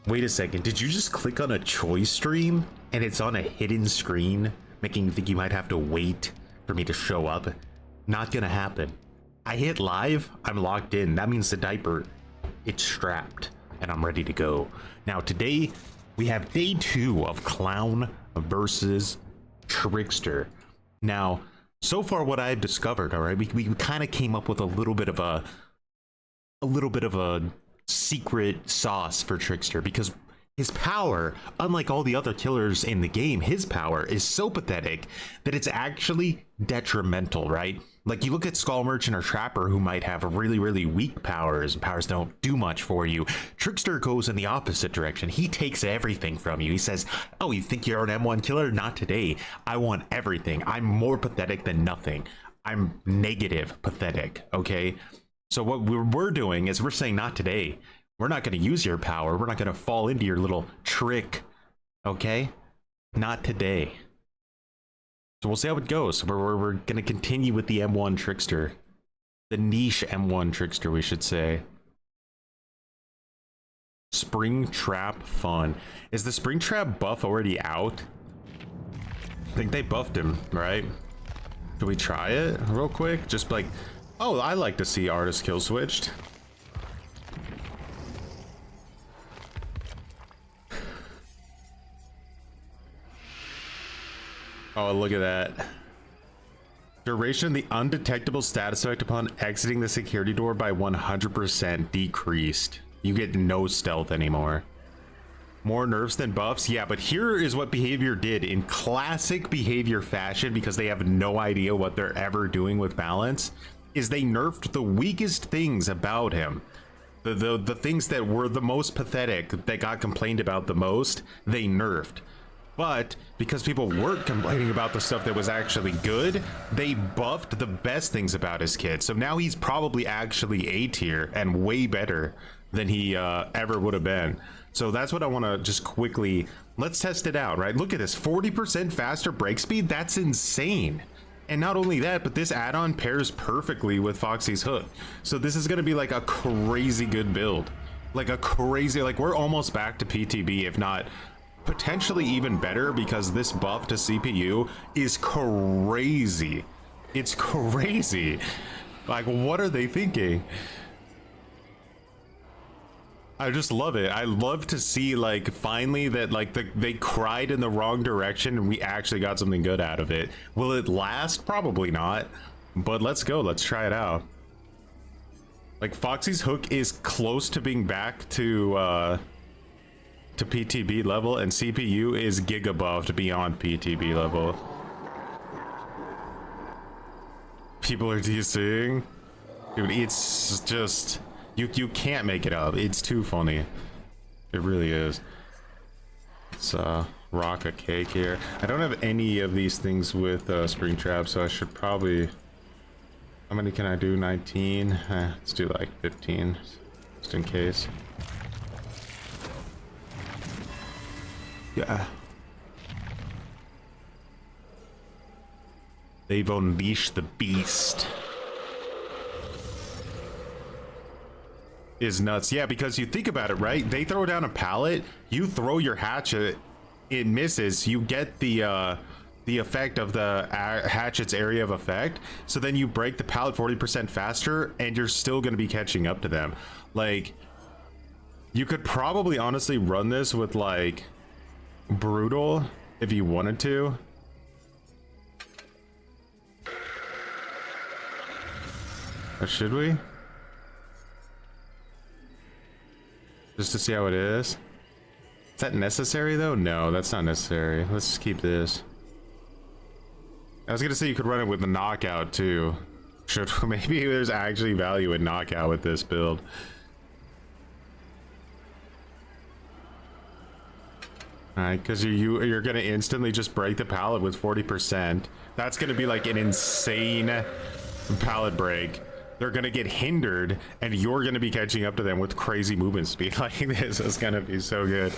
Wait a second, did you just click on a choice stream and it's on a hidden screen, making you think you might have to wait for me to show up? Not gonna happen. I hit live, I'm logged in. That means the diaper, it's strapped and I'm ready to go. Now today we have day 2 of Clown versus Trickster. Now, so far what I've discovered, all right, we kind of came up with a little bit of a secret sauce for Trickster, because his power, unlike all the other killers in the game, his power is so pathetic that it's actually detrimental, right? Like, you look at Skull Merchant or Trapper, who might have really weak powers, and powers don't do much for you. Trickster goes in the opposite direction. He takes everything from you. He says, oh, you think you're an M1 killer? Not today. I want everything. I'm more pathetic than nothing. I'm negative pathetic, okay? So what we're doing is we're saying, not today. We're not going to use your power. We're not going to fall into your little trick, okay? Not today. So we'll see how it goes. We're going to continue with the M1 Trickster. The niche M1 Trickster, we should say. Springtrap fun. Is the Springtrap buff already out? I think they buffed him, right? Should we try it real quick? Just like... Oh, I like to see artist kill switched. Oh, look at that. Duration, the undetectable status effect upon exiting the security door by 100% decreased. You get no stealth anymore. More nerfs than buffs? Yeah, but here is what behavior did in classic behavior fashion, because they have no idea what they're ever doing with balance. Is they nerfed the weakest things about him. The things that were the most pathetic, that got complained about the most, they nerfed. But because people weren't complaining about the stuff that was actually good, they buffed the best things about his kid. So now he's probably actually A tier and way better than he ever would have been. So that's what I want to just quickly, let's test it out, right? Look at this, 40% faster break speed. That's insane. And not only that, but this add-on pairs perfectly with Foxy's hook. So this is going to be like a crazy good build. Like a crazy, like we're almost back to PTB, if not potentially even better, because this buff to CPU is crazy. It's crazy. Like, what are they thinking? I just love it. I love to see, like, finally that, like, they cried in the wrong direction and we actually got something good out of it. Will it last? Probably not. But let's go. Let's try it out. Like, Foxy's hook is close to being back to PTB level, and CPU is giga buffed beyond PTB level. People are DCing. Dude, it's just... You can't make it up. It's too funny. It really is. Let's rock a cake here. I don't have any of these things with Springtrap, so I should probably... How many can I do? 19? Let's do like 15, just in case. Yeah. They've unleashed the beast. Is nuts. Yeah, because you think about it, right? They throw down a pallet, you throw your hatchet, it misses, you get the effect of the hatchet's area of effect, so then you break the pallet 40% faster and you're still going to be catching up to them. Like, you could probably honestly run this with like brutal if you wanted to. Or should we? Just to see how it is. Is that necessary though? No, that's not necessary. Let's just keep this. I was gonna say you could run it with the knockout too. Should maybe there's actually value in knockout with this build. Alright, because you're gonna instantly just break the pallet with 40%. That's gonna be like an insane pallet break. They're gonna get hindered and you're gonna be catching up to them with crazy movement speed. Like, this is gonna be so good.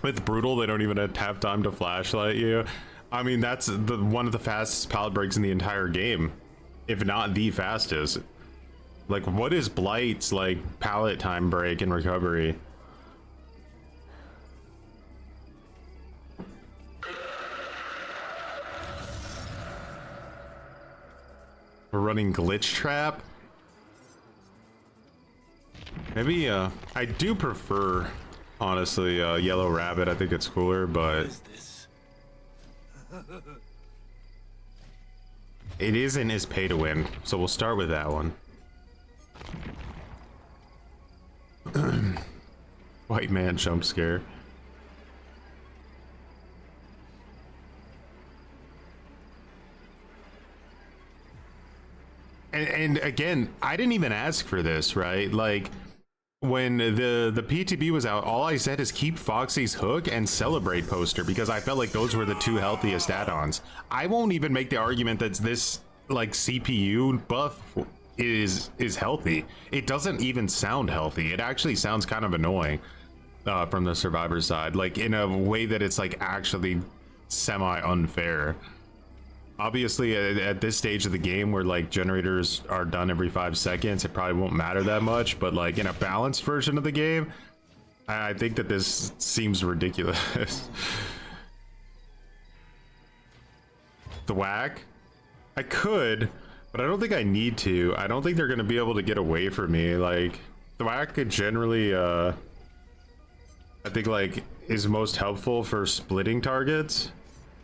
With brutal, they don't even have time to flashlight you. I mean, that's one of the fastest pallet breaks in the entire game, if not the fastest. Like, what is Blight's like pallet time break and recovery? We're running glitch trap. Maybe I do prefer, honestly, yellow rabbit. I think it's cooler, but it isn't as pay to win, so we'll start with that one. White man jump scare. And again, I didn't even ask for this, right? Like, when the PTB was out, all I said is keep Foxy's hook and celebrate poster, because I felt like those were the two healthiest add-ons. I won't even make the argument that this like CPU buff is healthy. It doesn't even sound healthy. It actually sounds kind of annoying from the survivor side, like in a way that it's like actually semi unfair. Obviously at this stage of the game where like generators are done every 5 seconds, it probably won't matter that much, but like in a balanced version of the game, I think that this seems ridiculous. The whack? I could, but I don't think I need to. I don't think they're gonna be able to get away from me. Like, the whack could generally I think like is most helpful for splitting targets.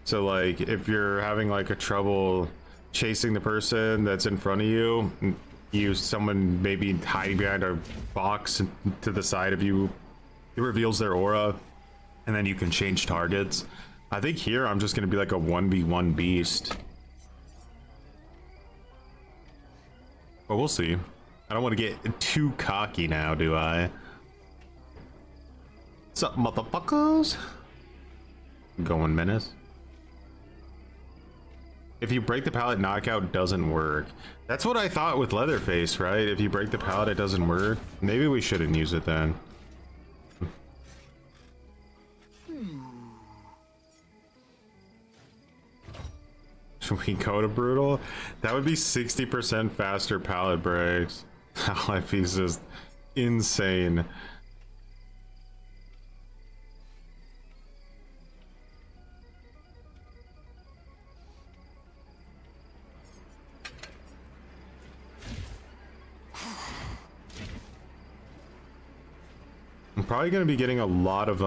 So like if you're having like a trouble chasing the person that's in front of you, someone maybe hiding behind a box to the side of you, it reveals their aura, and then you can change targets. I think here I'm just gonna be like a 1v1 beast, but we'll see. I don't want to get too cocky now, do I? What's up, motherfuckers? Going menace. If you break the pallet, knockout doesn't work. That's what I thought with Leatherface, right? If you break the pallet, it doesn't work. Maybe we shouldn't use it then. Should we go to brutal? That would be 60% faster pallet breaks. Life is just insane. I'm probably going to be getting a lot of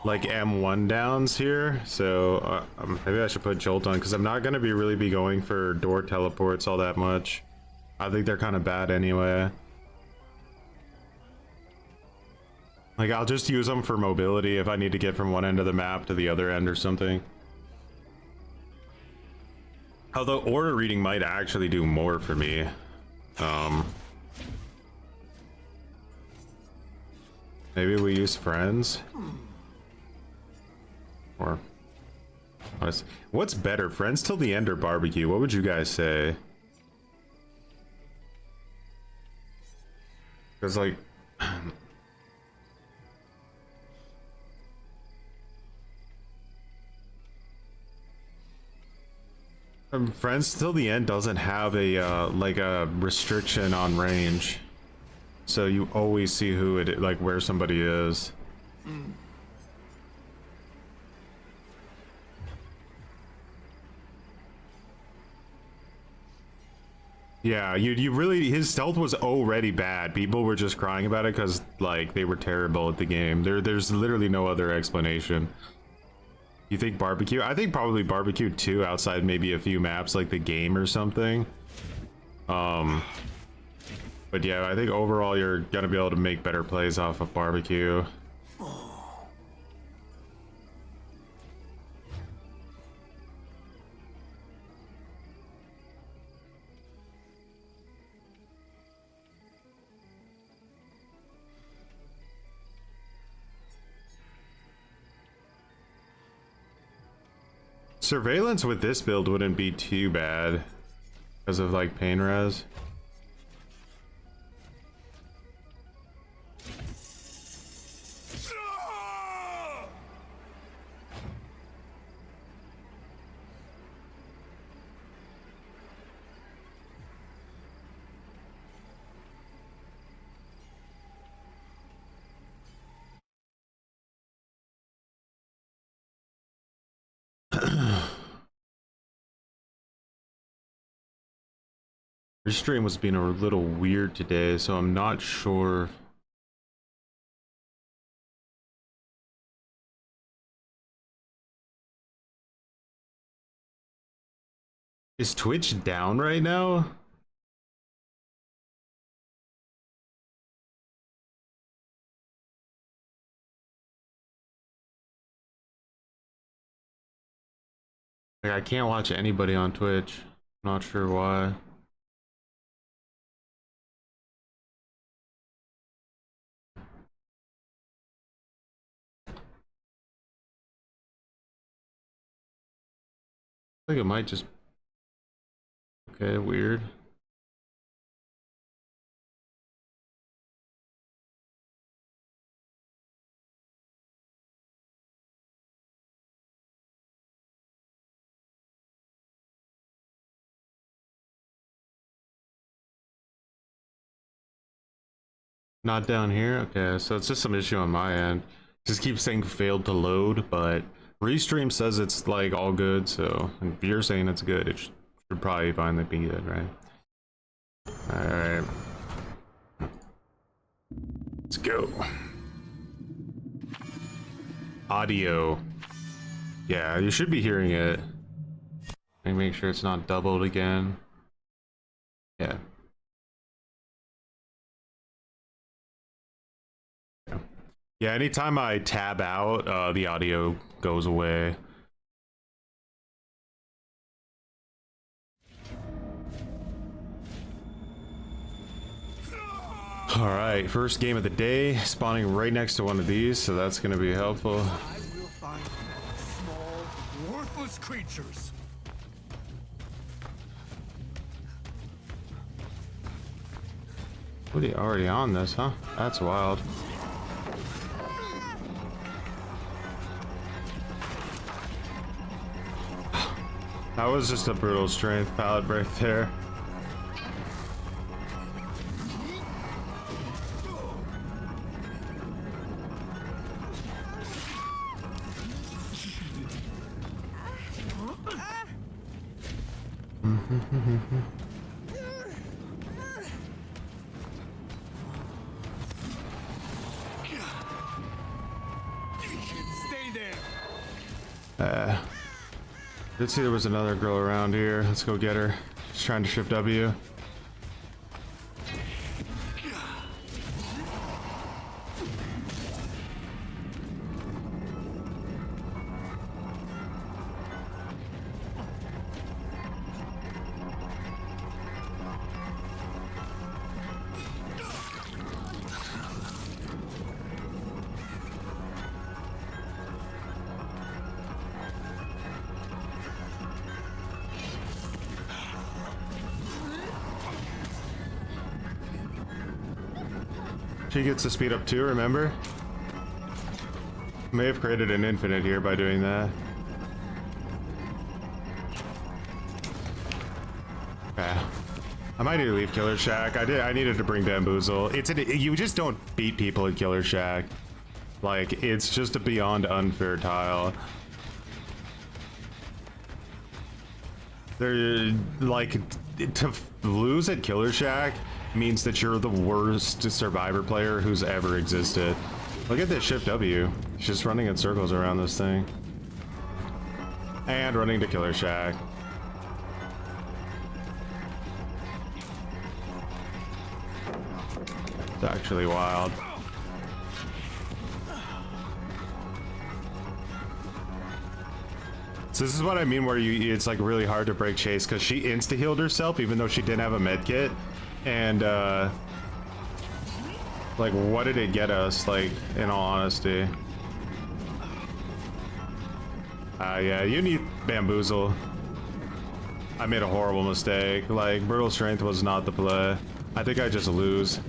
like M1 downs here, so maybe I should put Jolt on, because I'm not going to really be going for door teleports all that much. I think they're kind of bad anyway. Like, I'll just use them for mobility if I need to get from one end of the map to the other end or something. Although order reading might actually do more for me. Maybe we use friends? Or what's better, friends till the end or barbecue? What would you guys say? Because like friends till the end doesn't have a like a restriction on range, so you always see who it, like where somebody is. Yeah, you really, his stealth was already bad. People were just crying about it because like they were terrible at the game. There's literally no other explanation. You think barbecue? I think probably barbecue too, outside maybe a few maps like the game or something. But yeah, I think overall you're gonna be able to make better plays off of barbecue. Surveillance with this build wouldn't be too bad because of like pain res. Your stream was being a little weird today, so I'm not sure. Is Twitch down right now? Like, I can't watch anybody on Twitch. Not sure why. I think it might just... Okay, weird. Not down here? Okay, so it's just some issue on my end. Just keeps saying failed to load, but Restream says it's like all good, so if you're saying it's good, it should probably finally be good, right? Alright. Let's go. Audio. Yeah, you should be hearing it. Let me make sure it's not doubled again. Yeah. Yeah, anytime I tab out, the audio goes away. All right, first game of the day, spawning right next to one of these, so that's going to be helpful. I will find small, worthless creatures. What are you already on this, huh? That's wild. That was just a brutal strength pallet right there. Stay there. Did see there was another girl around here. Let's go get her. She's trying to shift W. She gets to speed up too, remember? May have created an infinite here by doing that. Okay. I might need to leave Killer Shack. I needed to bring Bamboozle. You just don't beat people in Killer Shack. Like, it's just a beyond unfair tile. They're like, to lose at Killer Shack means that you're the worst survivor player who's ever existed. Look at this shift W. She's just running in circles around this thing. And running to Killer Shack. It's actually wild. So this is what I mean where it's like really hard to break chase because she insta-healed herself even though she didn't have a med kit. And like, what did it get us, like, in all honesty? Yeah, you need Bamboozle. I made a horrible mistake. Like, Brutal Strength was not the play. I think I just lose.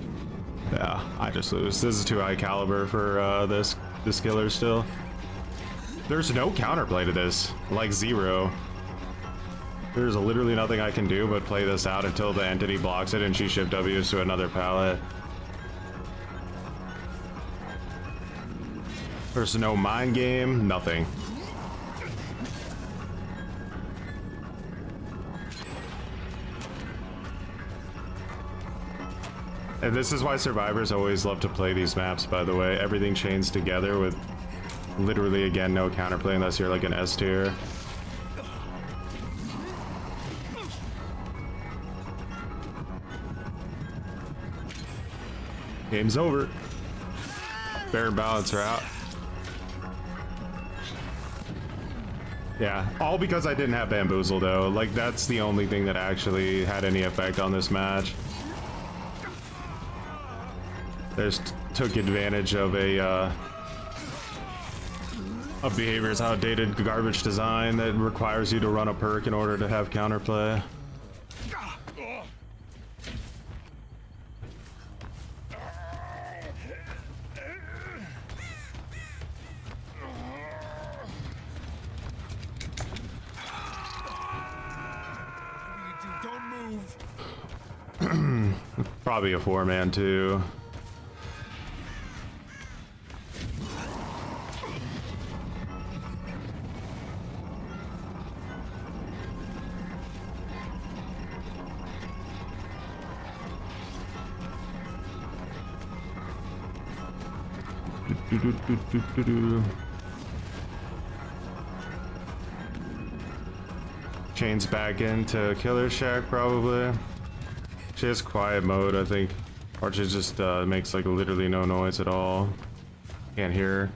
Yeah, I just lose. This is too high caliber for this killer still. There's no counterplay to this. Like, zero. There's literally nothing I can do but play this out until the entity blocks it and she shift W's to another pallet. There's no mind game, nothing. And this is why survivors always love to play these maps, by the way. Everything chains together with literally, again, no counterplay unless you're like an S tier. Game's over. Fair and balance are out. Yeah, all because I didn't have Bamboozle though. Like, that's the only thing that actually had any effect on this match. They just took advantage of behavior's outdated garbage design that requires you to run a perk in order to have counterplay. Probably a 4-man too. Chains back into Killer Shack probably. She has quiet mode, I think, or she just makes like literally no noise at all. Can't hear her.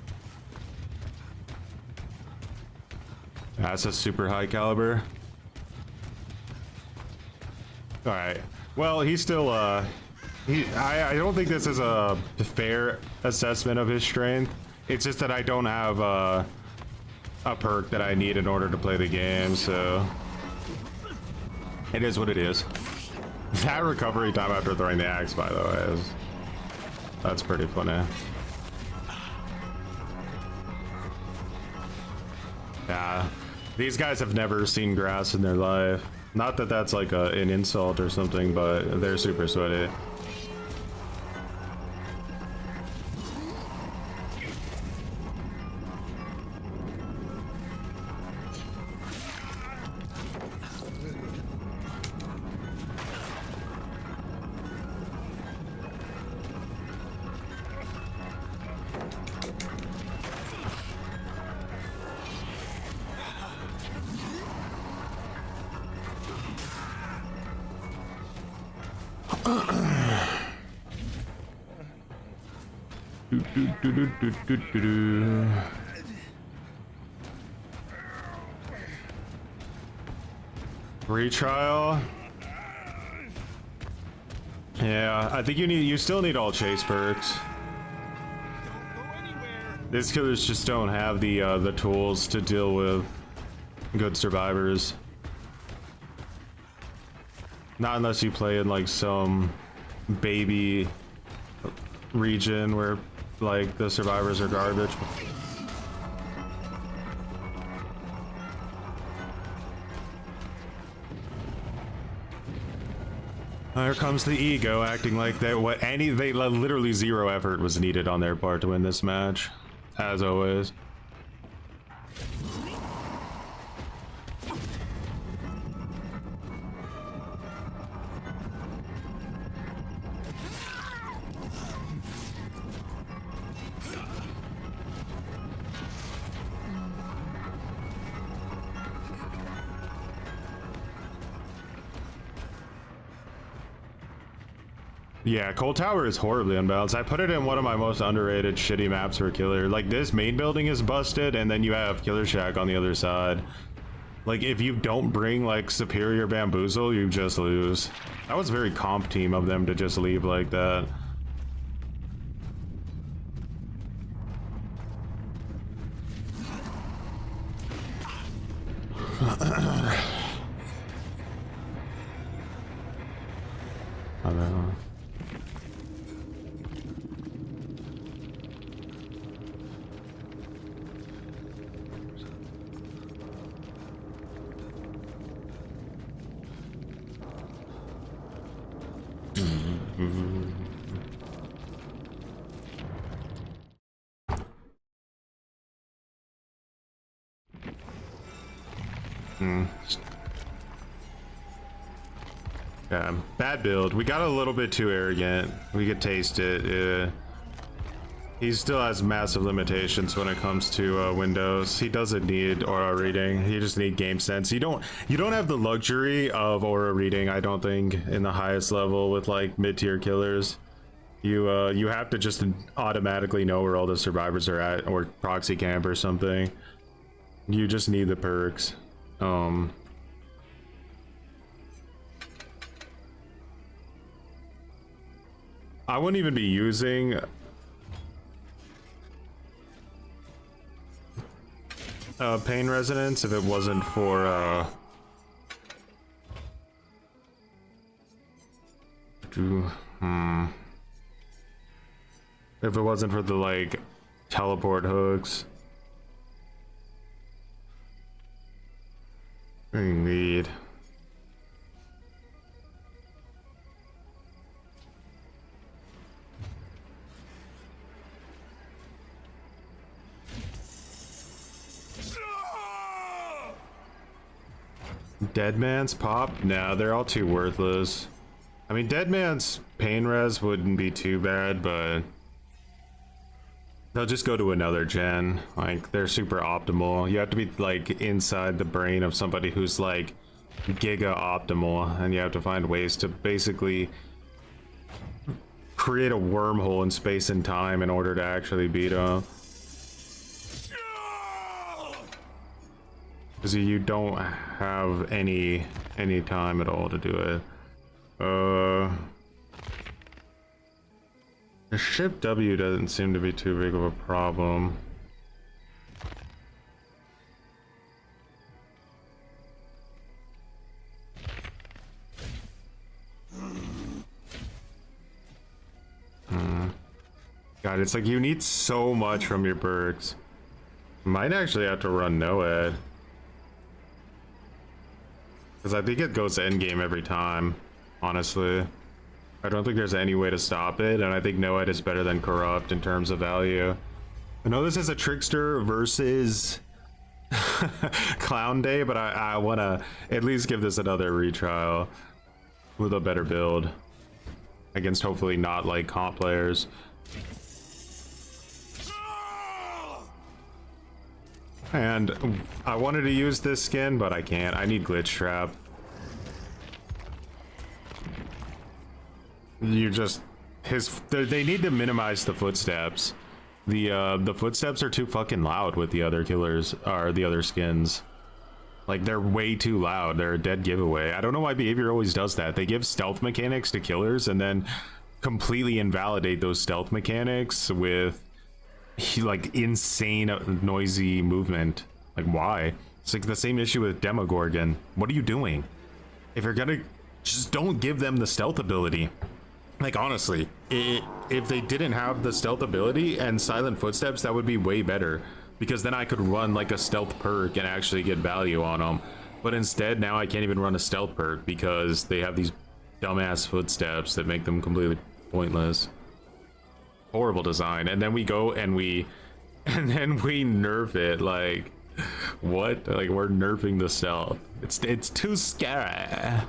That's a super high caliber. All right. Well, he's still I don't think this is a fair assessment of his strength. It's just that I don't have a perk that I need in order to play the game, so it is what it is. That recovery time after throwing the axe, by the way, that's pretty funny. Yeah, these guys have never seen grass in their life. Not that that's like an insult or something, but they're super sweaty. Retrial. Yeah, I think you still need all chase perks. These killers just don't have the tools to deal with good survivors. Not unless you play in like some baby region where like the survivors are garbage. Here comes the ego acting like they literally zero effort was needed on their part to win this match, as always. Yeah, Cold Tower is horribly unbalanced. I put it in one of my most underrated shitty maps for Killer. Like, this main building is busted, and then you have Killer Shack on the other side. Like, if you don't bring, like, superior Bamboozle, you just lose. That was very comp team of them to just leave like that. I don't know. Yeah, bad build. We got a little bit too arrogant. We could taste it. Yeah. He still has massive limitations when it comes to Windows. He doesn't need aura reading. He just need game sense. You don't have the luxury of aura reading, I don't think, in the highest level with like mid-tier killers. You have to just automatically know where all the survivors are at, or proxy camp or something. You just need the perks. I wouldn't even be using pain resonance if it wasn't for if it wasn't for the like teleport hooks. I need Dead Man's pop? Nah, they're all too worthless. I mean, Dead Man's pain res wouldn't be too bad, but they'll just go to another gen. Like, they're super optimal. You have to be like inside the brain of somebody who's like giga optimal, and you have to find ways to basically create a wormhole in space and time in order to actually beat them. Because you don't have any time at all to do it. The ship W doesn't seem to be too big of a problem. God, it's like you need so much from your perks. Might actually have to run NOED. Because I think it goes to endgame every time, honestly. I don't think there's any way to stop it, and I think NOED is better than Corrupt in terms of value. I know this is a Trickster versus Clown Day, but I want to at least give this another retrial with a better build against hopefully not like comp players. And I wanted to use this skin, but I can't. I need Glitch Trap. You just they need to minimize the footsteps. The footsteps are too fucking loud with the other killers, or the other skins. Like, they're way too loud. They're a dead giveaway. I don't know why behavior always does that. They give stealth mechanics to killers and then completely invalidate those stealth mechanics with like insane noisy movement. Like, why? It's like the same issue with Demogorgon. What are you doing? If you're gonna, just don't give them the stealth ability. Like, honestly, if they didn't have the stealth ability and silent footsteps, that would be way better, because then I could run like a stealth perk and actually get value on them. But instead, now I can't even run a stealth perk because they have these dumbass footsteps that make them completely pointless. Horrible design. And then we go and we nerf it. Like, what? Like, we're nerfing the stealth. It's too scary.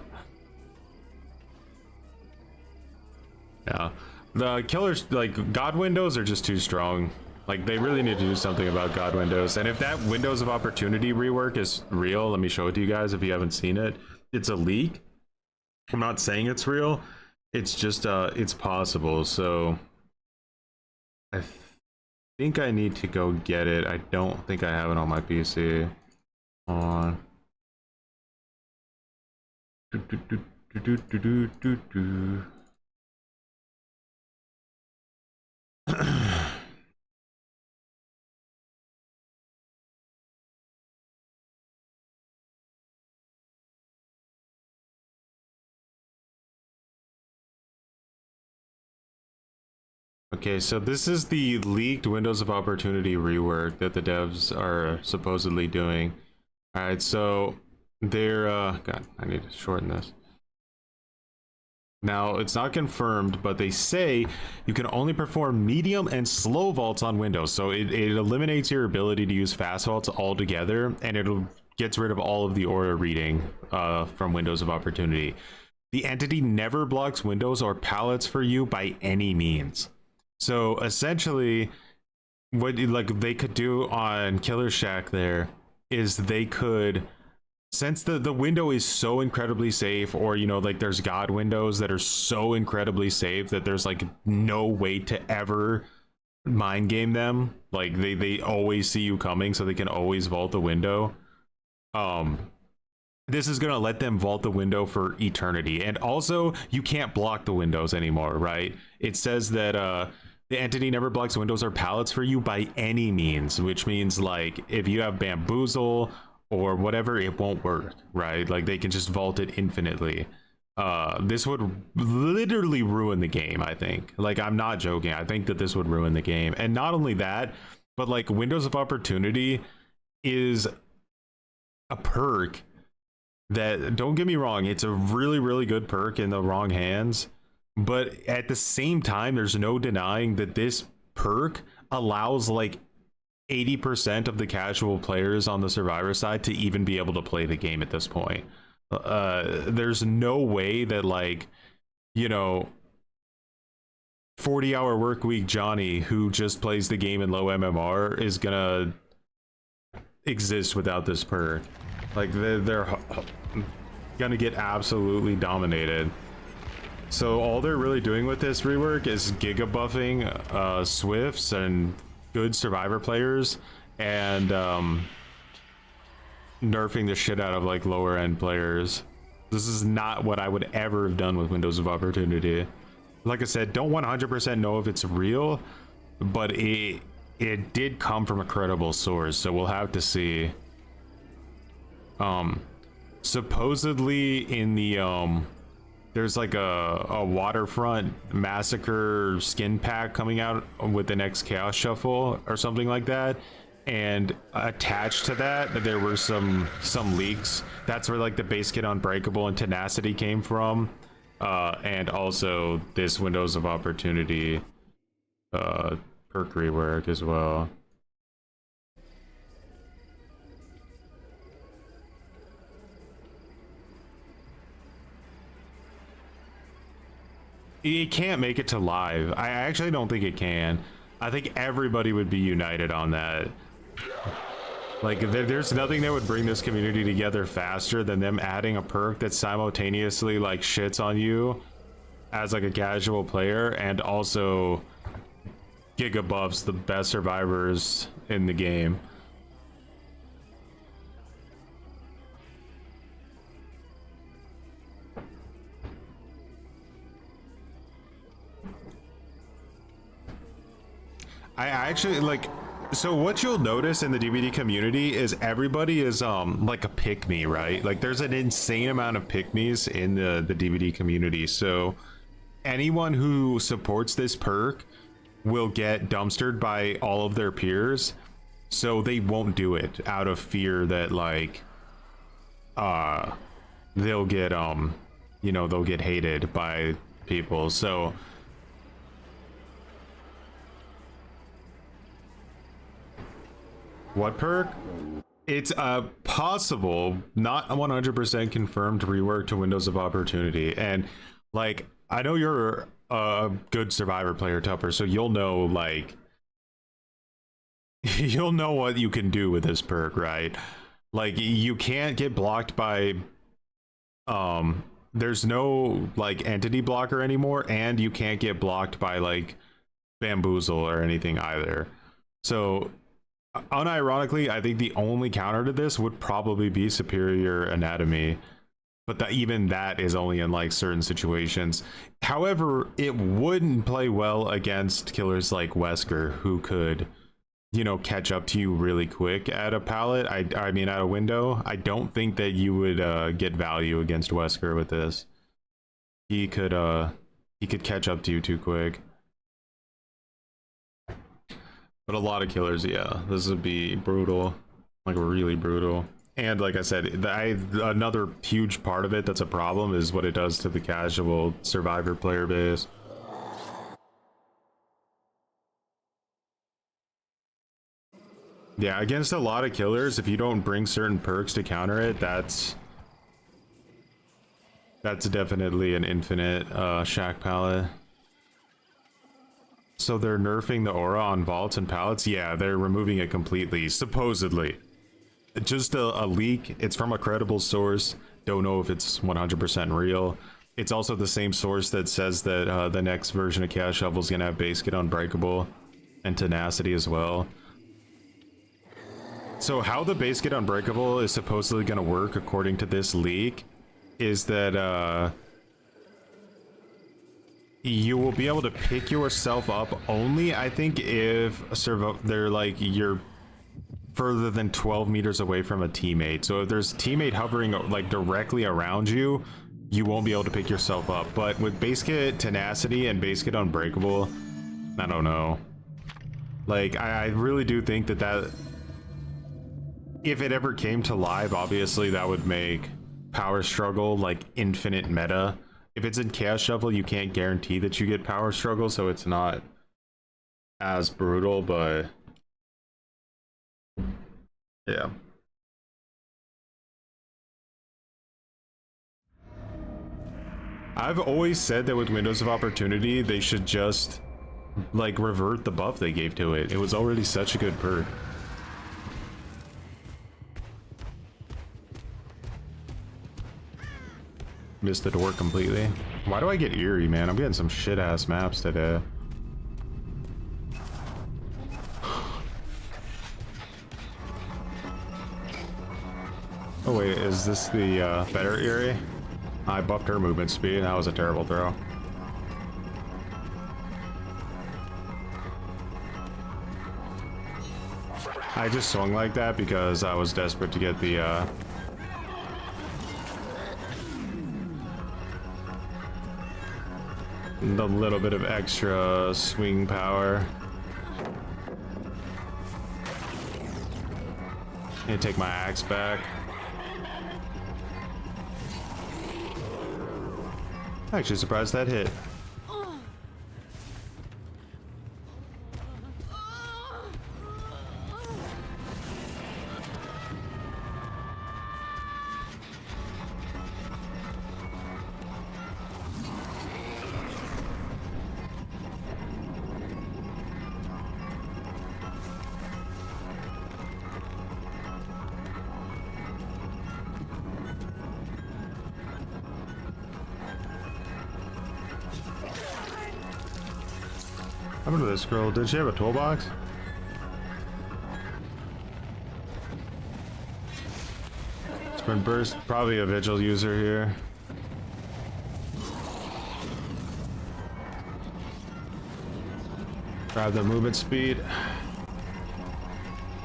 Yeah, the killers, like, God windows are just too strong. Like, they really need to do something about God windows. And if that Windows of Opportunity rework is real, let me show it to you guys if you haven't seen it. It's a leak. I'm not saying it's real. It's just it's possible. So I think I need to go get it. I don't think I have it on my PC. Hold on. Okay, so this is the leaked Windows of Opportunity rework that the devs are supposedly doing. All right, so they're God, I need to shorten this. Now, it's not confirmed, but they say you can only perform medium and slow vaults on Windows. So it eliminates your ability to use fast vaults altogether, and it gets rid of all of the order reading from Windows of Opportunity. the entity never blocks windows or pallets for you by any means. So essentially, what like they could do on Killer Shack there is they could, since the window is so incredibly safe, or you know, like there's god windows that are so incredibly safe that there's like no way to ever mind game them. Like they always see you coming, so they can always vault the window. This is gonna let them vault the window for eternity. And also, you can't block the windows anymore, right? It says that the entity never blocks windows or pallets for you by any means, which means like if you have bamboozle or whatever, it won't work, right? Like they can just vault it infinitely. This would literally ruin the game, I think. Like, I'm not joking. I think that this would ruin the game. And not only that, but like Windows of Opportunity is a perk that, don't get me wrong, it's a really, really good perk in the wrong hands. But at the same time, there's no denying that this perk allows like 80% of the casual players on the Survivor side to even be able to play the game at this point. There's no way that, like, you know, 40-hour work week Johnny, who just plays the game in low MMR, is gonna exist without this perk. Like, they're gonna get absolutely dominated. So all they're really doing with this rework is giga buffing Swifts and good Survivor players, and nerfing the shit out of like lower end players. This is not what I would ever have done with Windows of Opportunity. Like I said, don't 100% know if it's real, but it did come from a credible source, so we'll have to see. Supposedly in the there's like a waterfront massacre skin pack coming out with the next Chaos Shuffle or something like that, and attached to that there were some leaks. That's where like the base kit Unbreakable and Tenacity came from, and also this Windows of Opportunity perk rework as well. It can't make it to live. I actually don't think it can. I think everybody would be united on that. Like, there's nothing that would bring this community together faster than them adding a perk that simultaneously like shits on you as like a casual player, and also giga buffs the best survivors in the game. I actually like, so what you'll notice in the DVD community is everybody is like a pick-me, right? Like there's an insane amount of pick-me's in the DVD community. So anyone who supports this perk will get dumpstered by all of their peers, so they won't do it out of fear that like they'll get you know, they'll get hated by people. So what perk? It's a possible, not 100% confirmed rework to Windows of Opportunity. And like, I know you're a good Survivor player, Tupper, so you'll know, like, you'll know what you can do with this perk, right? Like, you can't get blocked by there's no like entity blocker anymore, and you can't get blocked by like bamboozle or anything either. So unironically, I think the only counter to this would probably be superior anatomy, but even that is only in like certain situations. However, it wouldn't play well against killers like Wesker, who could, you know, catch up to you really quick at a pallet. I mean at a window. I don't think that you would get value against Wesker with this. He could catch up to you too quick. But a lot of killers, yeah, this would be brutal, like really brutal. And like I said, another huge part of it that's a problem is what it does to the casual Survivor player base. Yeah, against a lot of killers, if you don't bring certain perks to counter it, that's That's definitely an infinite shack pallet. So they're nerfing the aura on vaults and pallets? Yeah, they're removing it completely, supposedly. Just a leak. It's from a credible source. Don't know if it's 100% real. It's also the same source that says that the next version of Chaos Shovel is going to have Base Kit Unbreakable and Tenacity as well. So how the Base Kit Unbreakable is supposedly going to work according to this leak is that you will be able to pick yourself up only, I think, if they're like you're further than 12 meters away from a teammate. So if there's a teammate hovering like directly around you, you won't be able to pick yourself up. But with Base Kit Tenacity and Base Kit Unbreakable, I don't know. Like, I really do think that if it ever came to live, obviously that would make Power Struggle like infinite meta. If it's in Chaos Shovel, you can't guarantee that you get Power Struggle, so it's not as brutal, but yeah. I've always said that with Windows of Opportunity, they should just like revert the buff they gave to it. It was already such a good perk. Missed the door completely. Why do I get eerie, man? I'm getting some shit ass maps today. Oh wait, is this the better eerie? I buffed her movement speed. That was a terrible throw. I just swung like that because I was desperate to get the little bit of extra swing power. And take my axe back. Actually surprised that hit. What happened to this girl? Did she have a toolbox? Sprint burst, probably a vigil user here. Grab their movement speed.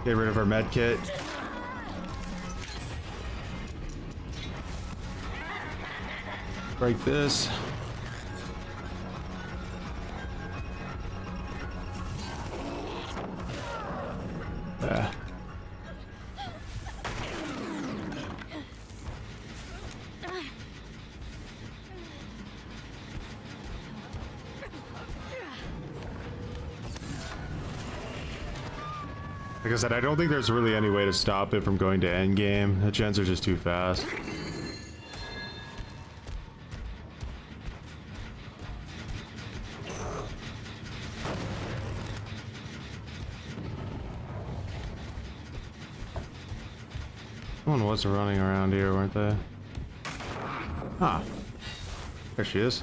Get rid of her med kit. Break this. Like I said, I don't think there's really any way to stop it from going to endgame. The gens are just too fast. Someone was running around here, weren't they? Huh. There she is.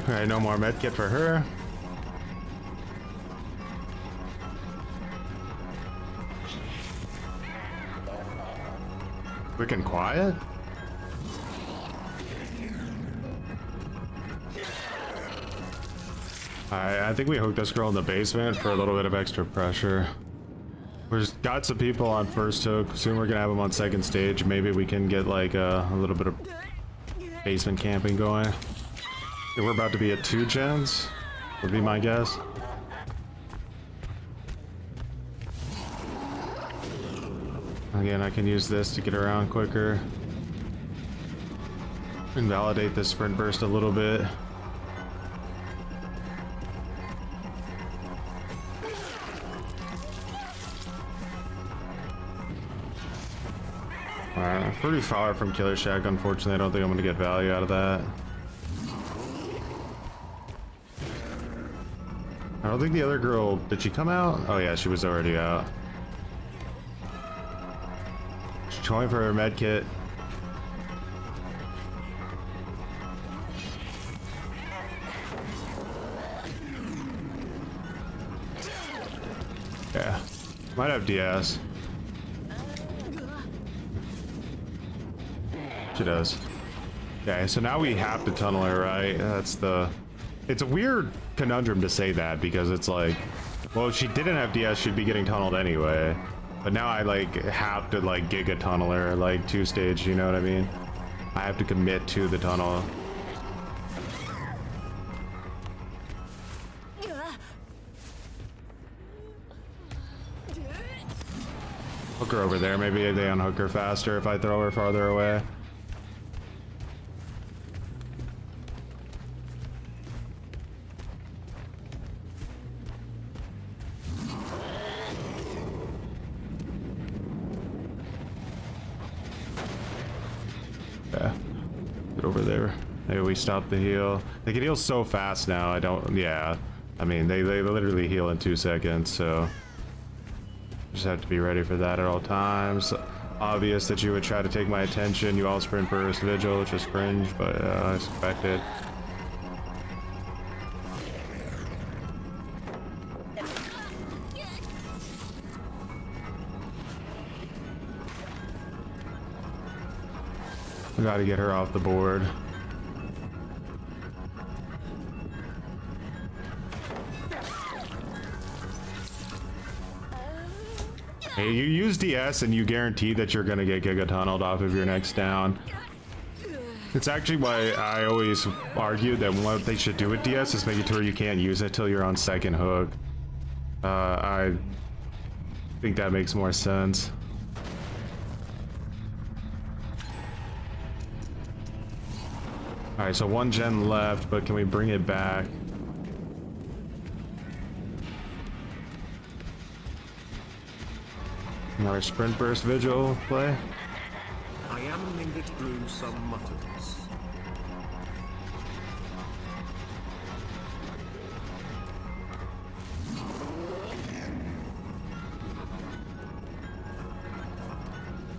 Alright, no more medkit for her. Quick and quiet? I think we hooked this girl in the basement for a little bit of extra pressure. We've got some people on first hook. Soon we're gonna have them on second stage. Maybe we can get like a little bit of basement camping going. We're about to be at 2 gens, would be my guess. Again, I can use this to get around quicker. Invalidate this sprint burst a little bit. Alright, pretty far from Killer Shack, unfortunately. I don't think I'm gonna get value out of that. I don't think the other girl, did she come out? Oh yeah, she was already out. She's going for her med kit. Yeah, might have DS. She does. Okay, so now we have to tunnel her, right? That's the... It's a weird conundrum to say that, because it's like, well, if she didn't have DS, she'd be getting tunneled anyway. But now I, like, have to, like, giga tunnel her, like, 2-stage, you know what I mean? I have to commit to the tunnel. Hook her over there. Maybe they unhook her faster if I throw her farther away. Yeah. Get over there. Maybe we stop the heal. They can heal so fast now. I don't... Yeah. I mean, they literally heal in 2 seconds, so... Just have to be ready for that at all times. Obvious that you would try to take my attention. You all sprint burst vigil, which is cringe, but I expected. We gotta get her off the board. Hey, you use DS and you guarantee that you're gonna get giga tunneled off of your next down. It's actually why I always argue that what they should do with DS is make it to where you can't use it till you're on second hook. I think that makes more sense. Alright, so 1 gen left, but can we bring it back? Another sprint burst vigil play. I am named it grew some muttons.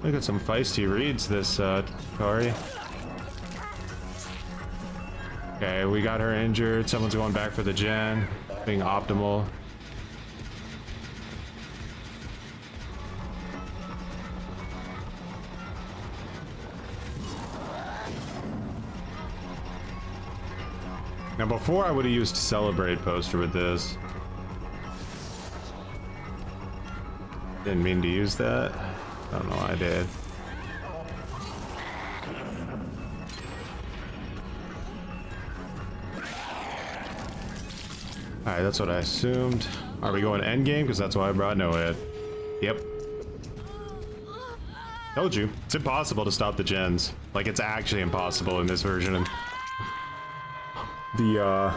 Look at some feisty reads this Kari. Okay, we got her injured. Someone's going back for the gen, being optimal. Now before I would have used Celebrate poster with this. Didn't mean to use that. I don't know why I did. Alright, that's what I assumed. Are we going endgame? Because that's why I brought Noed. Yep. Told you. It's impossible to stop the gens. Like, it's actually impossible in this version. The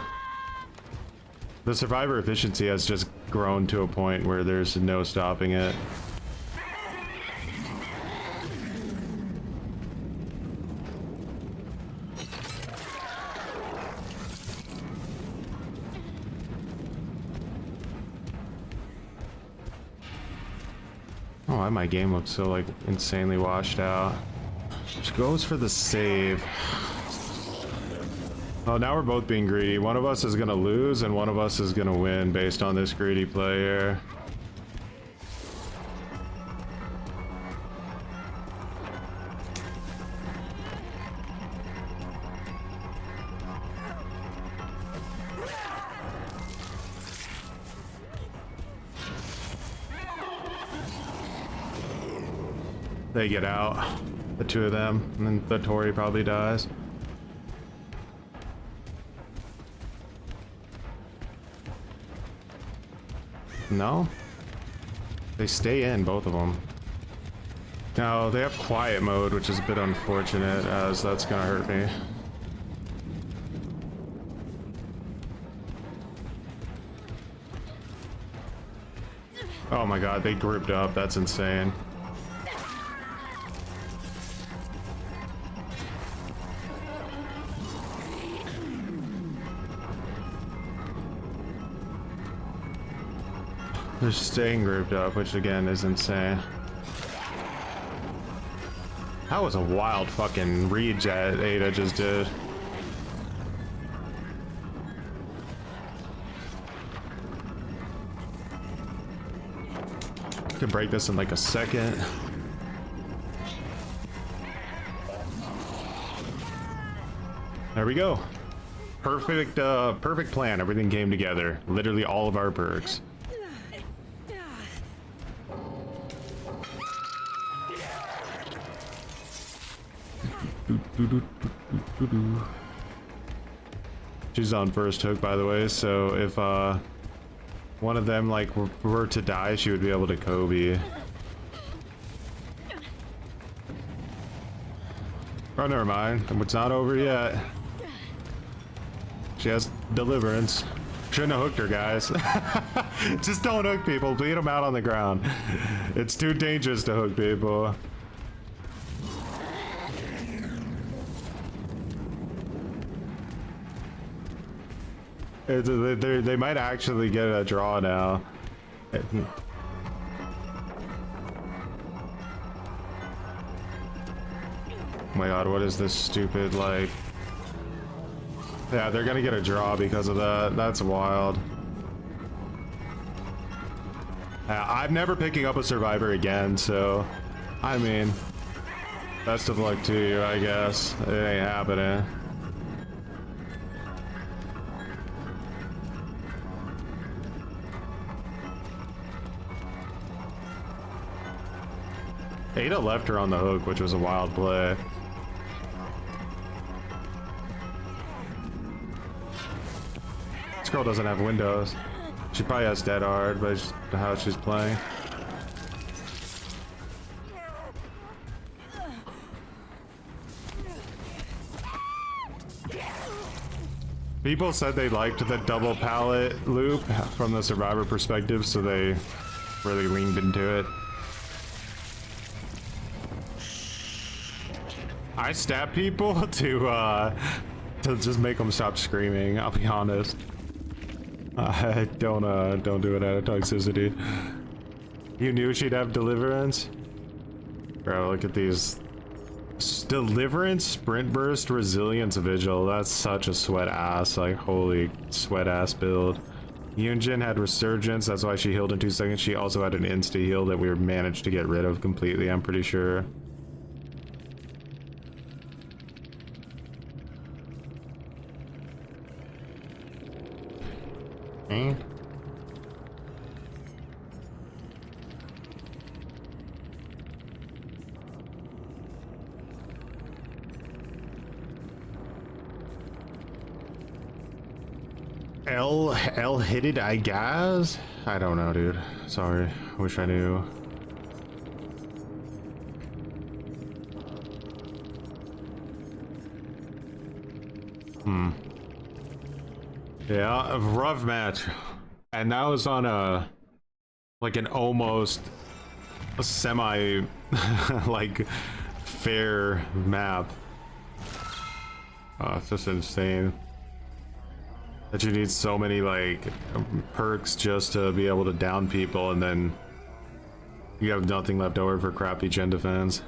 survivor efficiency has just grown to a point where there's no stopping it. Oh, why my game looks so like insanely washed out. Just goes for the save. Oh, now we're both being greedy. One of us is gonna lose and one of us is gonna win based on this greedy play here. They get out, the two of them, and then the Tori probably dies. No? They stay in, both of them. No, they have quiet mode, which is a bit unfortunate, as that's gonna hurt me. Oh my god, they grouped up, that's insane. They're staying grouped up, which again is insane. That was a wild fucking read that Ada just did. Could break this in like a second. There we go. Perfect, perfect plan. Everything came together. Literally all of our perks. She's on first hook, by the way, so if one of them like were to die, she would be able to Kobe. Oh, never mind. It's not over yet. She has deliverance. Shouldn't have hooked her, guys. Just don't hook people. Bleed them out on the ground. It's too dangerous to hook people. They might actually get a draw now. Oh my god, what is this stupid, like... Yeah, they're gonna get a draw because of that. That's wild. I'm never picking up a survivor again, so... I mean... Best of luck to you, I guess. It ain't happening. Ada left her on the hook, which was a wild play. This girl doesn't have windows. She probably has dead hard, but it's just how she's playing. People said they liked the double pallet loop from the survivor perspective, so they really leaned into it. I stab people to just make them stop screaming. I'll be honest. I don't do it out of toxicity. You knew she'd have deliverance? Bro, look at these. Deliverance, sprint burst, resilience, vigil. That's such a sweat ass, like holy sweat ass build. Yunjin had resurgence, that's why she healed in 2 seconds. She also had an insta heal that we managed to get rid of completely, I'm pretty sure. L hit it, I guess? I don't know, dude. Sorry. Wish I knew. Yeah, a rough match. And that was on a like an almost a semi like fair map. Oh, it's just insane that you need so many like perks just to be able to down people, and then you have nothing left over for crappy gen defense.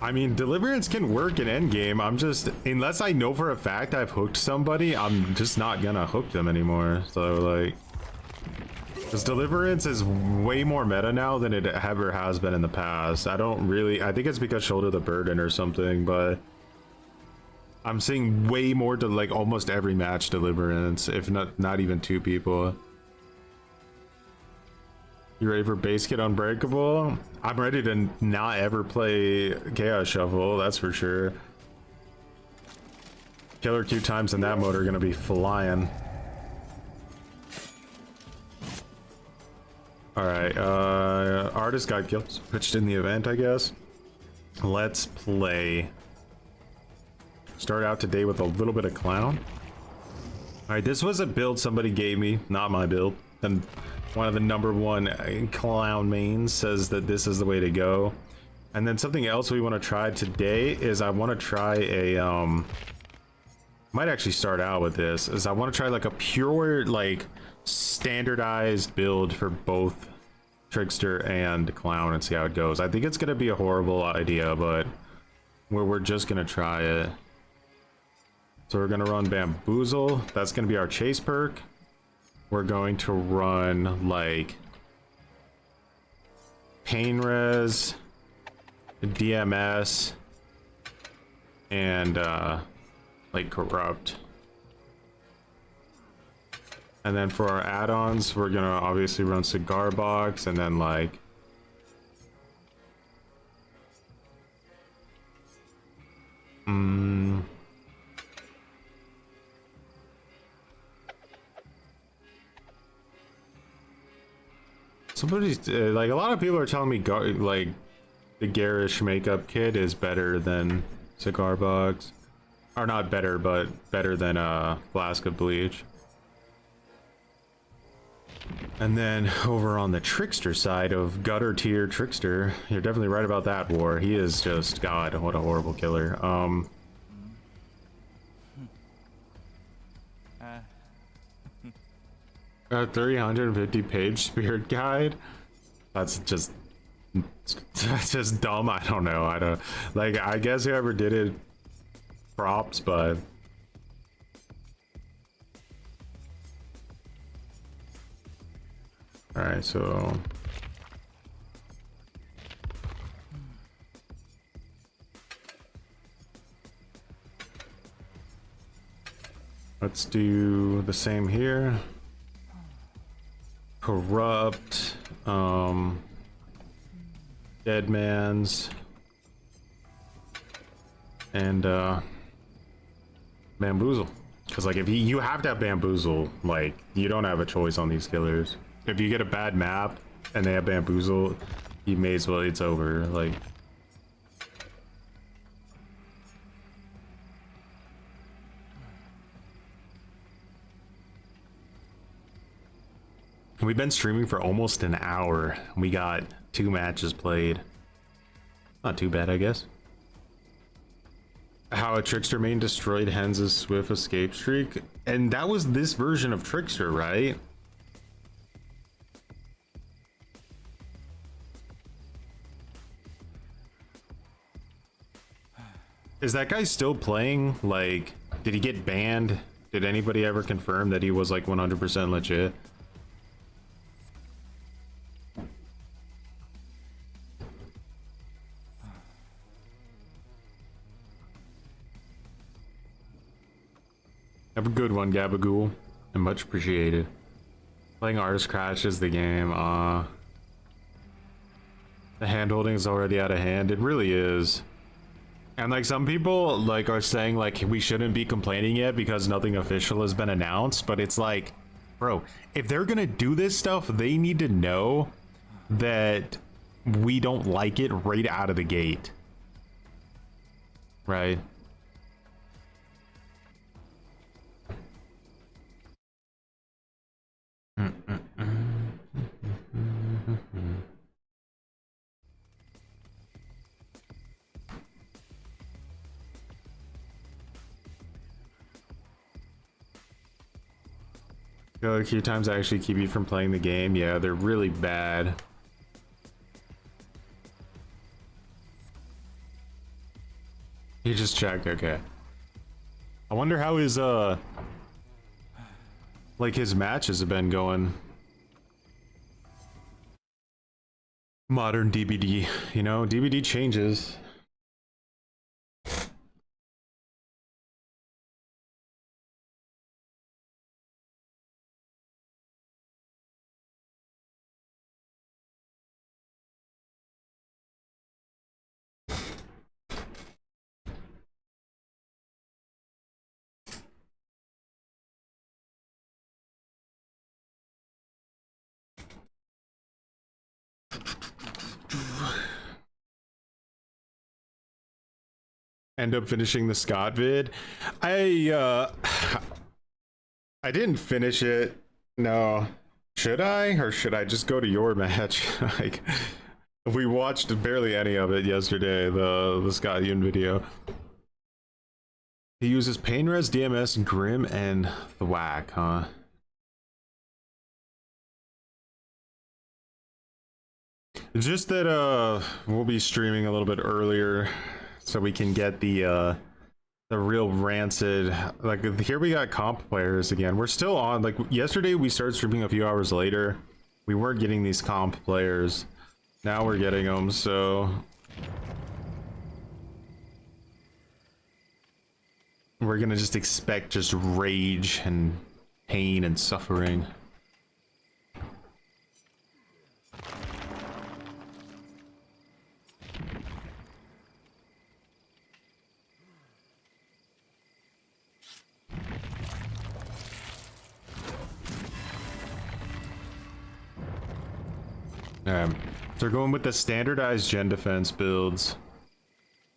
I mean, deliverance can work in endgame. I'm just, unless I know for a fact I've hooked somebody, I'm just not gonna hook them anymore. So like, because deliverance is way more meta now than it ever has been in the past. I think it's because shoulder the burden or something, but I'm seeing way more to like almost every match deliverance, if not even 2 people. You ready for base kit unbreakable? I'm ready to not ever play Chaos Shuffle, that's for sure. Killer Q times in that mode are gonna be flying. Alright, artist got killed, switched in the event, I guess. Let's play. Start out today with a little bit of clown. Alright, this was a build somebody gave me, not my build. And one of the #1 clown mains says that this is the way to go. And then something else we want to try today is I want to try a might actually start out with this, is I want to try like a pure like standardized build for both Trickster and Clown and see how it goes. I think it's gonna be a horrible idea, but we're just gonna try it. So we're gonna run Bamboozle. That's gonna be our chase perk. We're going to run like Pain Res, DMS, and like Corrupt. And then for our add-ons, we're gonna obviously run Cigar Box, and then like somebody's like, a lot of people are telling me like the Garish makeup kit is better than Cigar Box, or not better, but better than Flask of Bleach. And then over on the Trickster side of gutter tier Trickster, you're definitely right about that, War. He is just, God, what a horrible killer. A 350-page spirit guide. That's just dumb. I don't know. I don't like. I guess whoever did it, props, but. All right, so let's do the same here. Corrupt, Dead Man's, and Bamboozle. Because like if you have to have Bamboozle, like you don't have a choice on these killers. If you get a bad map and they have Bamboozle, you may as well, it's over. Like, we've been streaming for almost an hour. We got 2 matches played. Not too bad, I guess. How a Trickster main destroyed Hens' swift escape streak. And that was this version of Trickster, right? Is that guy still playing? Like, did he get banned? Did anybody ever confirm that he was like 100% legit? Have a good one, Gabagool, and much appreciated. Playing artist crashes the game. The hand holding is already out of hand. It really is. And like some people like are saying like we shouldn't be complaining yet because nothing official has been announced, but it's like, bro, if they're gonna do this stuff, they need to know that we don't like it right out of the gate, right? A few times I actually keep you from playing the game. Yeah, they're really bad. You just checked, okay. I wonder how his like his matches have been going. Modern DBD, you know, DBD changes. End up finishing the Scott vid. I didn't finish it. No. Should I, or should I just go to your match? Like, We watched barely any of it yesterday, the Scott Yoon video. He uses Painres, DMS, Grim, and Thwack, huh? Just that we'll be streaming a little bit earlier so we can get the real rancid, like here we got comp players again. We're still on, like yesterday we started streaming a few hours later. We weren't getting these comp players. Now we're getting them, so we're gonna just expect just rage and pain and suffering. So we're going with the standardized gen defense builds.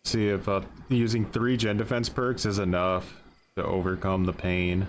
See if using 3 gen defense perks is enough to overcome the pain.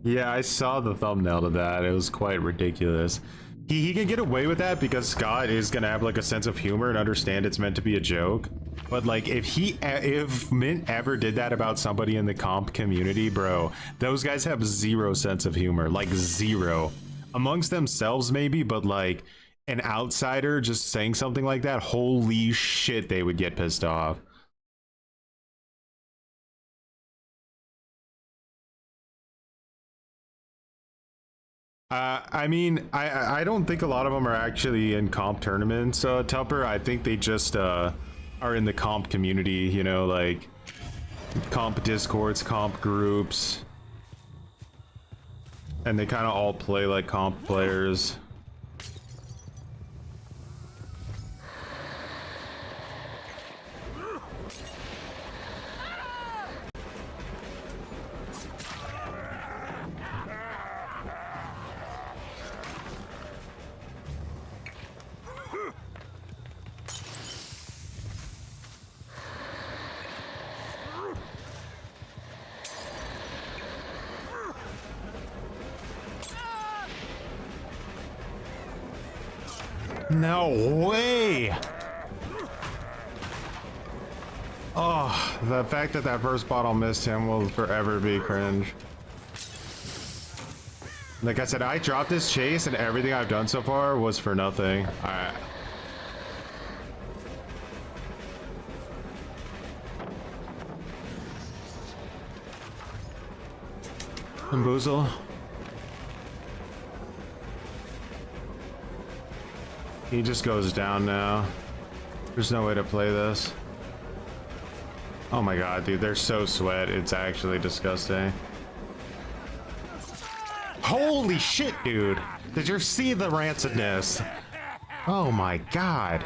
Yeah, I saw the thumbnail to that. It was quite ridiculous. He can get away with that because Scott is gonna have like a sense of humor and understand it's meant to be a joke. But like if Mint ever did that about somebody in the comp community, bro, those guys have zero sense of humor, like zero. Amongst themselves maybe, but like an outsider just saying something like that, holy shit, they would get pissed off. I mean, I don't think a lot of them are actually in comp tournaments, Tupper. I think they just are in the comp community, you know, like comp discords, comp groups, and they kind of all play like comp players. No way! Oh, the fact that that first bottle missed him will forever be cringe. Like I said, I dropped this chase and everything I've done so far was for nothing. Alright. Bamboozle. He just goes down now. There's no way to play this. Oh my god, dude, they're so sweat. It's actually disgusting. Holy shit, dude. Did you see the rancidness? Oh my god.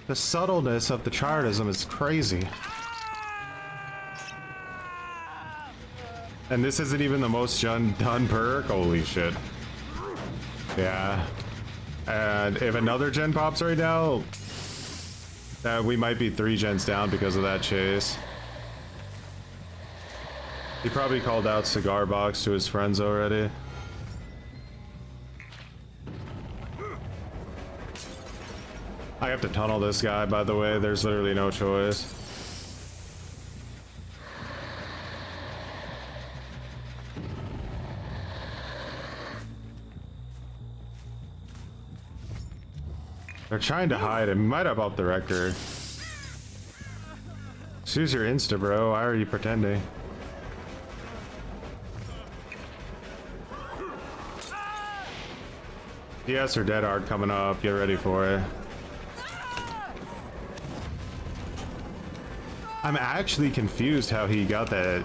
The subtleness of the chartism is crazy. And this isn't even the most done perk? Holy shit. Yeah. And if another gen pops right now, we might be 3 gens down because of that chase. He probably called out Cigar Box to his friends already. I have to tunnel this guy, by the way. There's literally no choice. They're trying to hide him. He might have off the record. Choose your Insta, bro. Why are you pretending? DS or Dead Art coming up. Get ready for it. I'm actually confused how he got that.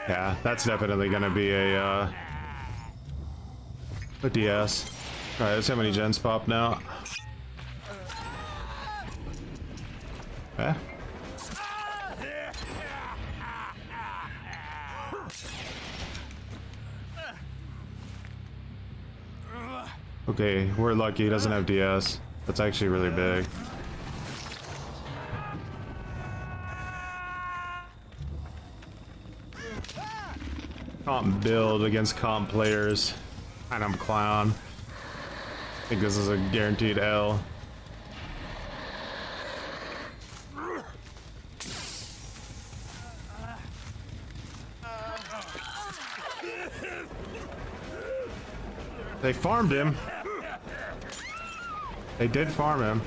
Yeah, that's definitely gonna be a DS. Alright, let's see how many gens pop now. Eh? Okay, we're lucky he doesn't have DS. That's actually really big. Comp build against comp players. And I'm clown. I think this is a guaranteed L. They farmed him. They did farm him.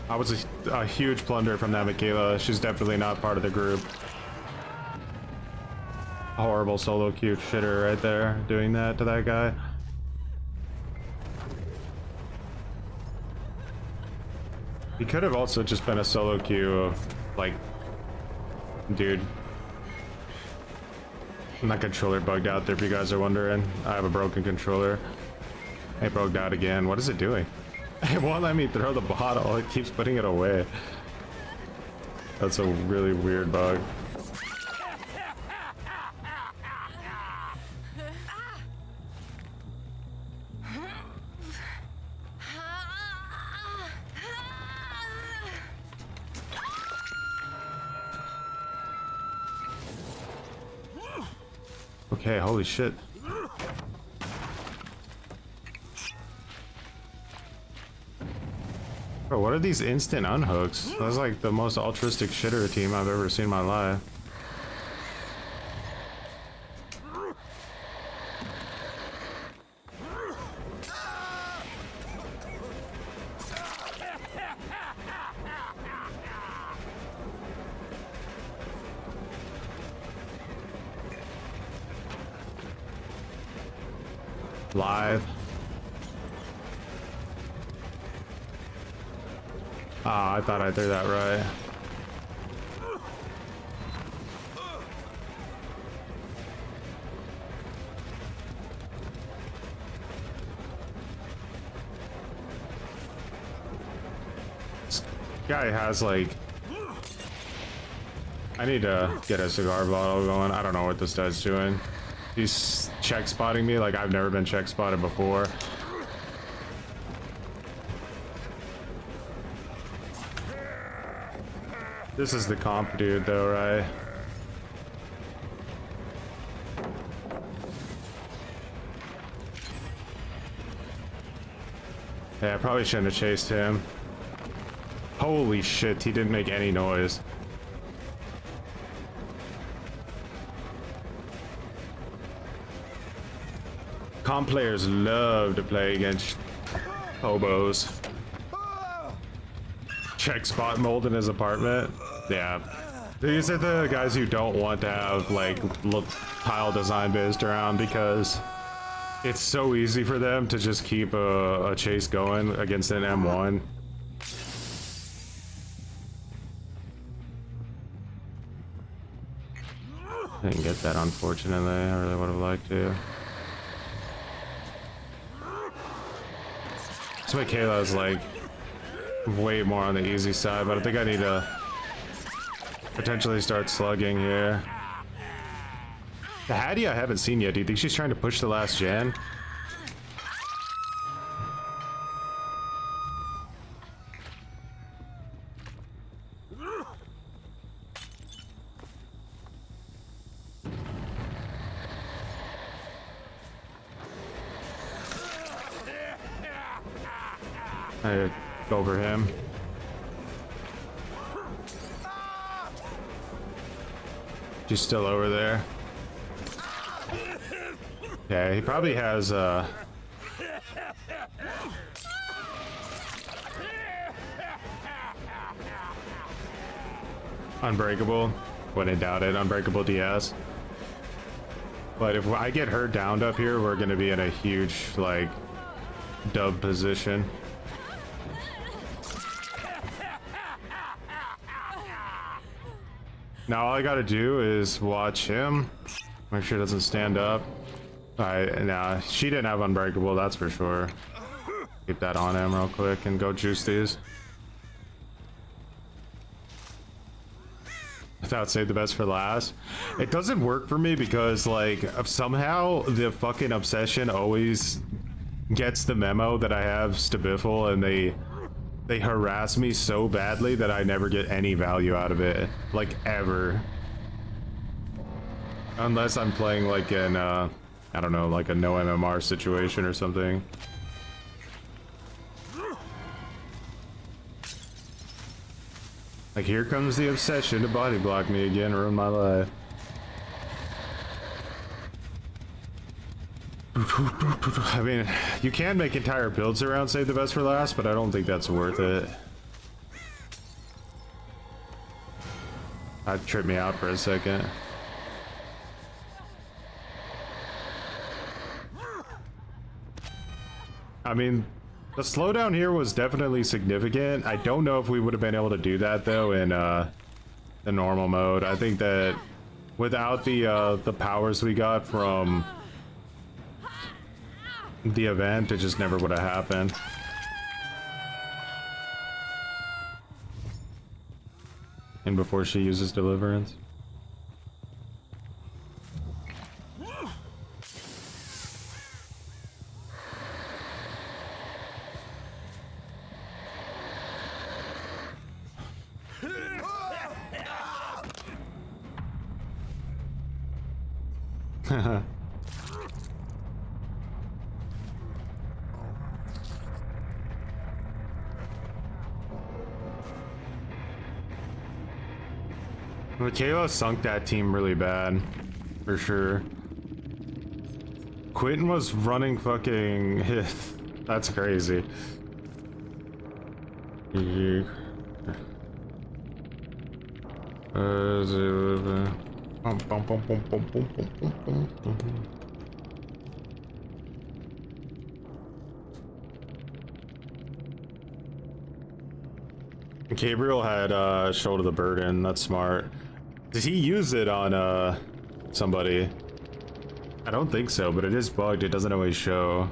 I was a huge plunder from that Michaela. She's definitely not part of the group. Horrible solo queue shitter right there, doing that to that guy. He could have also just been a solo queue of, like, dude. My controller bugged out there if you guys are wondering. I have a broken controller. It broke out again. What is it doing? It won't let me throw the bottle. It keeps putting it away. That's a really weird bug. Okay, holy shit. Bro, what are these instant unhooks? That's like the most altruistic shitter team I've ever seen in my life. Live. Ah, I thought I threw that right. This guy has like... I need to get a cigar bottle going. I don't know what this guy's doing. He's check spotting me like I've never been check spotted before. This is the comp dude though, right? Yeah, I probably shouldn't have chased him. Holy shit, he didn't make any noise. Comp players love to play against hobos. Check spot mold in his apartment. Yeah. These are the guys who don't want to have like tile design based around because it's so easy for them to just keep a chase going against an M1. I didn't get that, unfortunately. I really would have liked to. So Michaela is like way more on the easy side, but I think I need to potentially start slugging here. The Hattie I haven't seen yet. Do you think she's trying to push the last gen? I go over him. She's still over there. Yeah, he probably has Unbreakable. Wouldn't doubt it. Unbreakable DS. But if I get her downed up here, we're gonna be in a huge like dub position. Now all I gotta do is watch him, make sure it doesn't stand up. Nah, she didn't have Unbreakable, that's for sure. Keep that on him real quick and go juice these. I thought save the best for last. It doesn't work for me because like somehow the fucking obsession always gets the memo that I have Stabiffle, and they harass me so badly that I never get any value out of it, like ever. Unless I'm playing like in I don't know, like a no MMR situation or something. Like, here comes the obsession to body block me again, ruin my life. I mean, you can make entire builds around save the best for last, but I don't think that's worth it. That tripped me out for a second. I mean, the slowdown here was definitely significant. I don't know if we would have been able to do that though in the normal mode. I think that without the powers we got from the event, it just never would have happened. And before she uses deliverance. Michaela sunk that team really bad, for sure. Quentin was running fucking... That's crazy. Gabriel had shoulder the burden. That's smart. Did he use it on somebody? I don't think so, but it is bugged. It doesn't always show.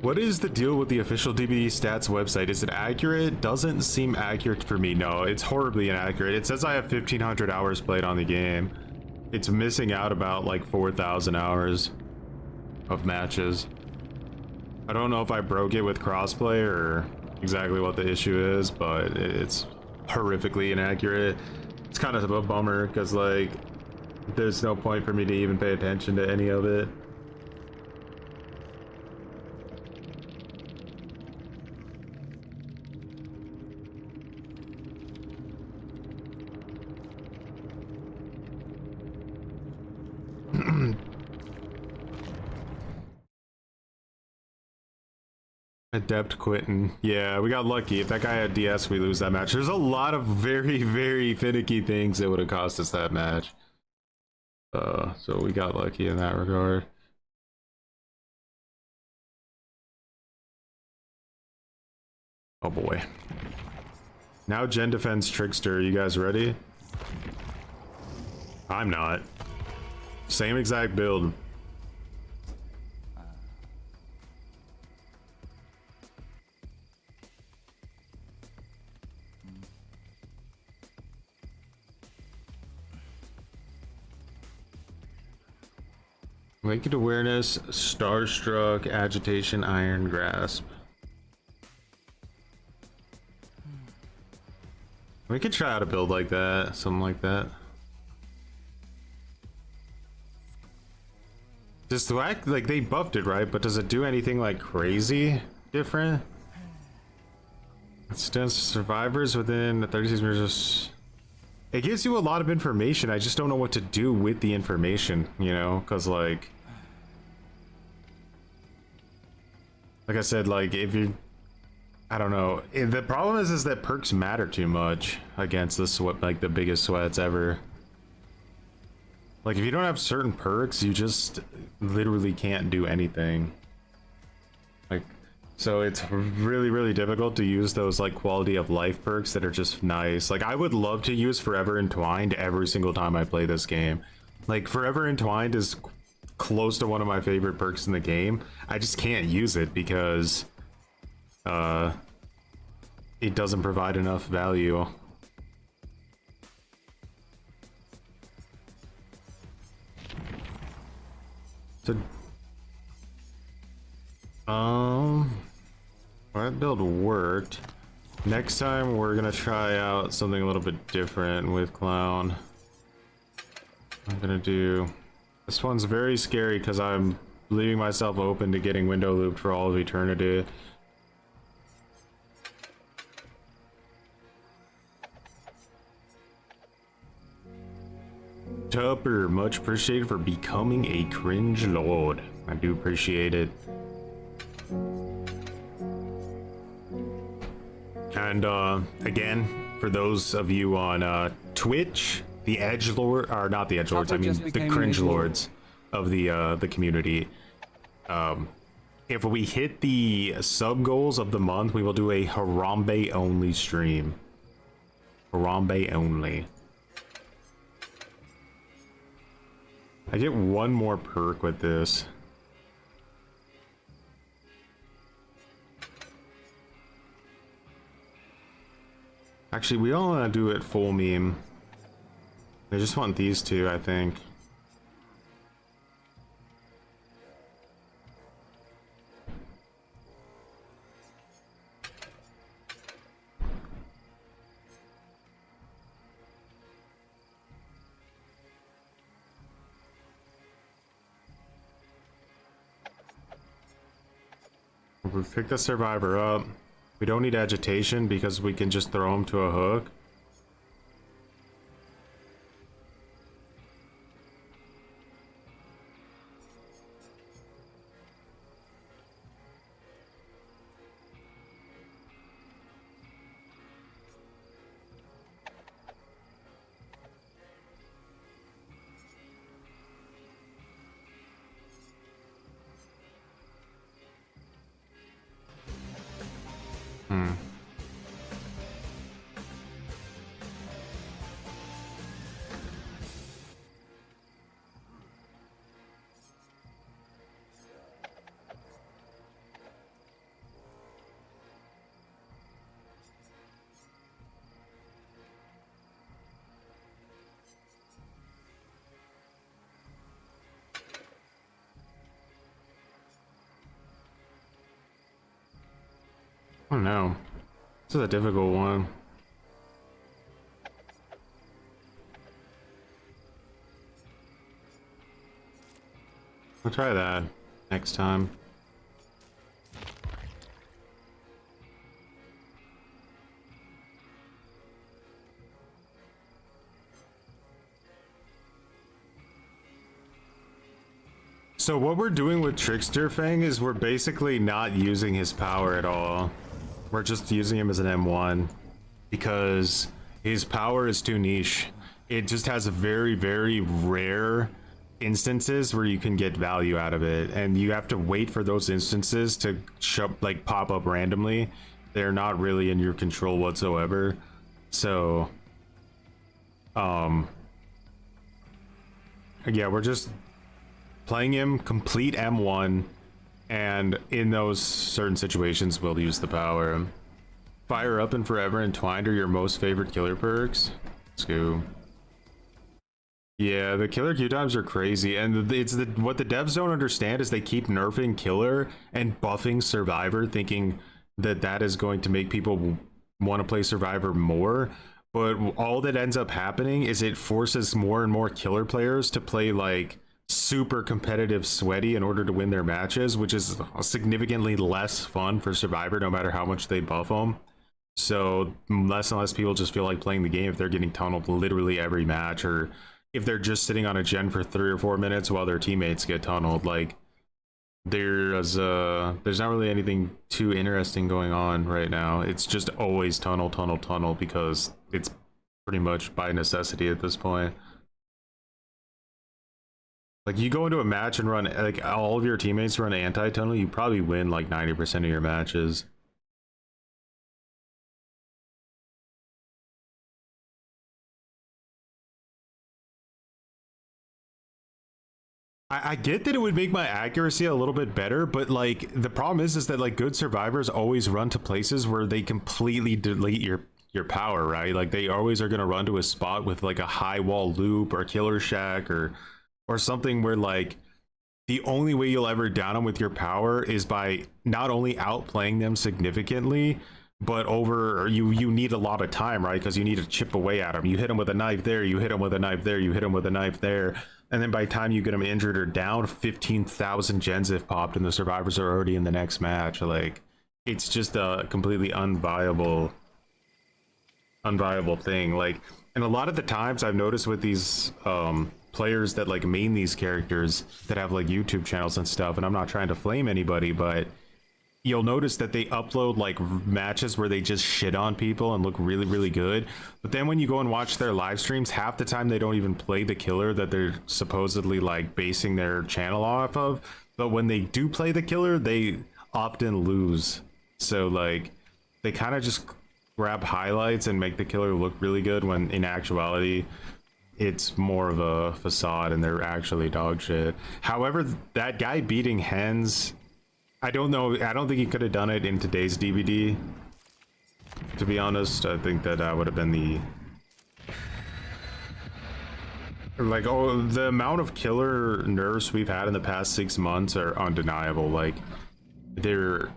What is the deal with the official DBD stats website? Is it accurate? Doesn't seem accurate for me. No, it's horribly inaccurate. It says I have 1,500 hours played on the game. It's missing out about like 4,000 hours of matches. I don't know if I broke it with crossplay or exactly what the issue is, but it's horrifically inaccurate. It's kind of a bummer because like there's no point for me to even pay attention to any of it. Adept Quentin. Yeah, we got lucky. If that guy had DS, we lose that match. There's a lot of very, very finicky things that would have cost us that match. So we got lucky in that regard. Oh boy. Now Gen defends Trickster. You guys ready? I'm not. Same exact build. Awakened awareness, starstruck, agitation, iron grasp. We could try out a build like that, something like that. Does the act like they buffed it, right? But does it do anything like crazy different? It stands survivors within 36 meters. It gives you a lot of information. I just don't know what to do with the information, you know, because like I said, like if you, I don't know. The problem is that perks matter too much against the sweat, like the biggest sweats ever. Like if you don't have certain perks, you just literally can't do anything. Like So it's really, really difficult to use those like quality of life perks that are just nice. Like I would love to use Forever Entwined every single time I play this game. Like Forever Entwined is close to one of my favorite perks in the game. I just can't use it because it doesn't provide enough value. So that build worked. Next time we're gonna try out something a little bit different with Clown. I'm gonna do this one's very scary because I'm leaving myself open to getting window looped for all of eternity. Tupper, much appreciated for becoming a cringe lord. I do appreciate it. And again, for those of you on Twitch, the edgelord, or not the edgelords, I mean the cringe lords of the community. If we hit the sub goals of the month, we will do a Harambe only stream. Harambe only. I get one more perk with this. Actually, we don't want to do it full meme. I just want these two, I think. We pick the survivor up. We don't need agitation because we can just throw him to a hook. Oh no, this is a difficult one. I'll try that next time. So what we're doing with Trickster Fang is we're basically not using his power at all. We're just using him as an M1 because his power is too niche. It just has a very, very rare instances where you can get value out of it, and you have to wait for those instances to like pop up randomly. They're not really in your control whatsoever. So yeah, we're just playing him complete M1, and in those certain situations we'll use the power. Fire Up and Forever Entwined are your most favorite killer perks? Let's go. Yeah, the killer Q times are crazy, and what the devs don't understand is they keep nerfing killer and buffing survivor, thinking that that is going to make people want to play survivor more. But all that ends up happening is it forces more and more killer players to play like super competitive sweaty in order to win their matches, which is significantly less fun for survivor no matter how much they buff them. So less and less people just feel like playing the game if they're getting tunneled literally every match, or if they're just sitting on a gen for 3 or 4 minutes while their teammates get tunneled. Like there's not really anything too interesting going on right now. It's just always tunnel because it's pretty much by necessity at this point. Like you go into a match and run like all of your teammates run anti-tunnel, you probably win like 90% of your matches. I get that it would make my accuracy a little bit better, but like the problem is that like good survivors always run to places where they completely delete your power, right? Like they always are gonna run to a spot with like a high wall loop or killer shack or something where like the only way you'll ever down them with your power is by not only outplaying them significantly, but you need a lot of time, right? Because you need to chip away at them. You hit them with a knife there, you hit them with a knife there, you hit them with a knife there, and then by the time you get them injured or down, 15,000 gens have popped and the survivors are already in the next match. Like it's just a completely unviable thing. Like, and a lot of the times I've noticed with these players that like main these characters that have like YouTube channels and stuff, and I'm not trying to flame anybody, but you'll notice that they upload like matches where they just shit on people and look really, really good. But then when you go and watch their live streams, half the time they don't even play the killer that they're supposedly like basing their channel off of. But when they do play the killer, they often lose. So like they kind of just grab highlights and make the killer look really good when in actuality it's more of a facade and they're actually dog shit. However, that guy beating hens, I don't know. I don't think he could have done it in today's DVD. To be honest, I think that would have been the like the amount of killer nerfs we've had in the past 6 months are undeniable. Like they're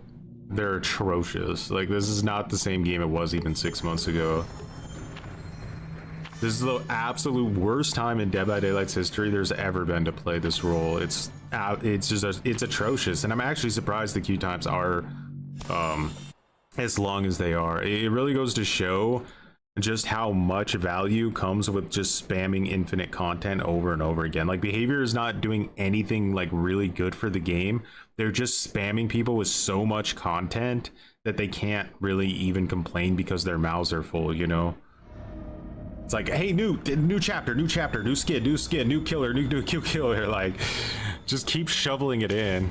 atrocious. Like this is not the same game it was even 6 months ago. This is the absolute worst time in Dead by Daylight's history there's ever been to play this role. It's atrocious, and I'm actually surprised the queue times are as long as they are. It really goes to show just how much value comes with just spamming infinite content over and over again. Like behavior is not doing anything like really good for the game. They're just spamming people with so much content that they can't really even complain because their mouths are full, you know? It's like, hey, new chapter, new skin, new killer, new killer. Like, just keep shoveling it in.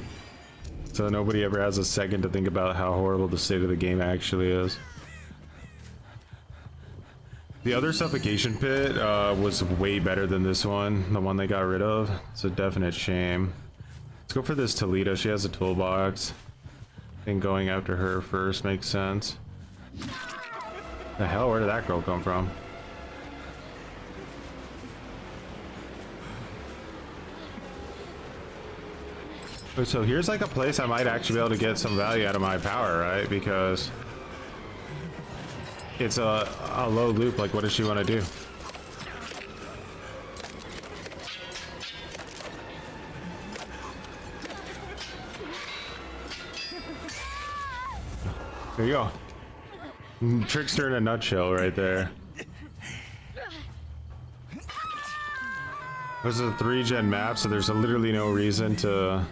So nobody ever has a second to think about how horrible the state of the game actually is. The other suffocation pit was way better than this one, the one they got rid of. It's a definite shame. Let's go for this Toledo. She has a toolbox. I think going after her first makes sense. The hell, where did that girl come from? So here's like a place I might actually be able to get some value out of my power, right? Because it's a low loop. Like, what does she want to do? There you go. Trickster in a nutshell right there. This is a 3-gen map, so there's literally no reason to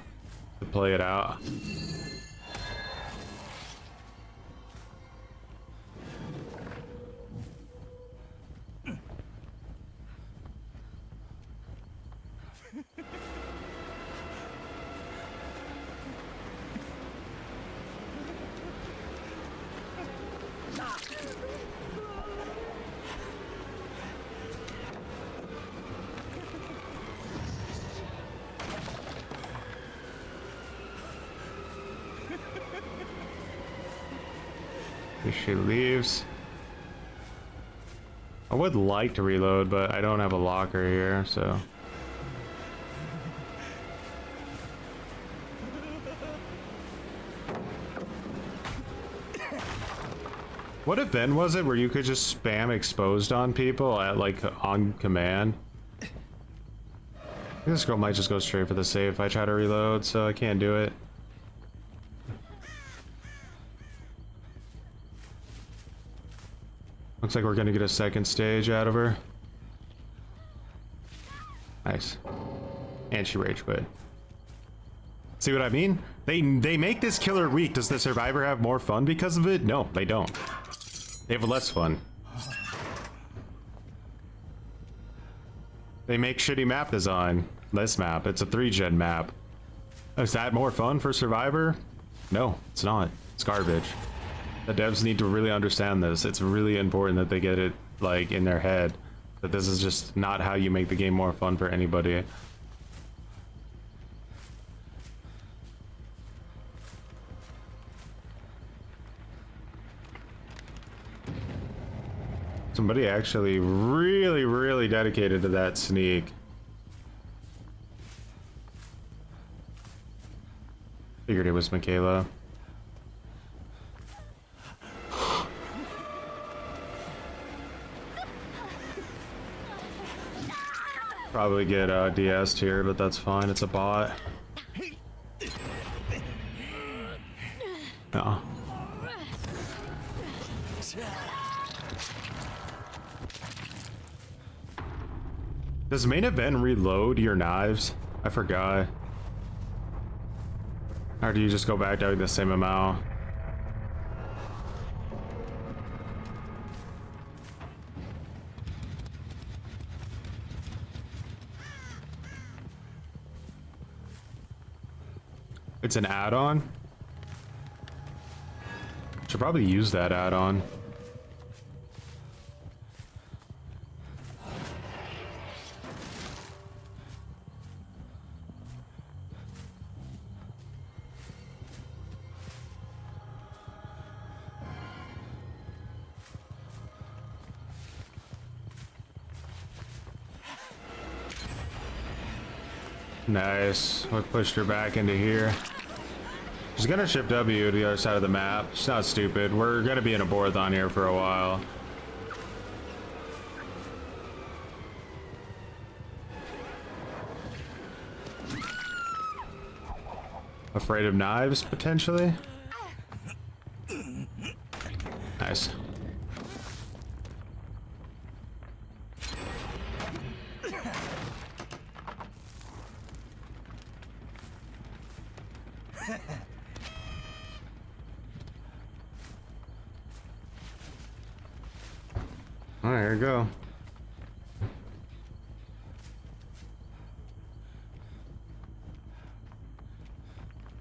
play it out. She leaves. I would like to reload, but I don't have a locker here, so. What event was it where you could just spam exposed on people at like on command? This girl might just go straight for the save if I try to reload, so I can't do it. Looks like we're gonna get a second stage out of her. Nice. And she rage quit. See what I mean? They make this killer weak. Does the survivor have more fun because of it? No, they don't. They have less fun. They make shitty map design. this map. It's a 3-gen map. Is that more fun for Survivor? No, it's not. It's garbage. The devs need to really understand this. It's really important that they get it like in their head that this is just not how you make the game more fun for anybody. Somebody actually really dedicated to that sneak. Figured it was Michaela. Probably get DS'd here, but that's fine. It's a bot. No. Does main event reload your knives? I forgot. Or do you just go back down the same amount? It's an add-on? Should probably use that add-on. Nice. We pushed her back into here. She's gonna shift W to the other side of the map. She's not stupid. We're gonna be in a boarthon here for a while. Afraid of knives, potentially? Nice. Alright, here we go.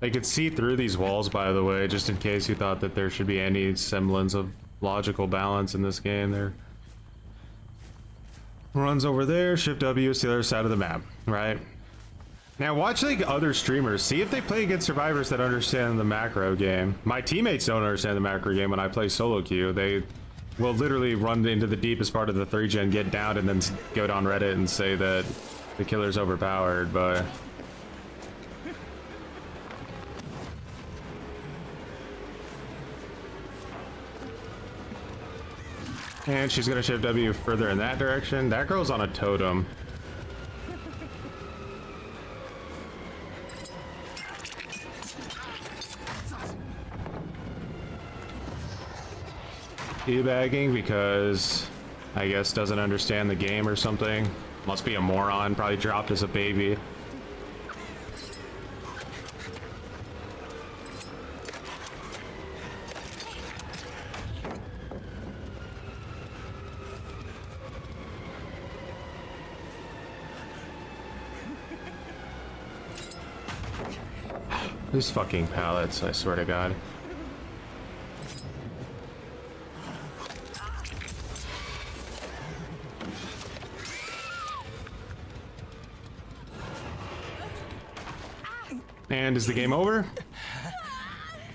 They could see through these walls, by the way, just in case you thought that there should be any semblance of logical balance in this game. There runs over there, shift W is the other side of the map, right? Now watch like other streamers, see if they play against survivors that understand the macro game. My teammates don't understand the macro game when I play solo queue. They will literally run into the deepest part of the 3-gen, get down, and then go down Reddit and say that the killer's overpowered, but... And she's gonna shift W further in that direction. That girl's on a totem. Teabagging because I guess doesn't understand the game or something. Must be a moron, probably dropped as a baby. These fucking pallets, I swear to God. And is the game over?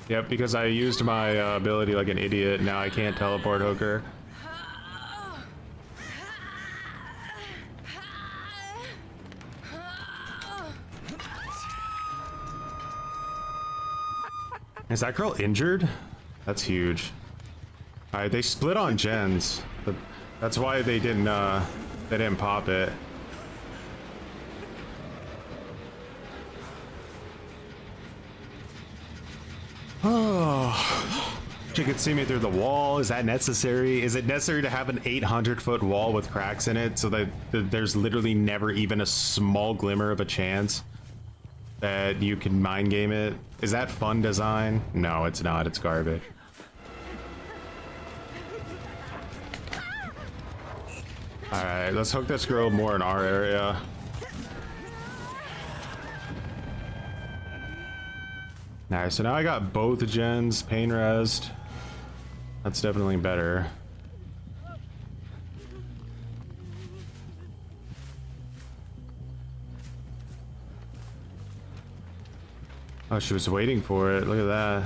Yep, because I used my ability like an idiot. Now I can't teleport hooker. Is that girl injured? That's huge. Alright, they split on gens. But that's why they didn't pop it. Oh, she could see me through the wall. Is that necessary? Is it necessary to have an 800-foot wall with cracks in it so that there's literally never even a small glimmer of a chance that you can mind game it? Is that fun design? No, it's not. It's garbage. Alright, let's hook this girl more in our area. Nice, so now I got both gens, pain rest. That's definitely better. Oh, she was waiting for it. Look at that.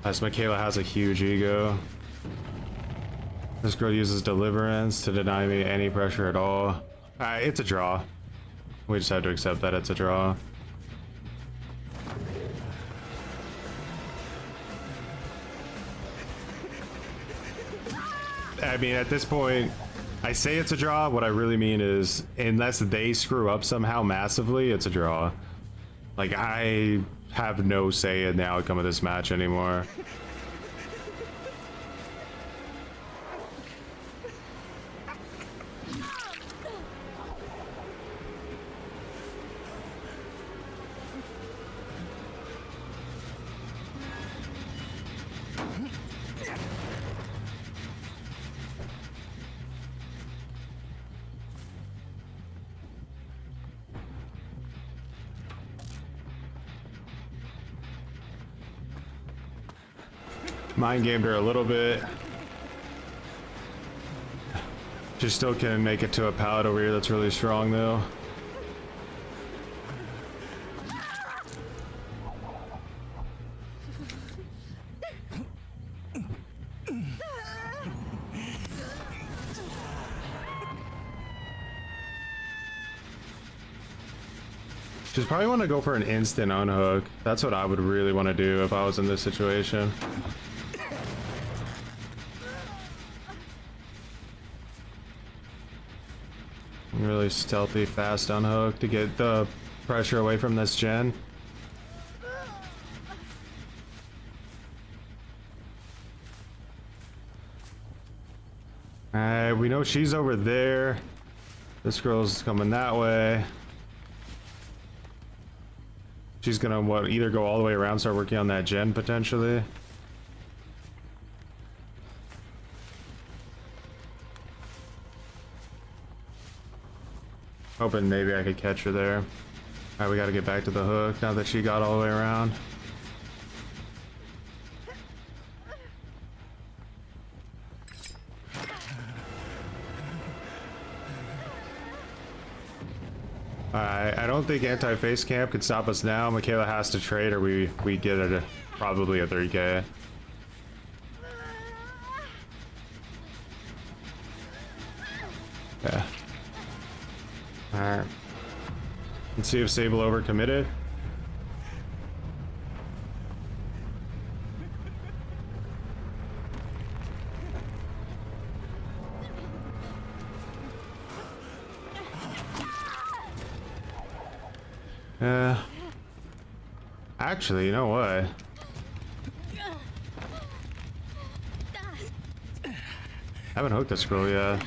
As Michaela has a huge ego. This girl uses deliverance to deny me any pressure at all. It's a draw. We just have to accept that it's a draw. I mean, at this point, I say it's a draw. What I really mean is, unless they screw up somehow massively, it's a draw. Like, I have no say in the outcome of this match anymore. Mind gamed her a little bit. She still can make it to a pallet over here that's really strong though. She's probably want to go for an instant unhook. That's what I would really want to do if I was in this situation. Really stealthy, fast unhook to get the pressure away from this gen. Alright, we know she's over there. This girl's coming that way. She's gonna what, either go all the way around, start working on that gen potentially. Hoping maybe I could catch her there. Alright, we gotta get back to the hook now that she got all the way around. Alright, I don't think anti-face camp can stop us now. Michaela has to trade or we get it probably a 3k. Yeah. Alright. Let's see if Sable overcommitted. Actually, you know what? I haven't hooked this girl yet.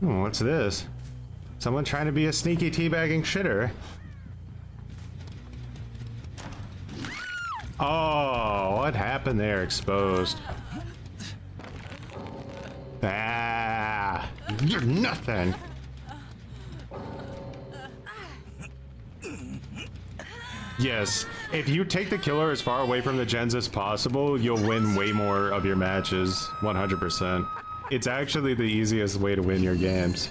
What's this? Someone trying to be a sneaky teabagging shitter. Oh, what happened there? Exposed. Ah, you're nothing. Yes, if you take the killer as far away from the gens as possible, you'll win way more of your matches, 100%. It's actually the easiest way to win your games.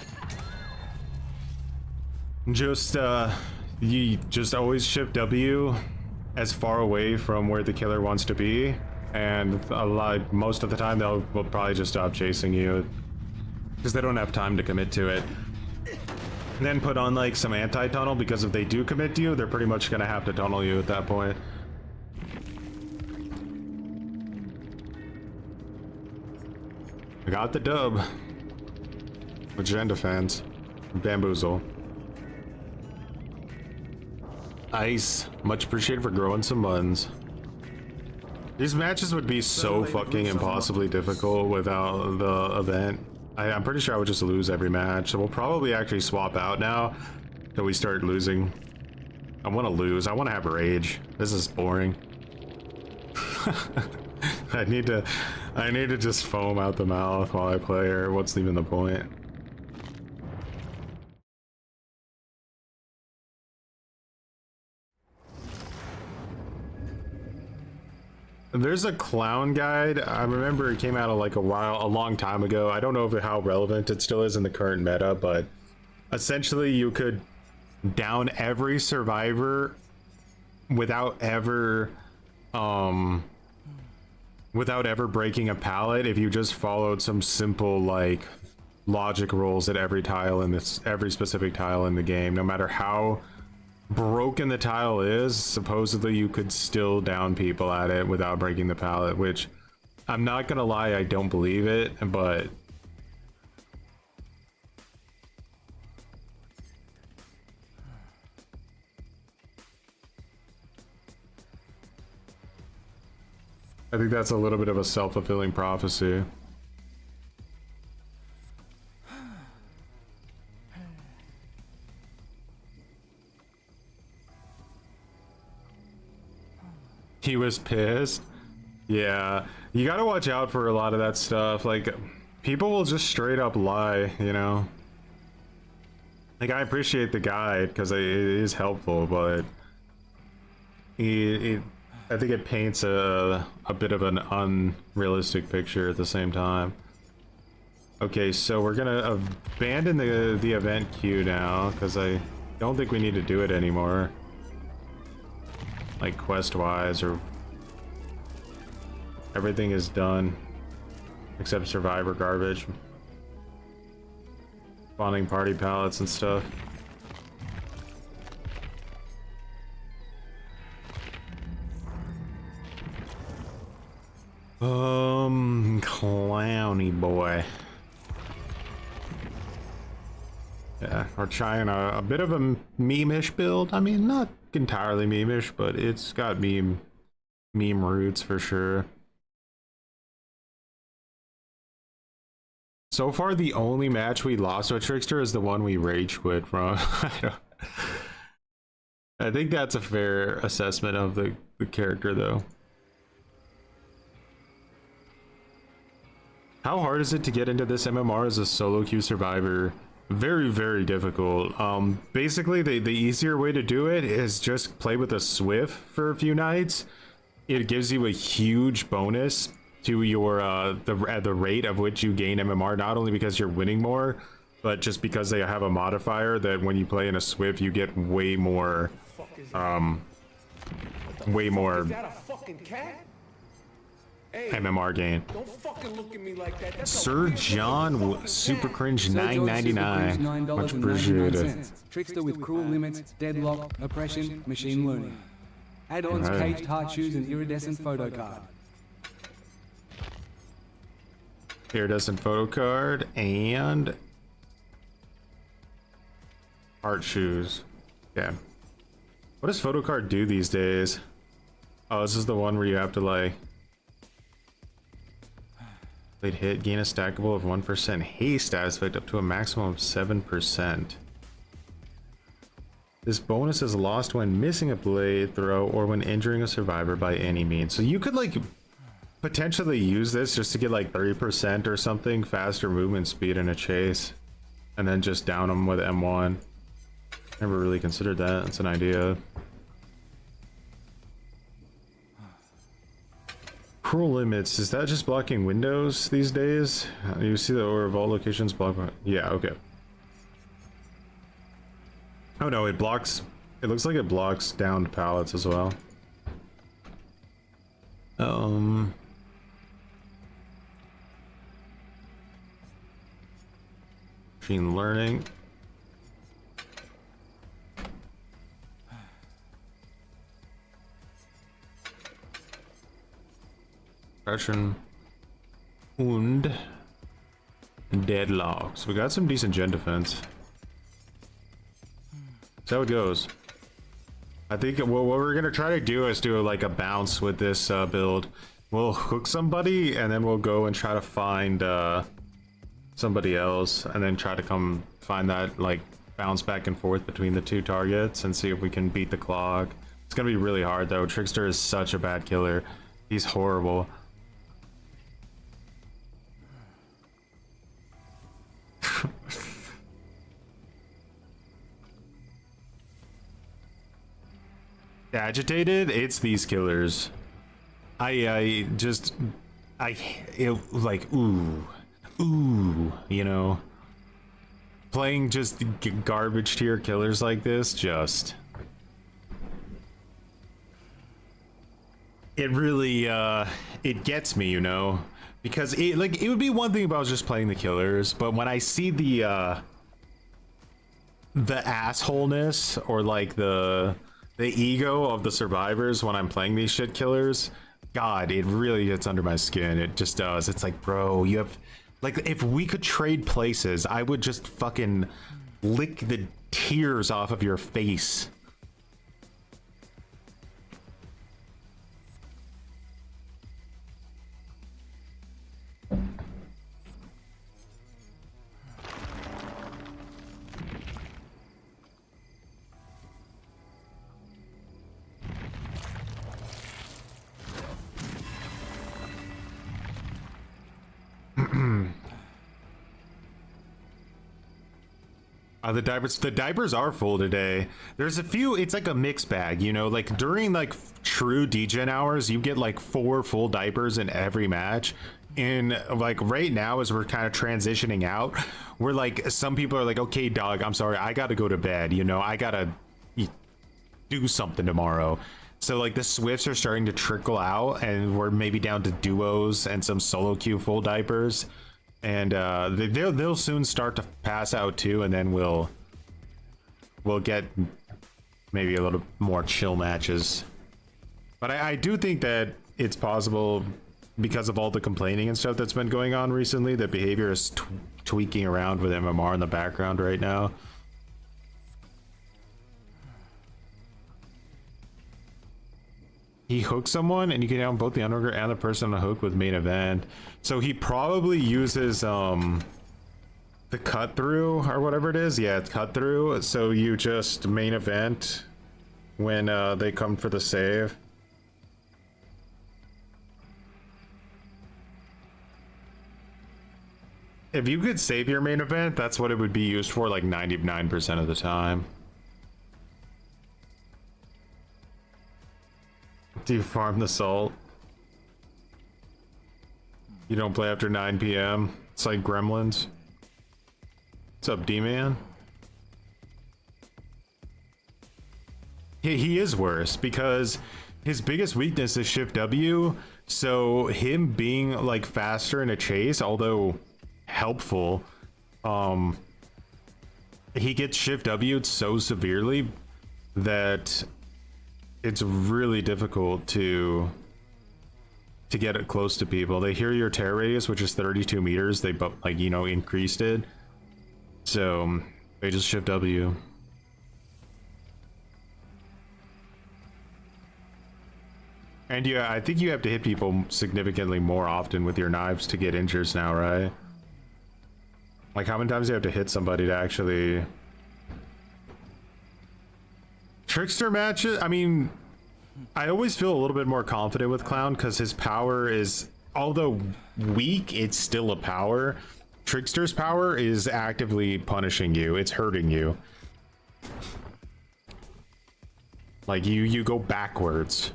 You just always shift W as far away from where the killer wants to be, and most of the time they'll probably just stop chasing you because they don't have time to commit to it. And then put on like some anti-tunnel, because if they do commit to you, they're pretty much gonna have to tunnel you at that point. I got the dub. Agenda fans. Bamboozle. Nice. Much appreciated for growing some buns. These matches would be so fucking impossibly difficult without the event. I'm pretty sure I would just lose every match. So we'll probably actually swap out now till we start losing. I want to lose. I want to have rage. This is boring. I need to I need to just foam out the mouth while I play, or what's even the point? There's a clown guide. I remember it came out like a long time ago. I don't know how relevant it still is in the current meta, but essentially you could down every survivor without ever breaking a pallet if you just followed some simple like logic rules at every specific tile in the game. No matter how broken the tile is, supposedly you could still down people at it without breaking the pallet, which I'm not gonna lie, I don't believe it, but I think that's a little bit of a self-fulfilling prophecy. He was pissed. Yeah, you gotta watch out for a lot of that stuff. Like, people will just straight up lie, you know? Like, I appreciate the guide because it is helpful, but I think it paints a bit of an unrealistic picture at the same time. Okay, so we're gonna abandon the event queue now because I don't think we need to do it anymore. Like quest-wise, or everything is done except survivor garbage, spawning party pallets and stuff. Clowny boy. Yeah, we're trying a bit of a meme-ish build. I mean, not entirely meme-ish, but it's got meme roots for sure. So far, the only match we lost with Trickster is the one we rage quit from. I think that's a fair assessment of the character, though. How hard is it to get into this MMR as a solo queue survivor? Very, very difficult. Basically, the easier way to do it is just play with a Swift for a few nights. It gives you a huge bonus to your the rate of which you gain MMR, not only because you're winning more, but just because they have a modifier that when you play in a Swift, you get way more MMR gain. Don't fucking look at me like that. That's Sir John Super Cringe 9.99. Much appreciated. Trickster with cruel limits, deadlock, oppression, machine learning. Add-ons, caged heart shoes, and iridescent photo card. Iridescent photo card and heart shoes. Yeah. What does photo card do these days? Oh, this is the one where you have to like Played hit, gain a stackable of 1% haste status effect up to a maximum of 7%. This bonus is lost when missing a blade throw or when injuring a survivor by any means. So you could like potentially use this just to get like 30% or something faster movement speed in a chase, and then just down them with M1. Never really considered that. That's an idea. Cruel limits, is that just blocking windows these days? You see the order of all locations block. Yeah, okay. Oh no, it blocks. It looks like it blocks downed pallets as well. Machine learning. Oppression and deadlocks. We got some decent gen defense. That's how it goes. I think what we're gonna try to do is do like a bounce with this build. We'll hook somebody and then we'll go and try to find somebody else, and then try to come find that like bounce back and forth between the two targets and see if we can beat the clock. It's gonna be really hard though. Trickster is such a bad killer. He's horrible. agitated, it's these killers. I it, like, ooh, you know, playing just garbage tier killers like this, just, it really, it gets me, you know, because it, like, it would be one thing if I was just playing the killers, but when I see the assholeness or like the ego of the survivors when I'm playing these shit killers, God, it really gets under my skin. It just does. It's like, bro, you have, like, if we could trade places, I would just fucking lick the tears off of your face. The diapers are full today. There's a few, it's like a mixed bag, you know, like during like true degen hours, you get like 4 full diapers in every match. And like right now, as we're kind of transitioning out, we're like, some people are like, okay, dog, I'm sorry, I gotta go to bed, you know, I gotta do something tomorrow. So like the Swifts are starting to trickle out, and we're maybe down to duos and some solo queue full diapers. And they'll soon start to pass out too, and then we'll get maybe a little more chill matches. But I do think that it's possible, because of all the complaining and stuff that's been going on recently, that behavior is tweaking around with MMR in the background right now. He hooks someone, and you can down both the underhooker and the person on the hook with main event. So he probably uses the cut through or whatever it is. Yeah, it's cut through. So you just main event when they come for the save. If you could save your main event, that's what it would be used for, like 99% of the time. Do you farm the salt? You don't play after 9 p.m. It's like Gremlins. What's up, D-Man? He is worse because his biggest weakness is Shift W. So him being like faster in a chase, although helpful, he gets Shift W'd so severely that it's really difficult to get it close to people. They hear your tear radius, which is 32 meters. They, like, you know, increased it. So they just Shift W. And yeah, I think you have to hit people significantly more often with your knives to get injures now, right? Like, how many times do you have to hit somebody to actually... Trickster matches, I mean, I always feel a little bit more confident with Clown because his power is, although weak, it's still a power. Trickster's power is actively punishing you. It's hurting you. Like, you go backwards.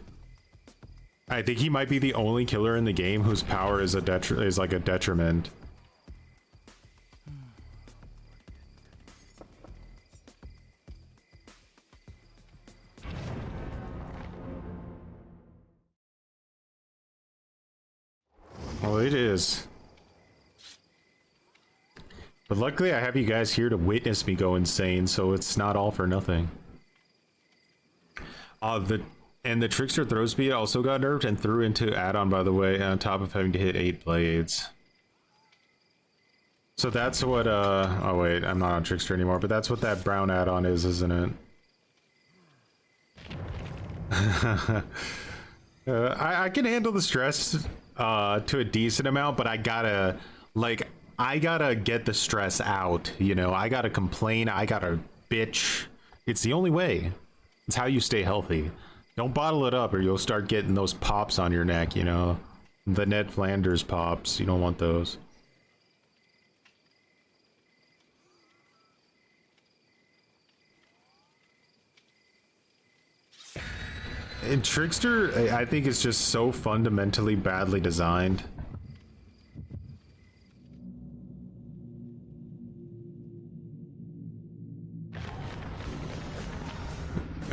I think he might be the only killer in the game whose power is like a detriment. Well, it is. But luckily I have you guys here to witness me go insane, so it's not all for nothing. The Trickster throw speed also got nerfed and threw into add-on, by the way, on top of having to hit 8 blades. So that's what oh wait, I'm not on Trickster anymore, but that's what that brown add-on is, isn't it? I can handle the stress to a decent amount, but I gotta get the stress out, you know. I gotta complain, I gotta bitch. It's the only way. It's how you stay healthy. Don't bottle it up or you'll start getting those pops on your neck, you know. The Ned Flanders pops, you don't want those. And Trickster, I think, is just so fundamentally badly designed.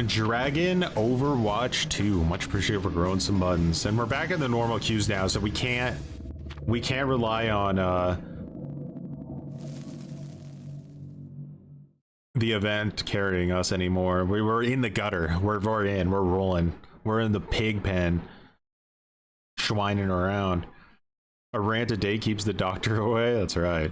Dragon Overwatch 2. Much appreciated for growing some buttons. And we're back in the normal queues now, so we can't rely on the event carrying us anymore. We were in the gutter. We're rolling. We're in the pig pen, schwining around. A rant a day keeps the doctor away. That's right.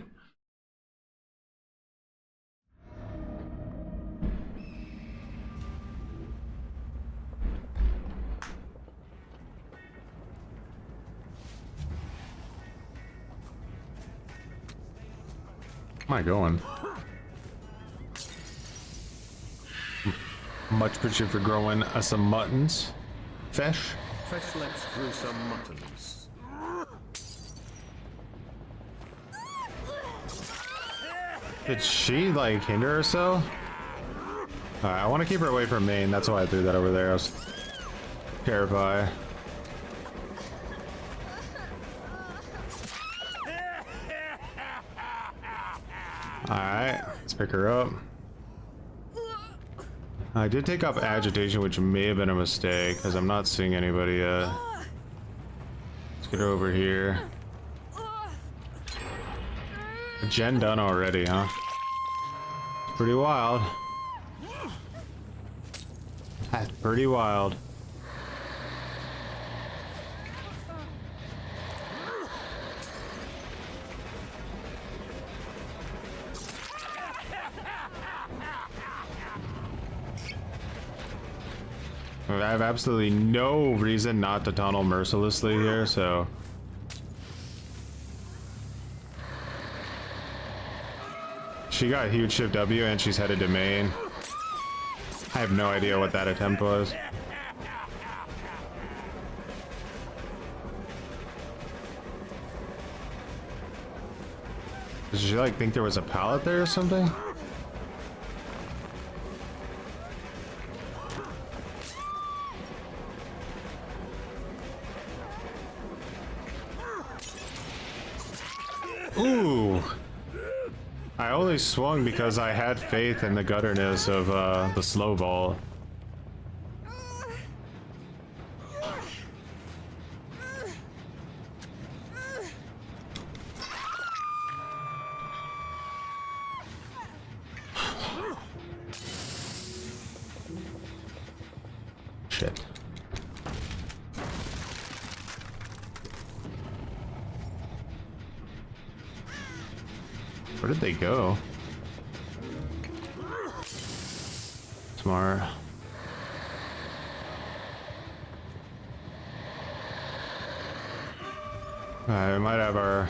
Where am I going? Much appreciated for growing some muttons. Fish. Fresh let's brew some muttons. Did she like hinder herself? Alright, I want to keep her away from main. That's why I threw that over there. I was terrified. Alright, let's pick her up. I did take off agitation, which may have been a mistake, because I'm not seeing anybody yet. Let's get her over here. Gen done already, huh? Pretty wild. That's pretty wild. I have absolutely no reason not to tunnel mercilessly here, so... She got a huge shift W and she's headed to main. I have no idea what that attempt was. Did she like think there was a pallet there or something? Ooh! I only swung because I had faith in the gutterness of the slow ball. Shit. Where did they go? Smart. Alright, we might have our...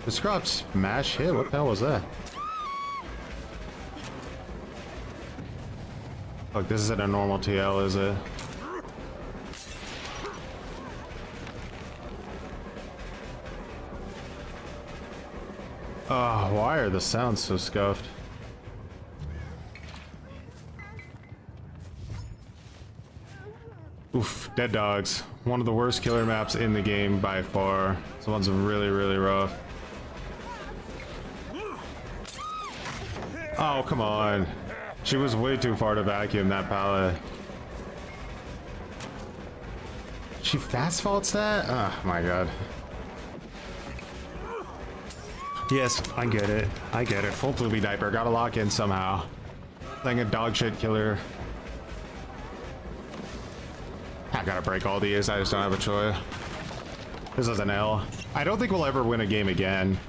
The scrap smash hit? What the hell was that? Look, this isn't a normal TL, is it? Oh, why are the sounds so scuffed? Oof, dead dogs. One of the worst killer maps in the game by far. This one's really, really rough. Oh, come on. She was way too far to vacuum that pallet. She fast faults that? Oh my god. Yes, I get it. I get it. Full Fluby diaper. Gotta lock in somehow. Like a dog shit killer. I gotta break all these. I just don't have a choice. This is an L. I don't think we'll ever win a game again.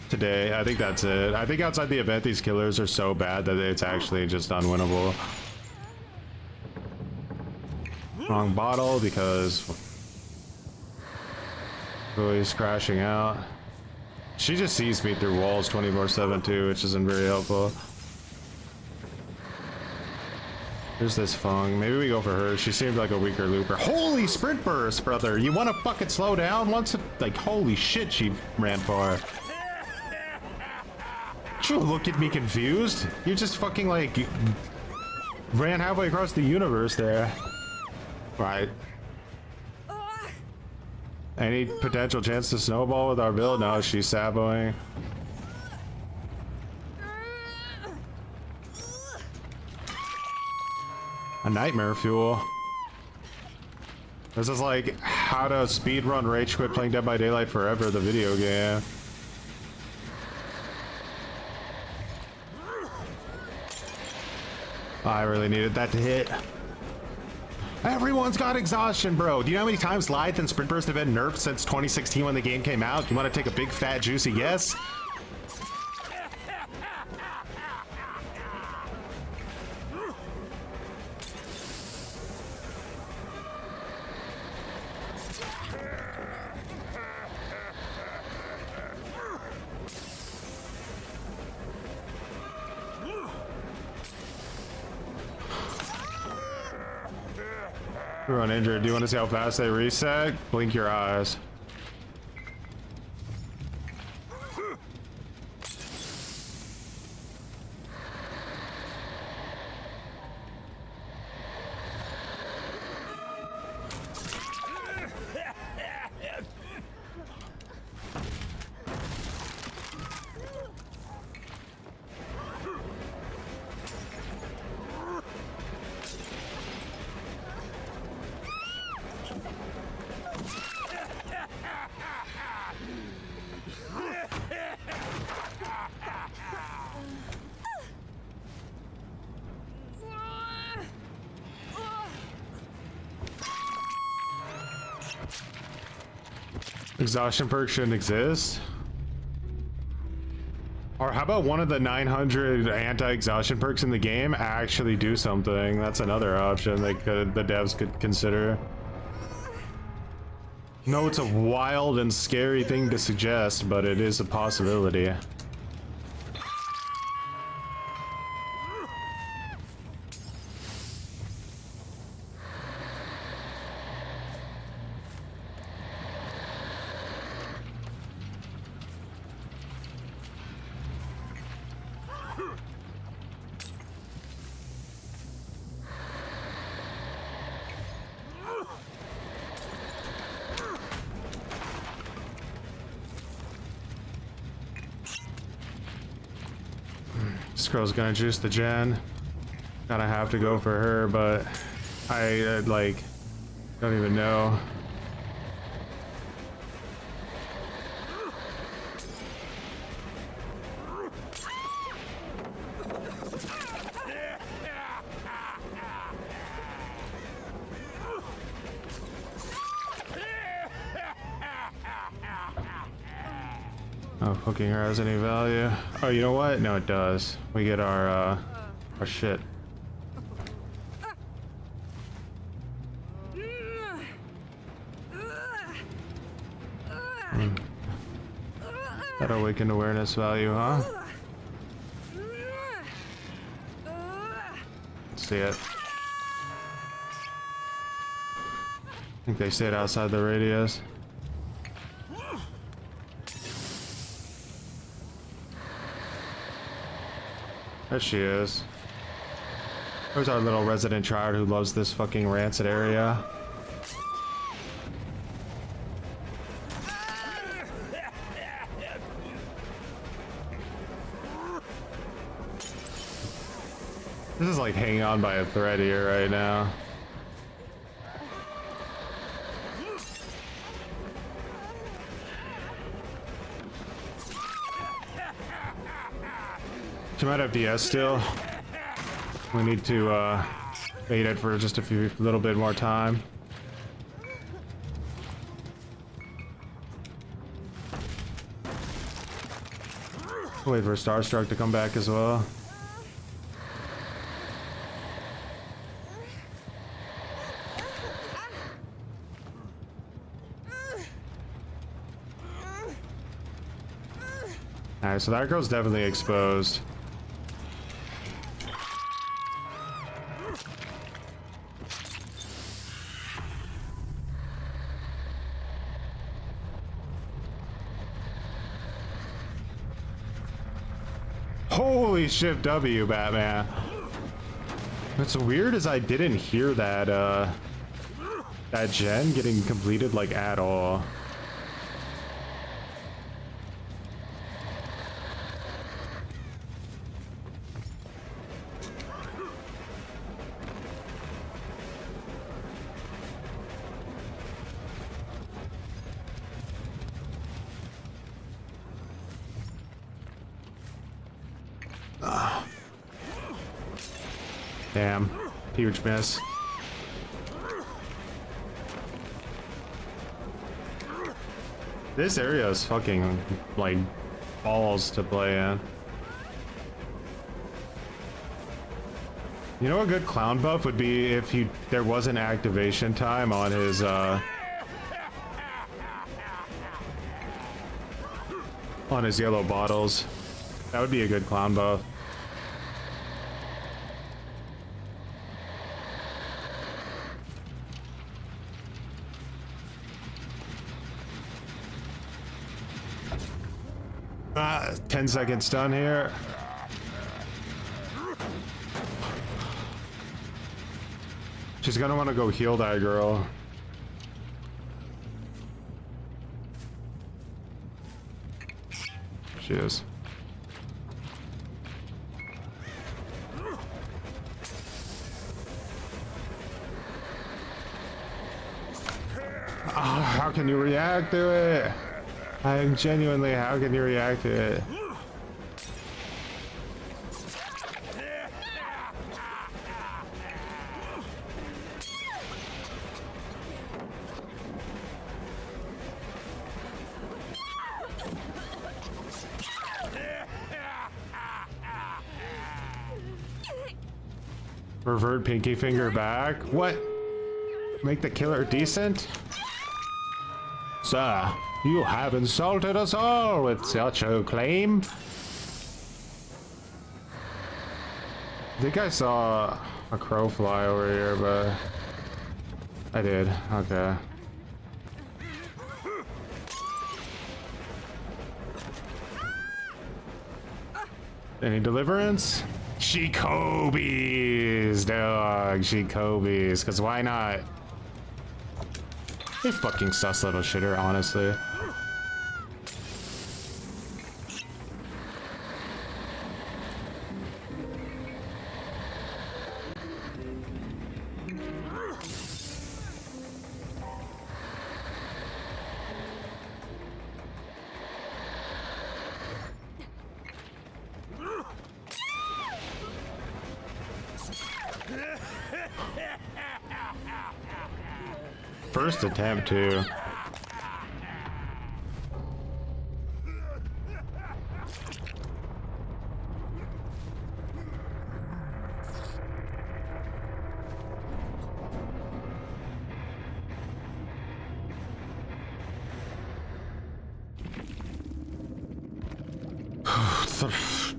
Today, I think that's it. I think outside the event, these killers are so bad that it's actually just unwinnable. Wrong bottle because he's crashing out. She just sees me through walls 24/7 too, which isn't very helpful. There's this Fung. Maybe we go for her. She seemed like a weaker looper. Holy sprint burst, brother! You want to fucking slow down? Once, like, holy shit, she ran far. You look at me confused. You just fucking like ran halfway across the universe there. Right. Any potential chance to snowball with our build? No, she's saboing. A nightmare fuel. This is like how to speedrun Rage Quit playing Dead by Daylight Forever, the video game. I really needed that to hit. Everyone's got exhaustion, bro. Do you know how many times Lithe and Sprint Burst have been nerfed since 2016 when the game came out? You want to take a big fat juicy guess? Everyone injured. Do you want to see how fast they reset? Blink your eyes. Exhaustion perk shouldn't exist. Or how about one of the 900 anti-exhaustion perks in the game actually do something? That's another option the devs could consider. No, it's a wild and scary thing to suggest, but it is a possibility. This girl's gonna juice the gen. Gotta have to go for her, but I like don't even know. Oh, hooking her has any value? Oh, you know what? No, it does. We get our shit. That awakened awareness value, huh? Let's see it. I think they stayed outside the radius. There she is. There's our little resident triad who loves this fucking rancid area. This is like hanging on by a thread here right now. She might have DS still. We need to bait it for just a little bit more time. Wait for Starstruck to come back as well. Alright, so that girl's definitely exposed. Holy shift W, Batman. What's weird is I didn't hear that that gen getting completed like at all. Damn, huge miss. This area is fucking like balls to play in. You know, a good clown buff would be if there was an activation time on his yellow bottles. That would be a good clown buff. Ah, 10 seconds stun here. She's gonna want to go heal that girl. She is. Oh, how can you react to it? I'm genuinely, how can you react to it? Revert pinky finger back? What? Make the killer decent? Sir, you have insulted us all with such a claim. I think I saw a crow fly over here, but I did. Okay. Any deliverance? She Kobe's, dog. She Kobe's, because why not? You fucking sus little shitter, honestly. First attempt too.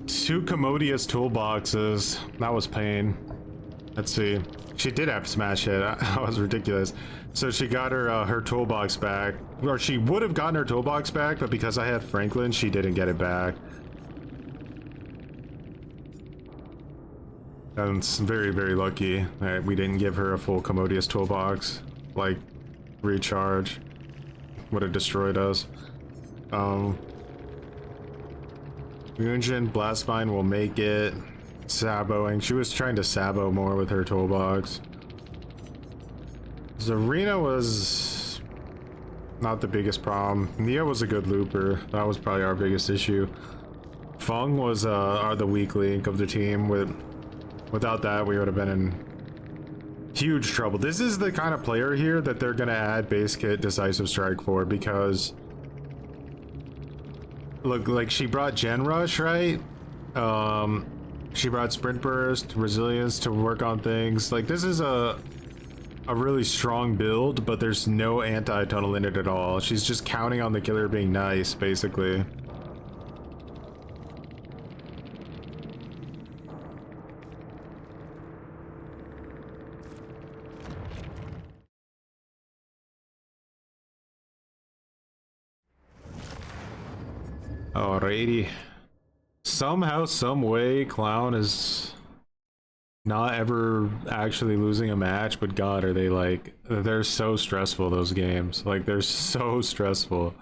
Two commodious toolboxes. That was pain. Let's see. She did have smash hit. That was ridiculous. So she got her toolbox back, or she would have gotten her toolbox back, but because I had Franklin, she didn't get it back. That's very, very lucky that we didn't give her a full commodious toolbox. Like, recharge would have destroyed us. Yunjin Blastmine will make it. Saboing. She was trying to sabo more with her toolbox. Zarina was not the biggest problem. Nia was a good looper. That was probably our biggest issue. Feng was the weak link of the team. Without that, we would have been in huge trouble. This is the kind of player here that they're gonna add base kit decisive strike for, because look, like, she brought Gen Rush, right? She brought Sprint Burst, Resilience to work on things. Like, this is a really strong build, but there's no anti-tunnel in it at all. She's just counting on the killer being nice, basically. Alrighty. Somehow, some way, Clown is not ever actually losing a match, but God, are they like, they're so stressful, those games. Like, they're so stressful.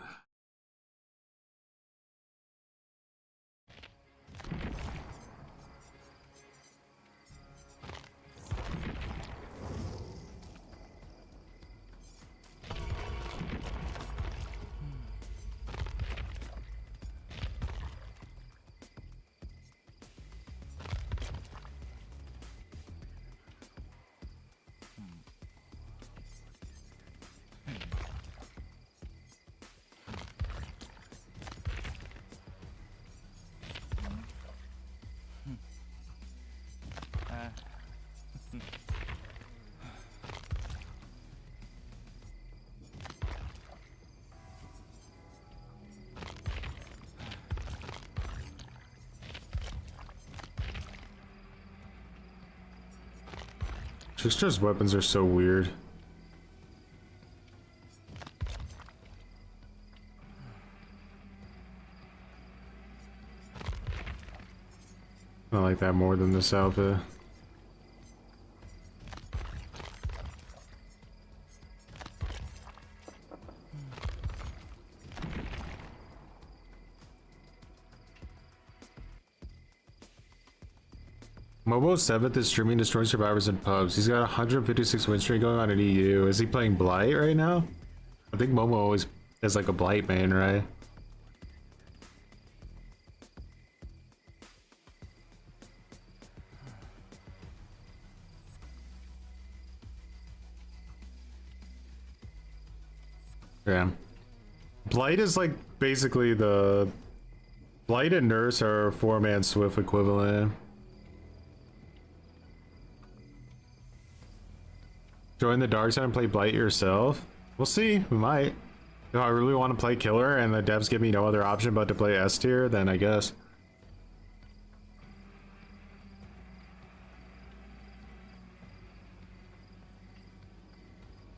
Trickster's weapons are so weird. I like that more than this outfit. Mobo 7th is streaming Destroying Survivors in pubs. He's got 156 win streak going on in EU. Is he playing Blight right now? I think Momo always is like a Blight main, right? Yeah. Blight is like basically the... Blight and Nurse are 4-man Swift equivalent. Join the dark side and play Blight yourself? We'll see, we might. If I really want to play Killer and the devs give me no other option but to play S tier, then I guess.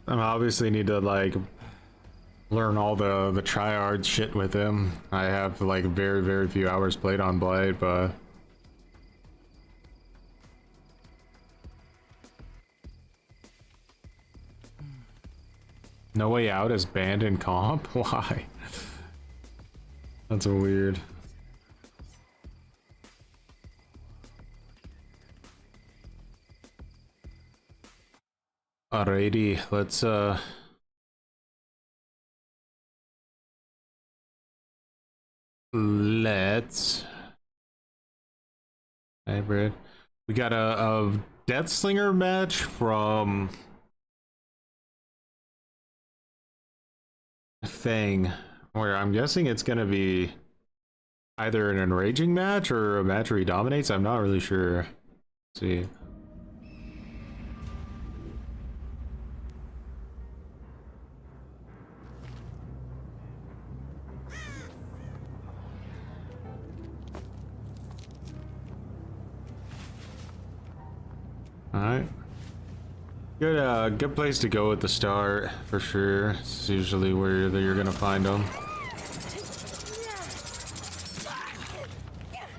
I obviously need to like learn all the tryhard shit with him. I have like very few hours played on Blight, but No Way Out is banned in comp? Why? That's a weird. Alrighty, let's hybrid. We got a Death Slinger match from Fang, where I'm guessing it's gonna be either an enraging match or a match where he dominates. I'm not really sure. Let's see. All right. Good place to go at the start for sure. It's usually where you're gonna find them.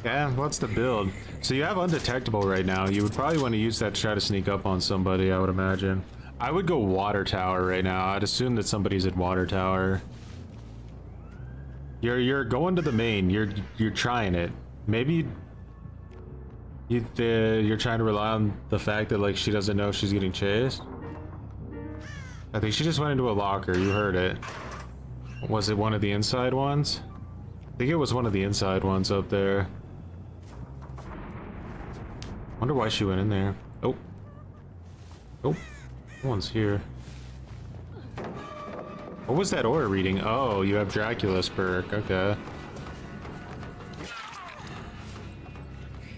Yeah, what's the build? So you have undetectable right now. You would probably want to use that to try to sneak up on somebody, I would imagine. I would go water tower right now. I'd assume that somebody's at water tower. You're going to the main. You're trying it. Maybe you're trying to rely on the fact that like she doesn't know she's getting chased. I think she just went into a locker. You heard it. Was it one of the inside ones? I think it was one of the inside ones up there. Wonder why she went in there. Oh. Oh. No one's here. What was that aura reading? Oh, you have Dracula's perk. Okay.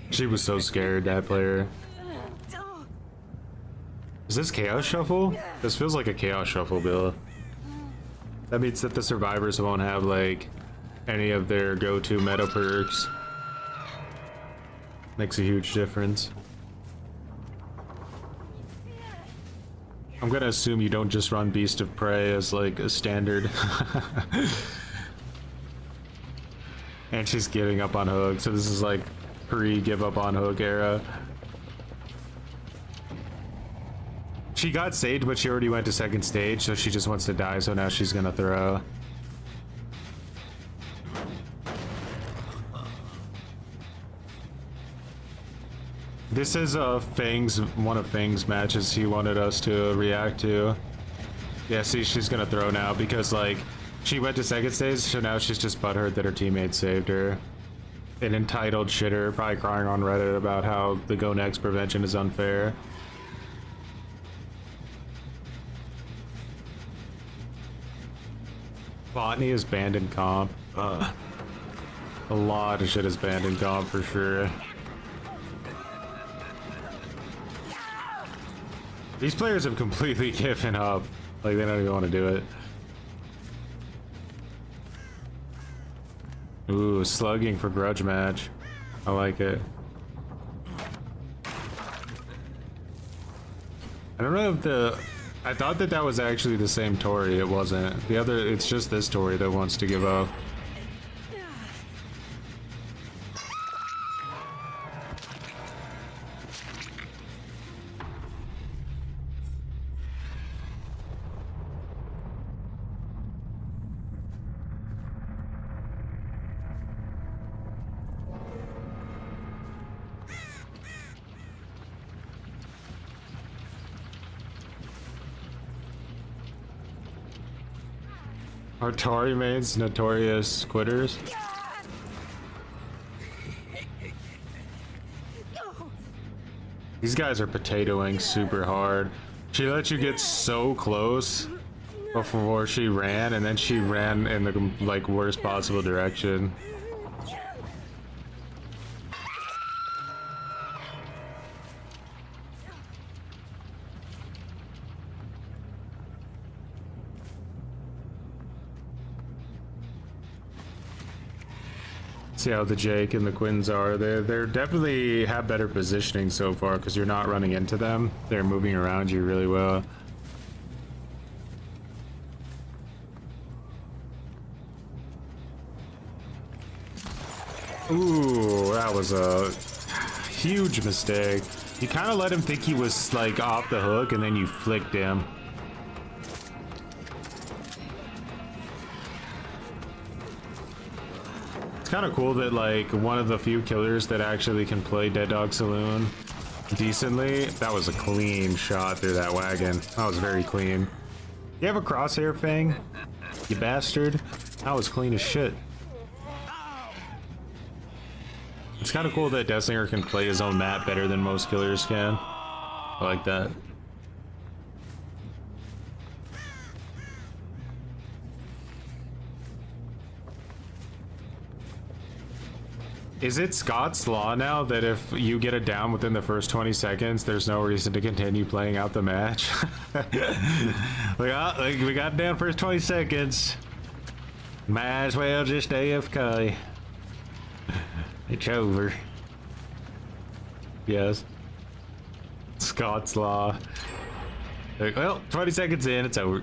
She was so scared, that player. Is this Chaos Shuffle? This feels like a Chaos Shuffle build. That means that the survivors won't have like any of their go-to meta perks. Makes a huge difference. I'm gonna assume you don't just run Beast of Prey as like a standard. And she's giving up on hook, so this is like pre-give up on hook era. She got saved, but she already went to second stage, so she just wants to die, so now she's gonna throw. This is one of Fang's matches he wanted us to react to. Yeah, see, she's gonna throw now because, like, she went to second stage, so now she's just butthurt that her teammate saved her. An entitled shitter, probably crying on Reddit about how the go next prevention is unfair. Botany is banned in comp. A lot of shit is banned in comp for sure. These players have completely given up. Like, they don't even want to do it. Ooh, slugging for grudge match. I like it. I don't know if I thought that that was actually the same Tori. It wasn't. The other, it's just this Tori that wants to give up. Are Tori mains notorious quitters? These guys are potatoing super hard. She let you get so close before she ran, and then she ran in the like worst possible direction. See how the Jake and the Quins are. They're definitely have better positioning so far because you're not running into them. They're moving around you really well. Ooh, that was a huge mistake. You kind of let him think he was like off the hook, and then you flicked him. Kind of cool that like one of the few killers that actually can play Dead Dog Saloon decently. That was a clean shot through that wagon. That was very clean. You have a crosshair, Fang? You bastard. That was clean as shit. It's kind of cool that Deathslinger can play his own map better than most killers can. I like that. Is it Scott's law now that if you get it down within the first 20 seconds, there's no reason to continue playing out the match? we got down first 20 seconds. Might as well just AFK. It's over. Yes. Scott's law. Like, well, 20 seconds in, it's over.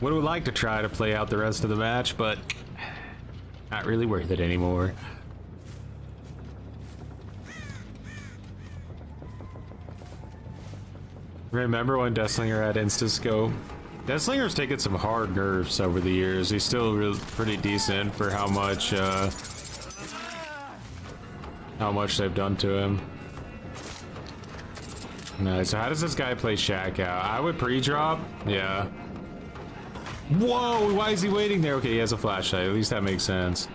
Would have liked to try to play out the rest of the match, but not really worth it anymore. Remember when Deathslinger had Instascope? Deathslinger's taken some hard nerfs over the years. He's still pretty decent for how much they've done to him. Nice. So how does this guy play Shack out? I would pre-drop. Yeah. Whoa, why is he waiting there? Okay, he has a flashlight. At least that makes sense.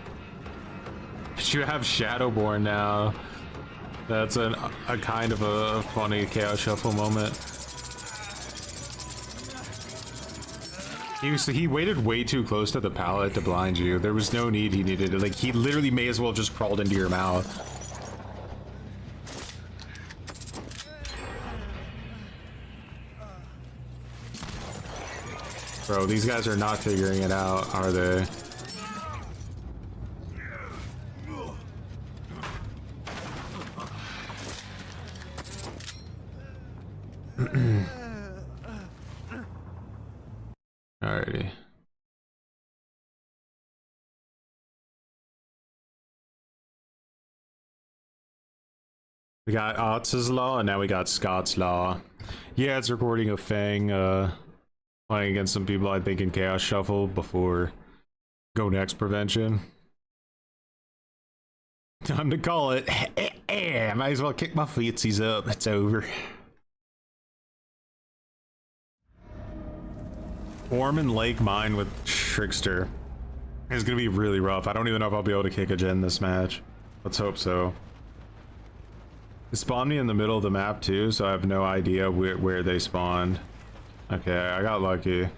But you have Shadowborn now. That's a kind of a funny Chaos Shuffle moment. He waited way too close to the pallet to blind you. There was no need he needed it. Like, he literally may as well just crawled into your mouth. Bro, these guys are not figuring it out, are they? Alrighty. We got Otz's Law, and now we got Scott's Law. Yeah, it's recording a Fang, playing against some people I think in Chaos Shuffle before Go Next Prevention. Time to call it. Might as well kick my feetsies up. It's over. Foreman Lake Mine with Trickster is gonna be really rough. I don't even know if I'll be able to kick a gen this match. Let's hope so. It spawned me in the middle of the map too, so I have no idea where they spawned. Okay, I got lucky.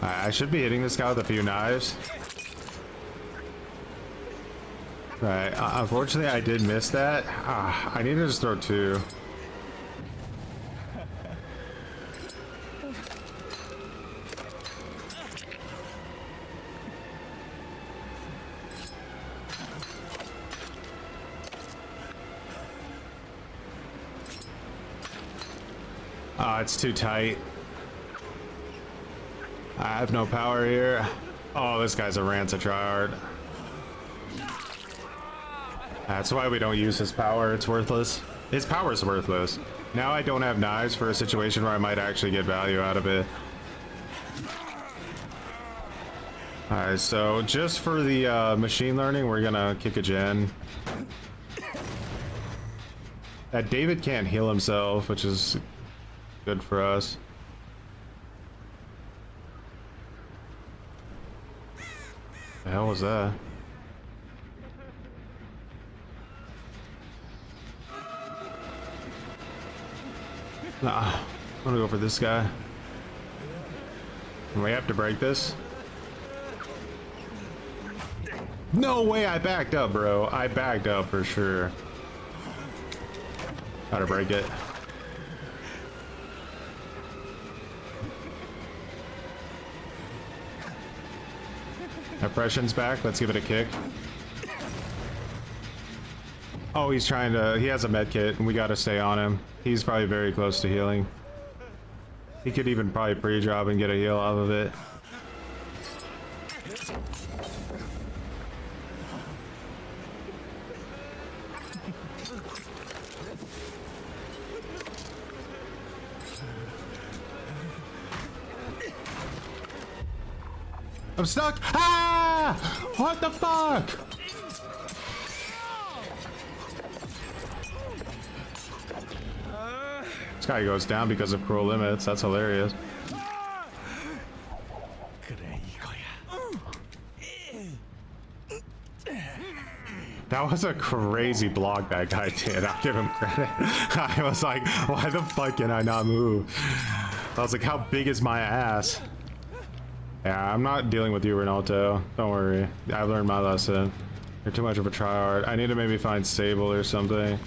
I should be hitting this guy with a few knives. Right, unfortunately I did miss that. I need to just throw two. It's too tight. I have no power here. Oh, this guy's a Rancid tryhard. That's why we don't use his power. It's worthless. His power's worthless. Now I don't have knives for a situation where I might actually get value out of it. Alright, so just for the machine learning, we're gonna kick a gen. That David can't heal himself, which is good for us. The hell was that? Nah, I'm gonna go for this guy. And we have to break this. No way, I backed up, bro. I backed up for sure. Gotta break it. Oppression's back. Let's give it a kick. Oh, he's trying to... He has a med kit, and we gotta stay on him. He's probably very close to healing. He could even probably pre-drop and get a heal off of it. I'm stuck! Ah! What the fuck? This guy goes down because of cruel limits. That's hilarious. That was a crazy block that guy did. I'll give him credit. I was like, why the fuck can I not move? I was like, how big is my ass? Yeah, I'm not dealing with you, Ronaldo. Don't worry. I learned my lesson. You're too much of a tryhard. I need to maybe find Sable or something.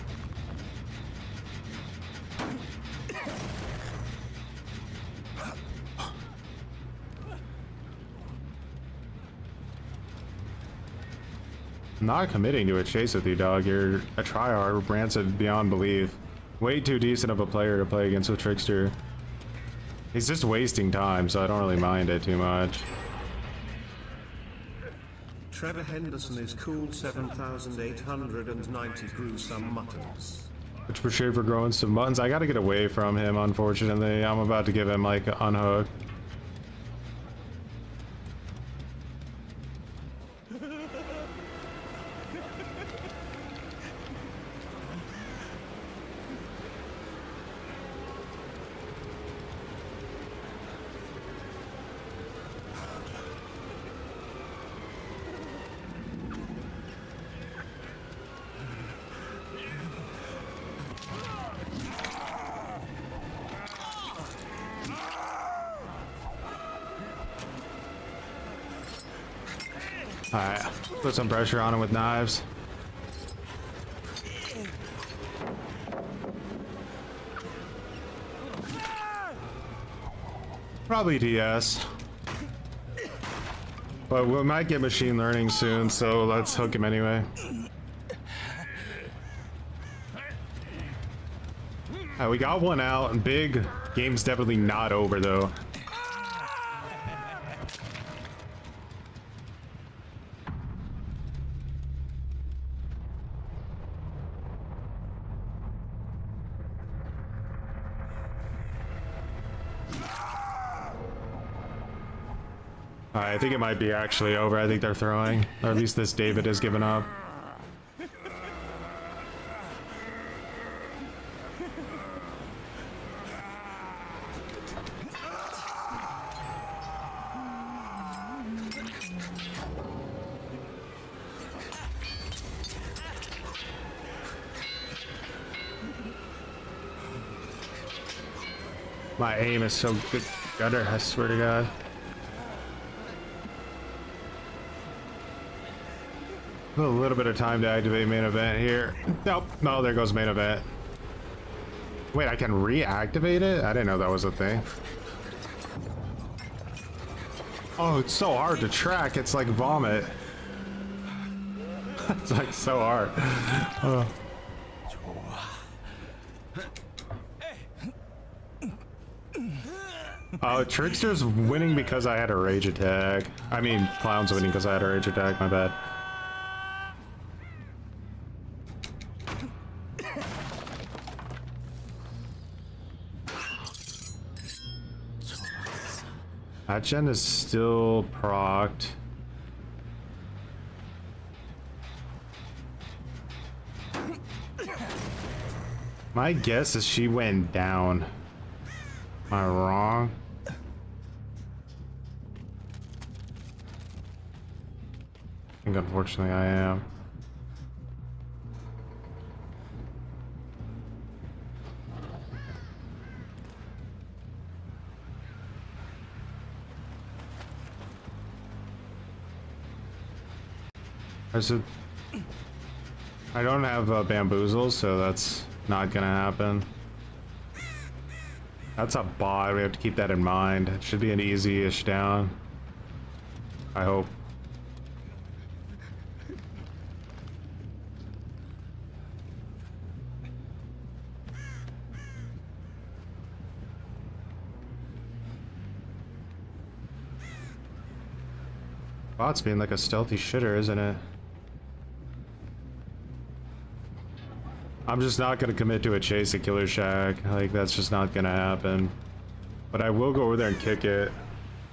I'm not committing to a chase with you, dog. You're a tryhard, rancid beyond belief. Way too decent of a player to play against a Trickster. He's just wasting time, so I don't really mind it too much. Trevor Henderson is cool 7,890 grew some muttons. Which for sure for growing some muttons. I gotta get away from him, unfortunately. I'm about to give him like an unhook. Alright, put some pressure on him with knives. Probably DS. But we might get machine learning soon, so let's hook him anyway. We got one out, and big game's definitely not over though. I think it might be actually over. I think they're throwing, or at least this David has given up. My aim is so good, gutter, I swear to God. A little bit of time to activate main event here. Nope, no, there goes main event. Wait, I can reactivate it? I didn't know that was a thing. Oh, it's so hard to track, it's like vomit. It's like so hard. Oh. Trickster's winning because I had a rage attack. I mean, Clown's winning because I had a rage attack, my bad. That gen is still procced. My guess is she went down. Am I wrong? I think unfortunately I am. I don't have bamboozles, so that's not gonna happen. That's a bot, we have to keep that in mind. It should be an easy-ish down. I hope. Bot's being like a stealthy shitter, isn't it? I'm just not gonna commit to a chase at Killer Shack. Like, that's just not gonna happen. But I will go over there and kick it,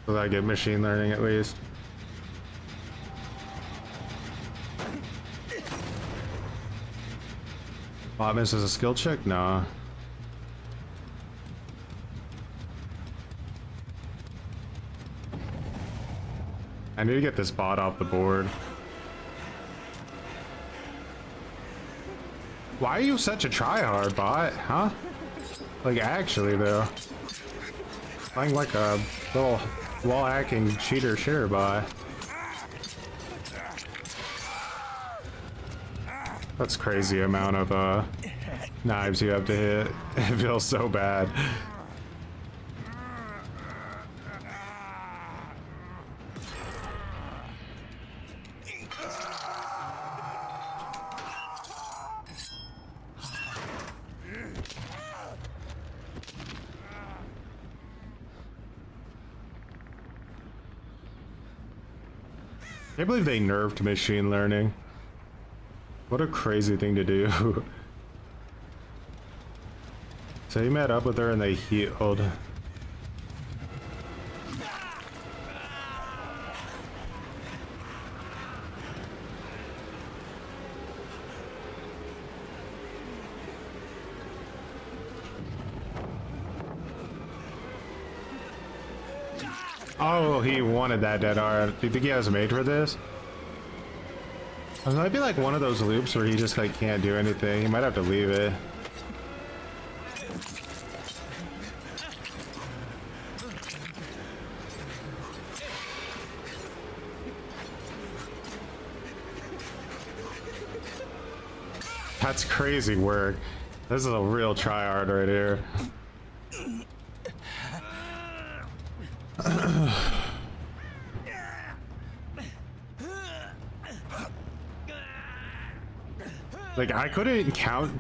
so that I get machine learning at least. Bot misses a skill check? Nah. I need to get this bot off the board. Why are you such a tryhard, bot? Huh? Like, actually, though. Playing like a little wall hacking cheater shitter bot. That's crazy amount of knives you have to hit. It feels so bad. I can't believe they nerfed machine learning. What a crazy thing to do. So he met up with her and they healed. Oh, he wanted that dead art. Do you think he has a mate for this? It might be like one of those loops where he just like can't do anything. He might have to leave it. That's crazy work. This is a real tryhard right here. Like, I couldn't count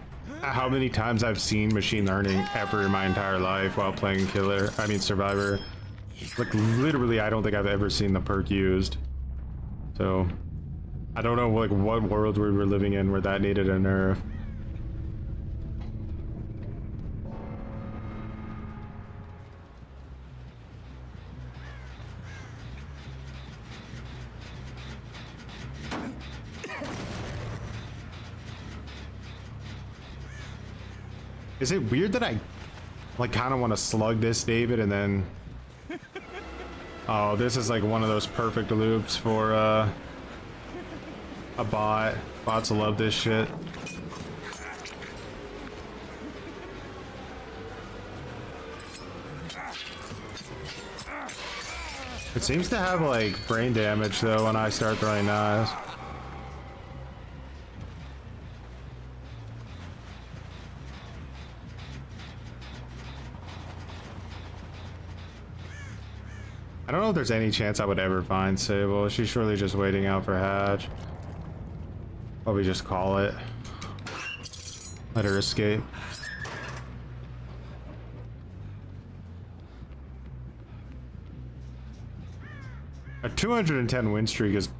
how many times I've seen machine learning ever in my entire life while playing Survivor. Like, literally, I don't think I've ever seen the perk used. So, I don't know, like, what world we were living in where that needed a nerf. Is it weird that I like kind of want to slug this David and then oh, this is like one of those perfect loops for a bot. Bots love this shit. It seems to have like brain damage though when I start throwing knives. I don't know if there's any chance I would ever find Sable. She's surely just waiting out for Hatch. Probably just call it. Let her escape. A 210 win streak is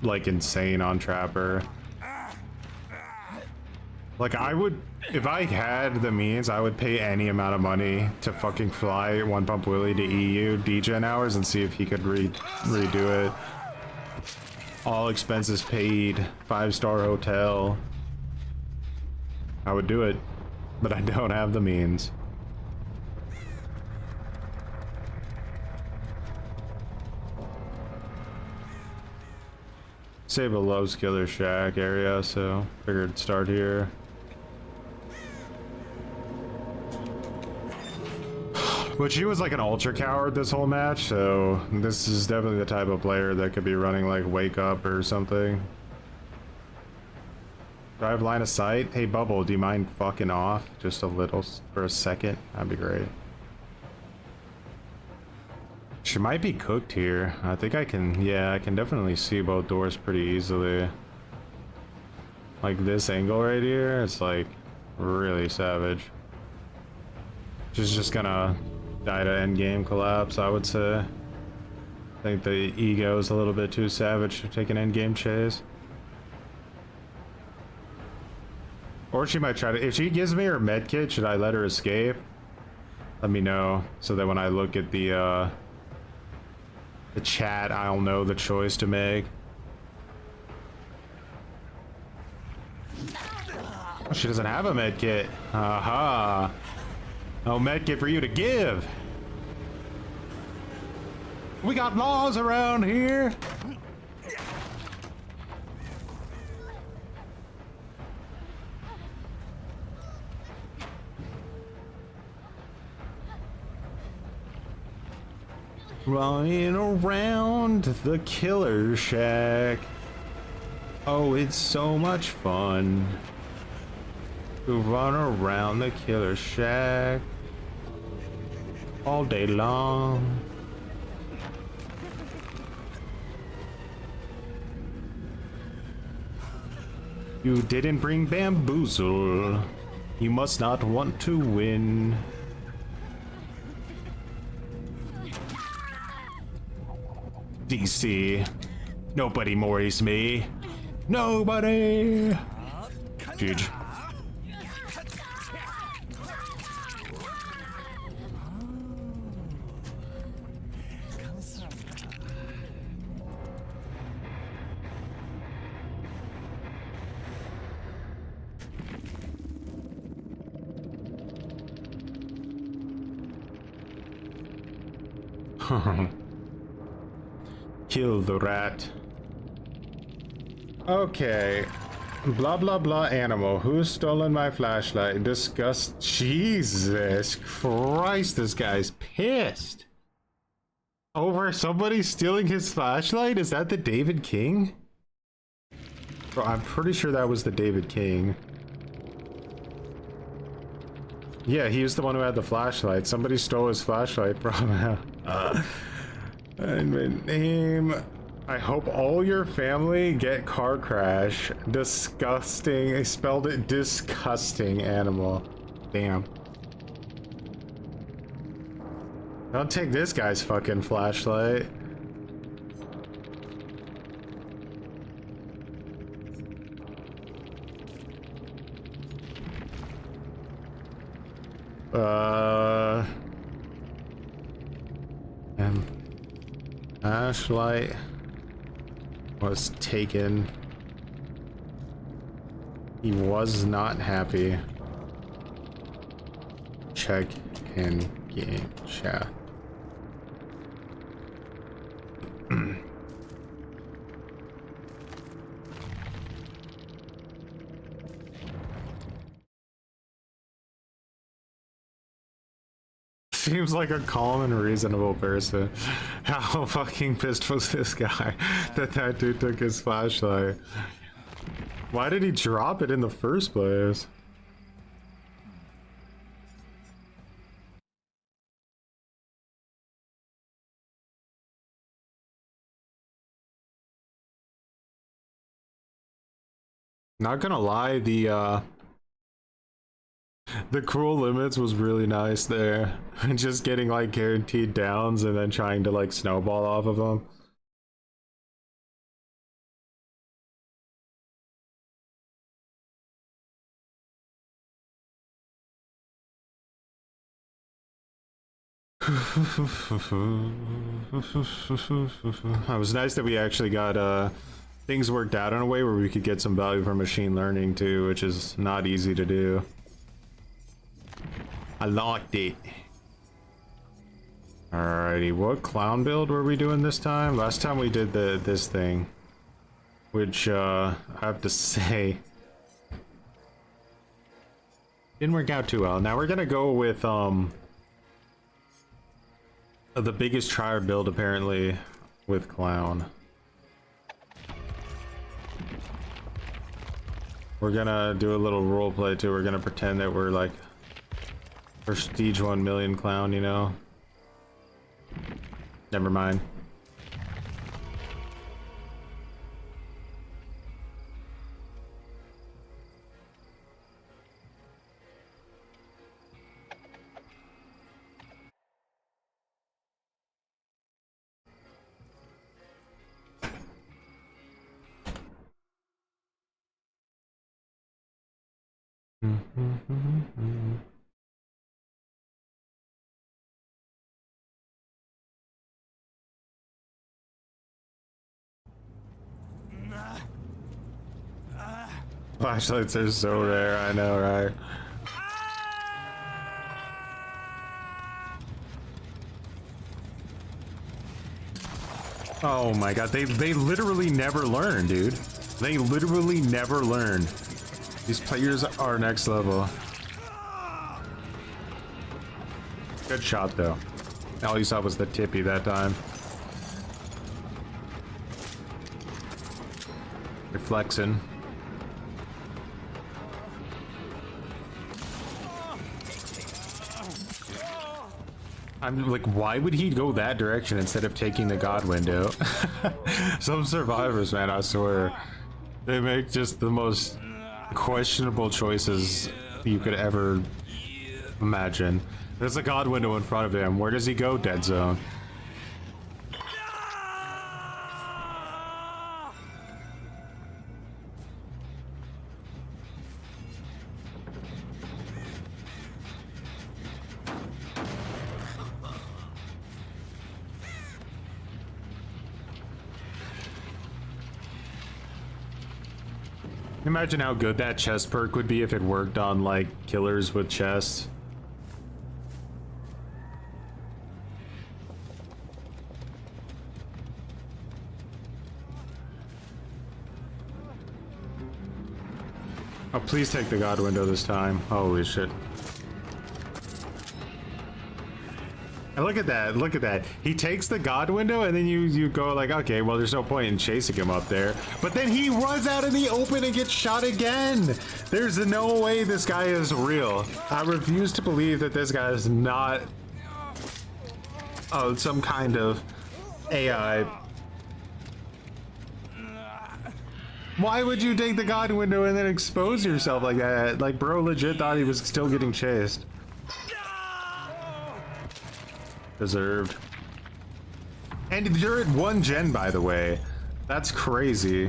like insane on Trapper. Like I would, if I had the means, I would pay any amount of money to fucking fly One Pump Willie to EU DGen hours and see if he could redo it. All expenses paid, 5-star hotel. I would do it, but I don't have the means. Sable loves Killer Shack area, so figured start here. But she was like an ultra coward this whole match, so this is definitely the type of player that could be running like Wake Up or something. Do I have line of sight? Hey Bubble, do you mind fucking off just a little for a second? That'd be great. She might be cooked here. I think I can, yeah, I can definitely see both doors pretty easily. Like this angle right here, it's like really savage. She's just gonna die to end game collapse, I would say. I think the ego is a little bit too savage to take an end game chase. Or she might try to, if she gives me her med kit, should I let her escape? Let me know, so that when I look at the chat, I'll know the choice to make. Oh, she doesn't have a med kit. Aha. No med kit for you to give. We got laws around here. Running around the Killer Shack. Oh, it's so much fun to run around the Killer Shack all day long. You didn't bring Bamboozle. You must not want to win. DC. Nobody worries me. Nobody. Huge. Kill the rat. Okay. Blah blah blah animal. Who's stolen my flashlight? Disgust. Jesus Christ, this guy's pissed. Over somebody stealing his flashlight? Is that the David King? Bro, I'm pretty sure that was the David King. Yeah, he was the one who had the flashlight. Somebody stole his flashlight from him. And my name. I hope all your family get car crash. Disgusting. I spelled it disgusting animal. Damn. Don't take this guy's fucking flashlight. Flashlight was taken. He was not happy. check in game chat. Seems like a calm and reasonable person. How fucking pissed was this guy that that dude took his flashlight? Why did he drop it in the first place? Not gonna lie, the cruel limits was really nice there. Just getting like guaranteed downs and then trying to like snowball off of them. It was nice that we actually got things worked out in a way where we could get some value from machine learning too, which is not easy to do. I liked it. Alrighty, what clown build were we doing this time? Last time we did this thing, which I have to say didn't work out too well. Now we're gonna go with the biggest trier build apparently with clown. We're gonna do a little role play too. We're gonna pretend that we're like Prestige 1 million clown, you know? Never mind. Flashlights are so rare, I know, right? Oh my god, they literally never learn, dude. They literally never learn. These players are next level. Good shot though. All you saw was the tippy that time. You're flexing. I'm like, why would he go that direction instead of taking the god window? Some survivors, man, I swear, they make just the most questionable choices you could ever imagine. There's a god window in front of him. Where does he go? Dead zone. Imagine how good that chest perk would be if it worked on like killers with chests. Oh, please take the god window this time. Holy shit. And look at that, look at that. He takes the god window and then you go like, okay, well there's no point in chasing him up there. But then he runs out in the open and gets shot again. There's no way this guy is real. I refuse to believe that this guy is not some kind of AI. Why would you take the god window and then expose yourself like that? Like, bro legit thought he was still getting chased. Deserved. And you're at 1 gen, by the way. That's crazy.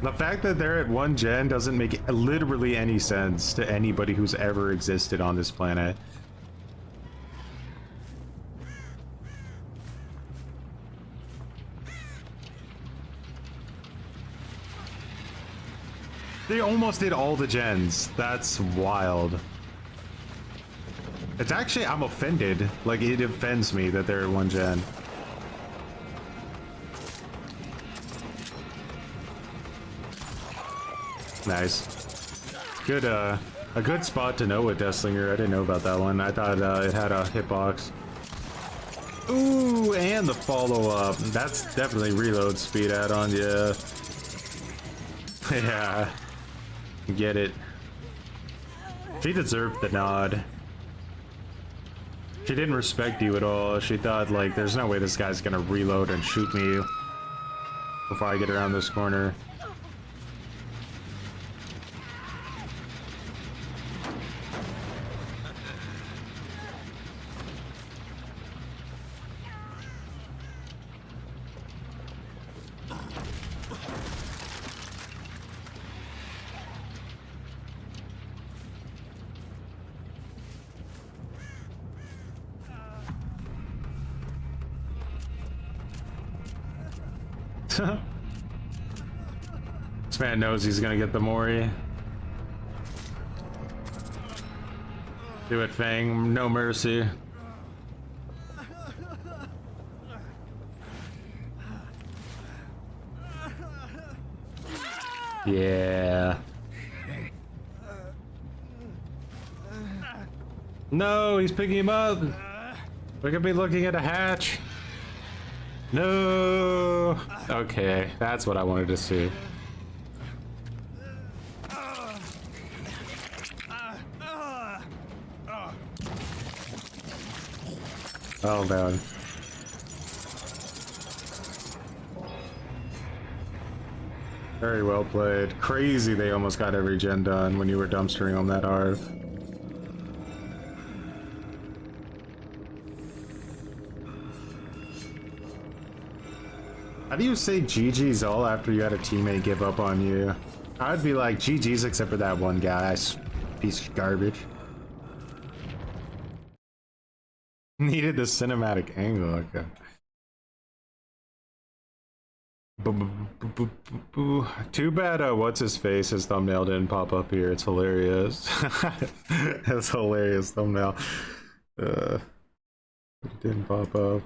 The fact that they're at 1 gen doesn't make literally any sense to anybody who's ever existed on this planet. They almost did all the gens. That's wild. It's actually, I'm offended. Like, it offends me that they're one gen. Nice. Good, a good spot to know with Deathslinger. I didn't know about that one. I thought it had a hitbox. Ooh, and the follow-up. That's definitely reload speed add-on, yeah. Yeah. Get it. She deserved the nod. She didn't respect you at all. She thought, like, there's no way this guy's gonna reload and shoot me before I get around this corner. This man knows he's gonna get the Mori. Do it, Fang. No mercy. Yeah. No, he's picking him up. We're gonna be looking at a hatch. No. Okay, that's what I wanted to see. Oh man. Very well played. Crazy they almost got every gen done when you were dumpstering on that ARV. How do you say GG's all after you had a teammate give up on you? I'd be like GG's except for that one guy, piece of garbage. Needed the cinematic angle, okay. Too bad what's his face, his thumbnail didn't pop up here. It's hilarious. That's hilarious thumbnail. It didn't pop up.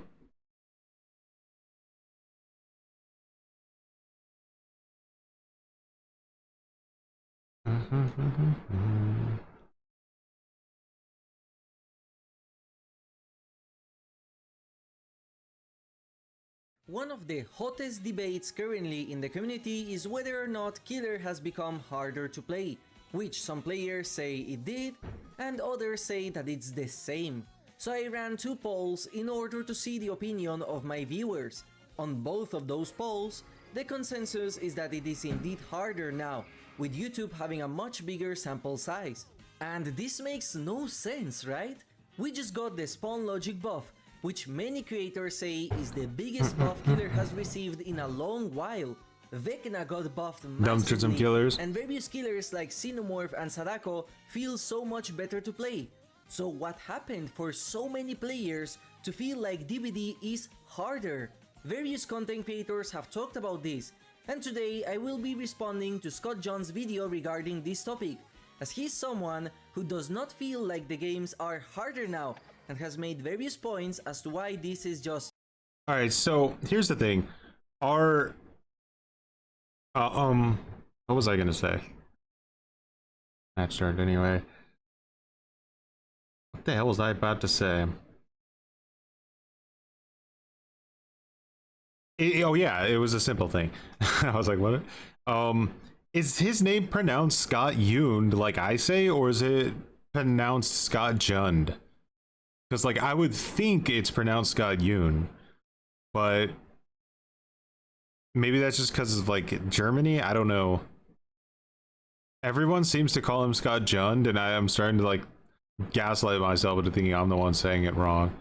One of the hottest debates currently in the community is whether or not Killer has become harder to play, which some players say it did, and others say that it's the same. So I ran 2 polls in order to see the opinion of my viewers. On both of those polls, the consensus is that it is indeed harder now, with YouTube having a much bigger sample size. And this makes no sense, right? We just got the spawn logic buff, which many creators say is the biggest buff Killer has received in a long while. Vecna got buffed massively, killers. and various killers like Xenomorph and Sadako feel so much better to play. So what happened for so many players to feel like DBD is harder? Various content creators have talked about this, and today I will be responding to Scott John's video regarding this topic, as he's someone who does not feel like the games are harder now, and has made various points as to why this is just... Alright, so here's the thing. What was I gonna say? Match started anyway. What the hell was I about to say? Oh yeah, it was a simple thing. I was like, what? Is his name pronounced Scott Yound like I say, or is it pronounced Scott Jund? Because, like, I would think it's pronounced Scott Youn, but maybe that's just because of, like, Germany? I don't know. Everyone seems to call him Scott Jund, and I'm starting to, like, gaslight myself into thinking I'm the one saying it wrong.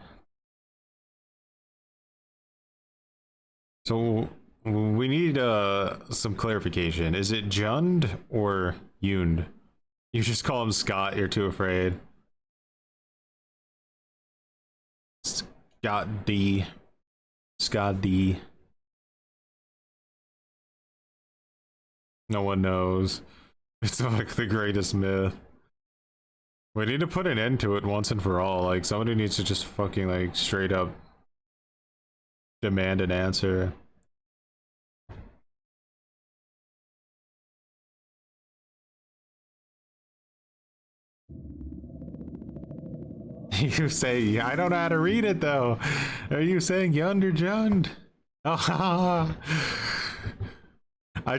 So, we need some clarification. Is it Jund or Yound? You just call him Scott, you're too afraid. Scott D. No one knows. It's like the greatest myth. We need to put an end to it once and for all. Like, somebody needs to just fucking, like, straight up demand an answer. You say, I don't know how to read it though. Are you saying Yunderjund? Ah.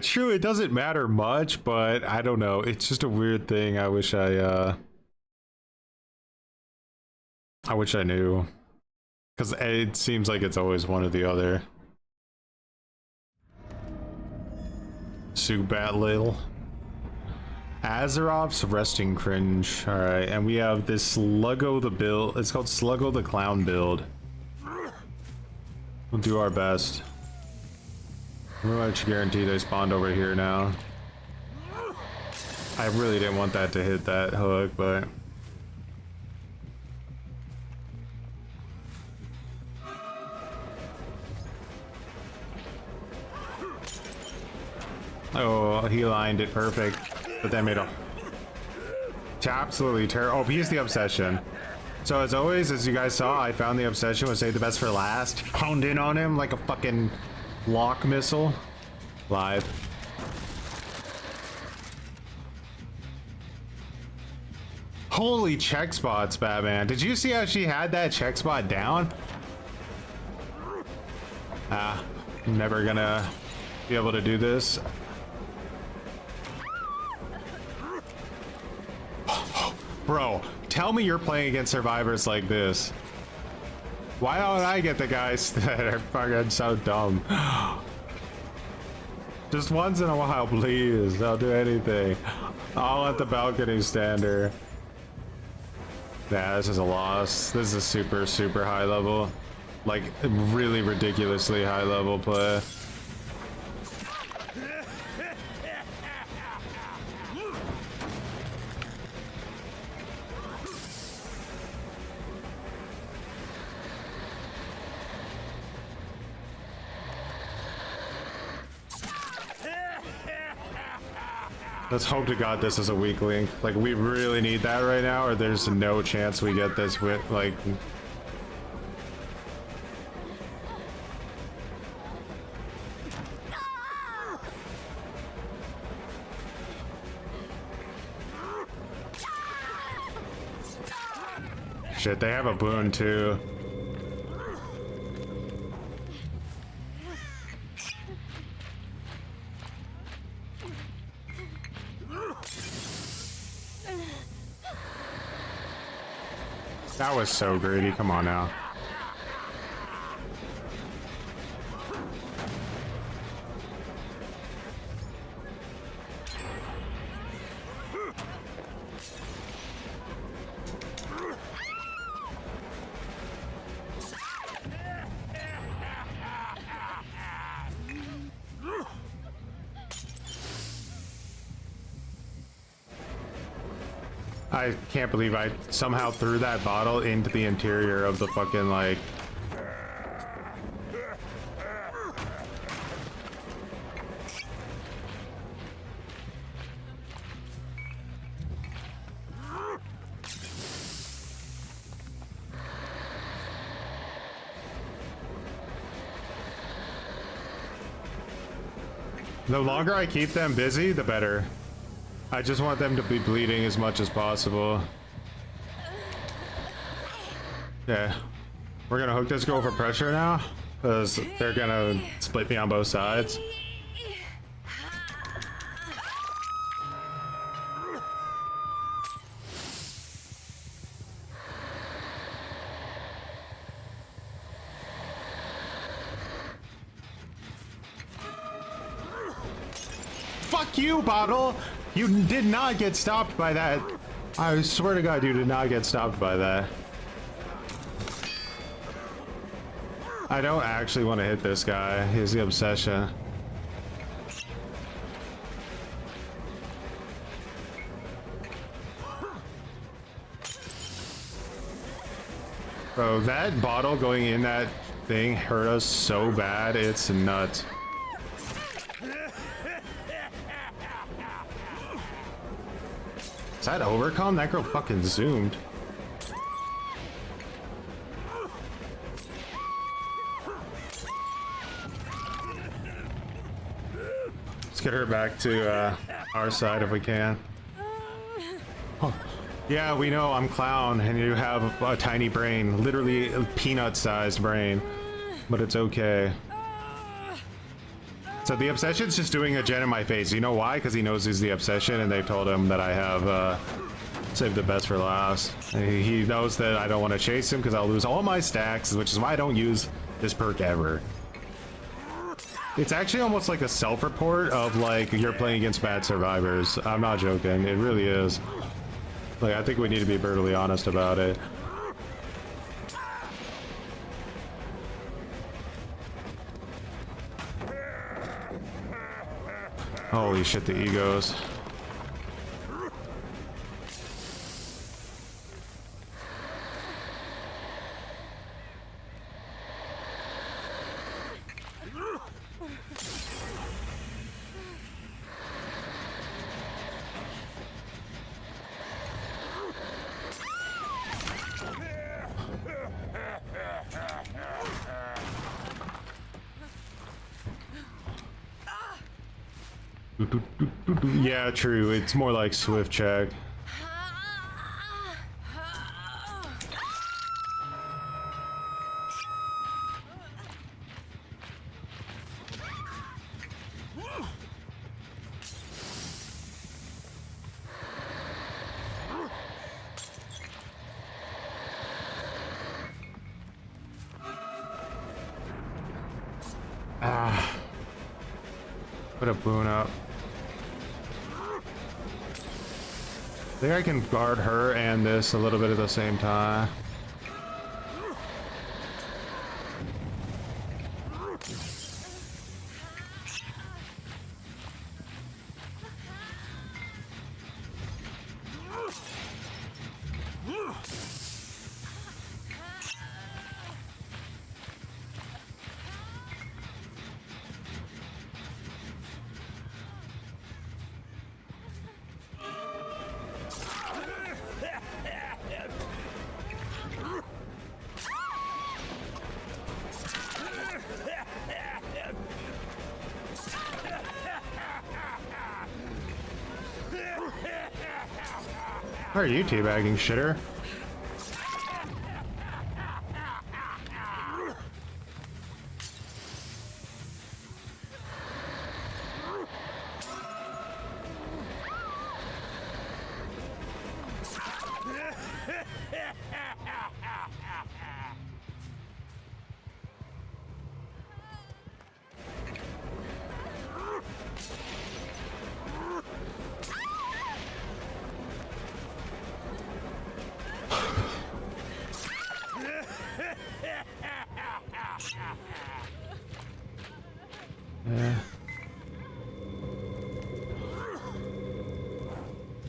True, it doesn't matter much, but I don't know. It's just a weird thing. I wish I knew. Because it seems like it's always one or the other. Subat Lil. Azerov's Resting Cringe. Alright, and we have this Sluggo the build. It's called Sluggo the Clown build. We'll do our best. Pretty much guarantee they spawned over here now. I really didn't want that to hit that hook, but... Oh, he lined it perfect. But that made a... absolutely terrible. Oh, he's the Obsession. So as always, as you guys saw, I found the Obsession was saved the best for last. Honed in on him like a fucking lock missile. Live. Holy check spots, Batman. Did you see how she had that check spot down? Ah, never gonna be able to do this. Bro, tell me you're playing against survivors like this. Why don't I get the guys that are fucking so dumb? Just once in a while, please. I'll do anything. I'll let the balcony stand her. Nah, this is a loss. This is a super, super high level. Like, really ridiculously high level play. Let's hope to God this is a weak link. Like, we really need that right now, or there's no chance we get this with, like... Shit, they have a boon too. That was so greedy, come on now. I can't believe I somehow threw that bottle into the interior of the fucking, like... The longer I keep them busy, the better. I just want them to be bleeding as much as possible. Yeah. We're gonna hook this girl for pressure now, because they're gonna split me on both sides. Fuck you, bottle! You did not get stopped by that. I swear to God, you did not get stopped by that. I don't actually want to hit this guy. He's the Obsession. Bro, that bottle going in that thing hurt us so bad. It's nuts. that overcom? That girl fucking zoomed. Let's get her back to our side if we can. Oh. Yeah, we know I'm Clown and you have a tiny brain, literally a peanut-sized brain, but it's okay. So the Obsession's just doing a gen in my face. You know why? Because he knows he's the Obsession and they've told him that I have saved the best for last. And he knows that I don't want to chase him because I'll lose all my stacks, which is why I don't use this perk ever. It's actually almost like a self-report of like you're playing against bad survivors. I'm not joking. It really is. Like, I think we need to be brutally honest about it. Holy shit, the egos. Yeah, true. It's more like Swift check. Put a boon up. I think I can guard her and this a little bit at the same time. Why are you teabagging, shitter? Yeah.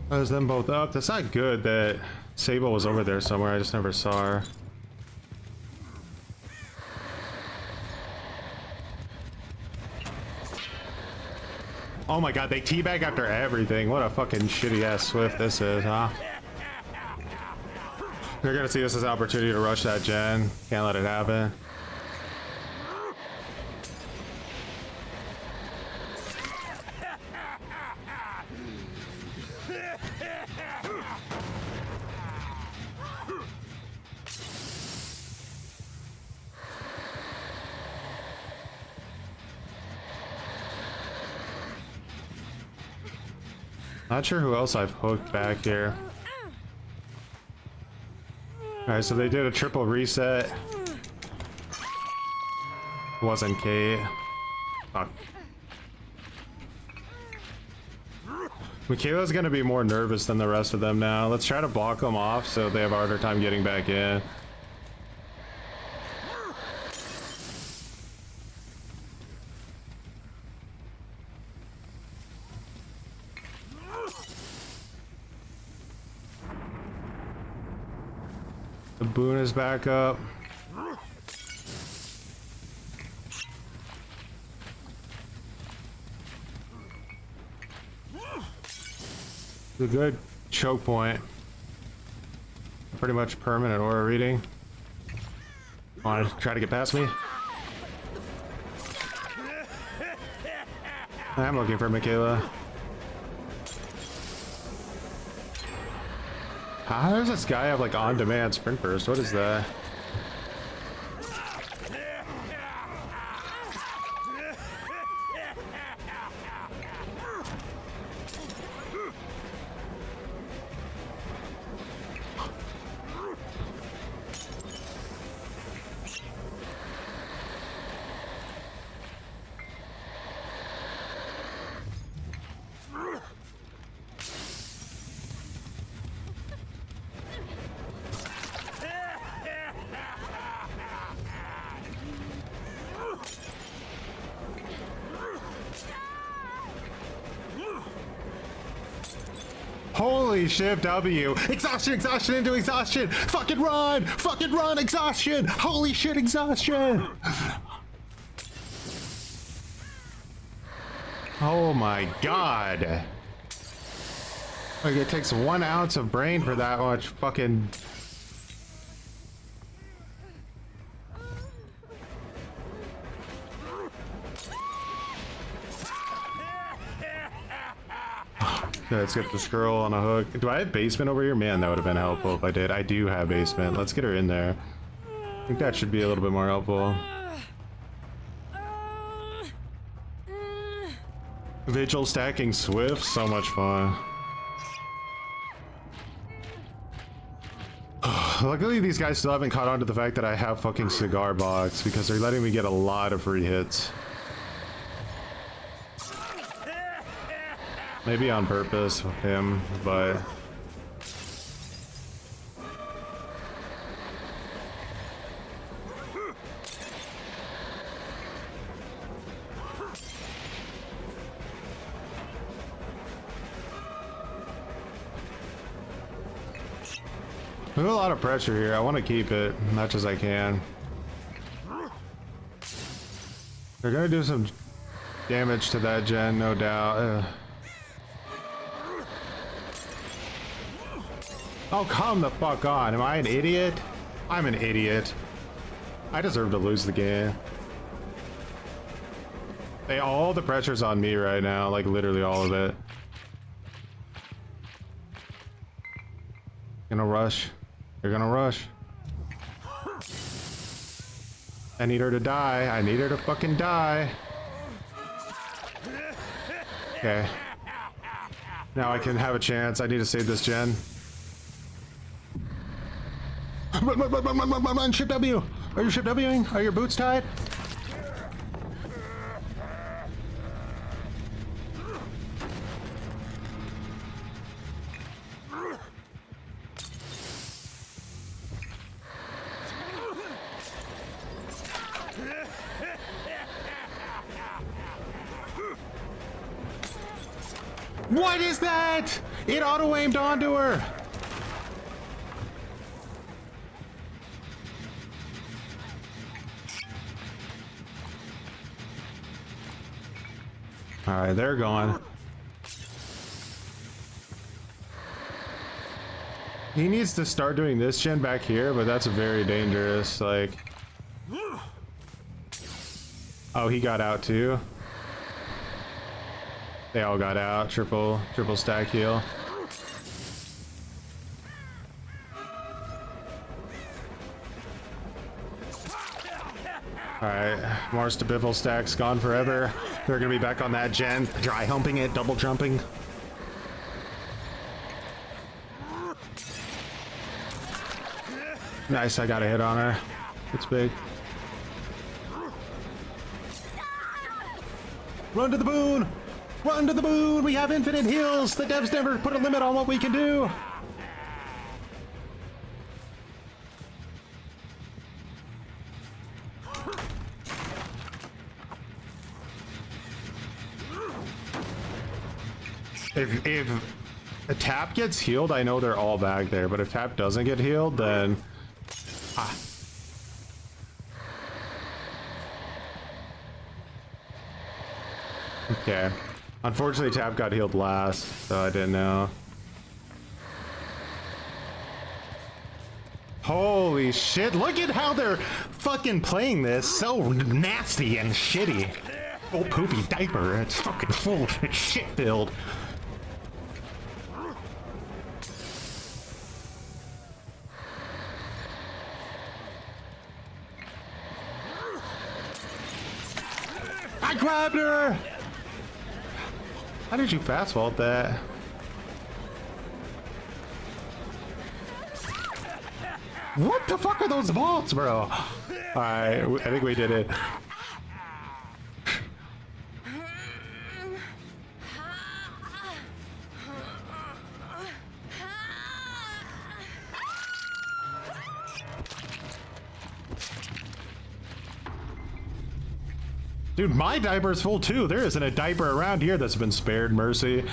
That was them both up. That's not good that Sable was over there somewhere. I just never saw her. Oh my god, they teabag after everything. What a fucking shitty ass Swift this is, huh? They're gonna see this as an opportunity to rush that gen. Can't let it happen. Not sure who else I've hooked back here. Alright, so they did a triple reset. Wasn't Kate. Fuck. Michaela's gonna be more nervous than the rest of them now. Let's try to block them off so they have a harder time getting back in. The boon is back up. The good Choke point. Pretty much permanent aura reading. Want to try to get past me? I'm looking for Michaela. How does this guy have like on-demand sprint burst? What is that? Holy shift W. Exhaustion, exhaustion into exhaustion. Fucking run, exhaustion. Holy shit, exhaustion. Oh my god. Like it takes 1 ounce of brain for that much fucking. Let's get this girl on a hook. Do I have basement over here? Man, that would have been helpful if I did. I do have basement. Let's get her in there. I think that should be a little bit more helpful. Vigil stacking Swift, so much fun. Luckily these guys still haven't caught on to the fact that I have fucking cigar box because they're letting me get a lot of free hits. Maybe on purpose with him, but there's a lot of pressure here. I want to keep it as much as I can. They're gonna do some damage to that gen, no doubt. Oh, come the fuck on. Am I an idiot? I'm an idiot. I deserve to lose the game. All the pressure's on me right now, like literally all of it. Gonna rush. They're gonna rush. I need her to die. I need her to fucking die. Okay. Now I can have a chance. I need to save this gen. Run, ship W! Are you ship Wing? Are your boots tied? What is that? It auto-aimed onto her! Alright, they're gone. He needs to start doing this gen back here, but that's very dangerous, like... Oh, he got out too. They all got out. Triple stack heal. Alright, Mars to Biffle stack's gone forever. They're gonna be back on that gen. Dry humping it, double jumping. Nice, I got a hit on her. It's big. Run to the boon! Run to the boon! We have infinite heals! The devs never put a limit on what we can do! If a tap gets healed, I know they're all back there, but if tap doesn't get healed, then... Ah. Okay. Unfortunately, tap got healed last, so I didn't know. Holy shit, look at how they're fucking playing this. So nasty and shitty. Old poopy diaper, it's fucking full, it's shit filled. I grabbed her! How did you fast vault that? What the fuck are those vaults, bro? Alright, I think we did it. Dude, my diaper's full too. There isn't a diaper around here that's been spared, Mercy.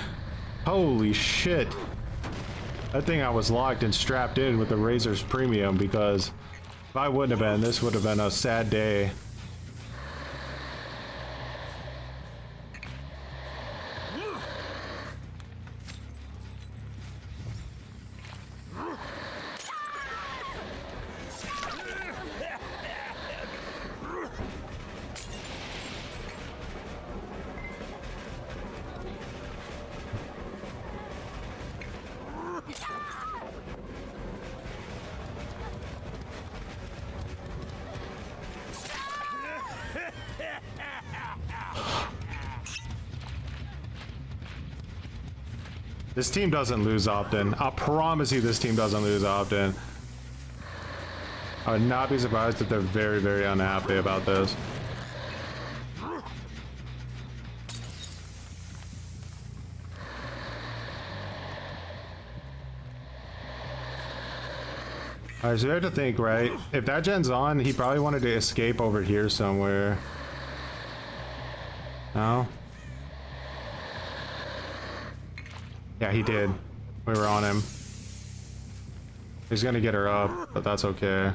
Holy shit. I think I was locked and strapped in with the Razor's Premium, because if I wouldn't have been, this would have been a sad day. This team doesn't lose often. I promise you this team doesn't lose often. I would not be surprised if they're very, very unhappy about this. Alright, so you have to think, right? If that gen's on, he probably wanted to escape over here somewhere. No? Yeah, he did. We were on him. He's gonna get her up, but that's okay.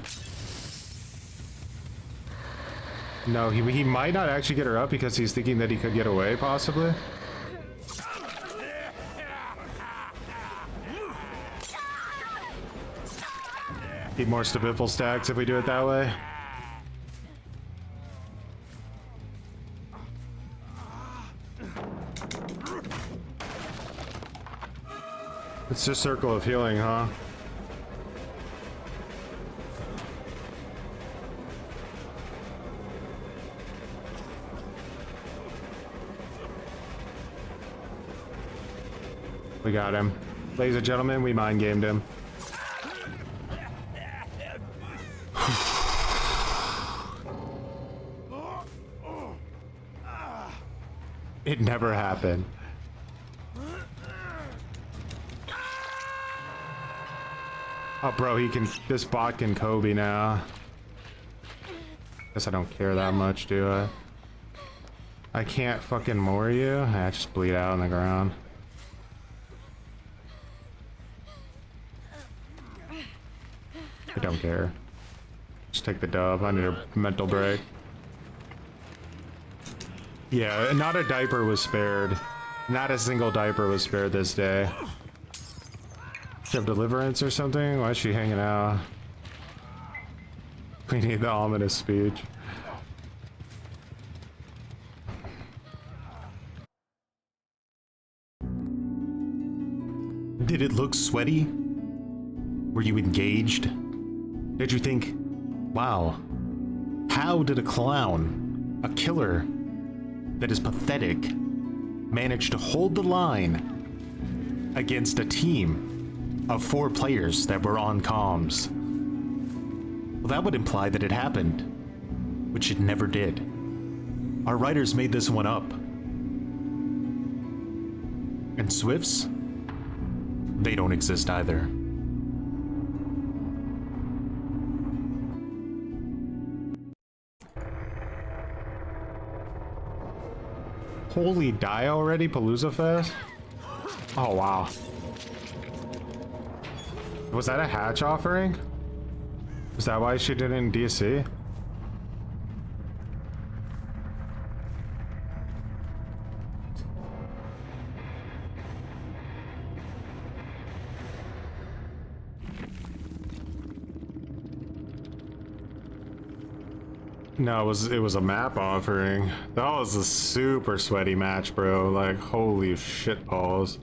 No, he might not actually get her up because he's thinking that he could get away, possibly. Need more Stabifle stacks if we do it that way. It's just circle of healing, huh? We got him. Ladies and gentlemen, we mind gamed him. It never happened. Oh, bro, he can. This bot can Kobe now. Guess I don't care that much, do I? I can't fucking moor you. I just bleed out on the ground. I don't care. Just take the dub. I need a mental break. Yeah, not a diaper was spared. Not a single diaper was spared this day. Do you have deliverance or something? Why is she hanging out? We need the ominous speech. Did it look sweaty? Were you engaged? Did you think, wow, how did a clown, a killer that is pathetic, manage to hold the line against a team of 4 players that were on comms? Well, that would imply that it happened, which it never did. Our writers made this one up. And Swifts? They don't exist either. Holy die already, Palooza Fest? Oh, wow. Was that a hatch offering? Is that why she did it in DC? No, it was a map offering. That was a super sweaty match, bro. Like, holy shit balls.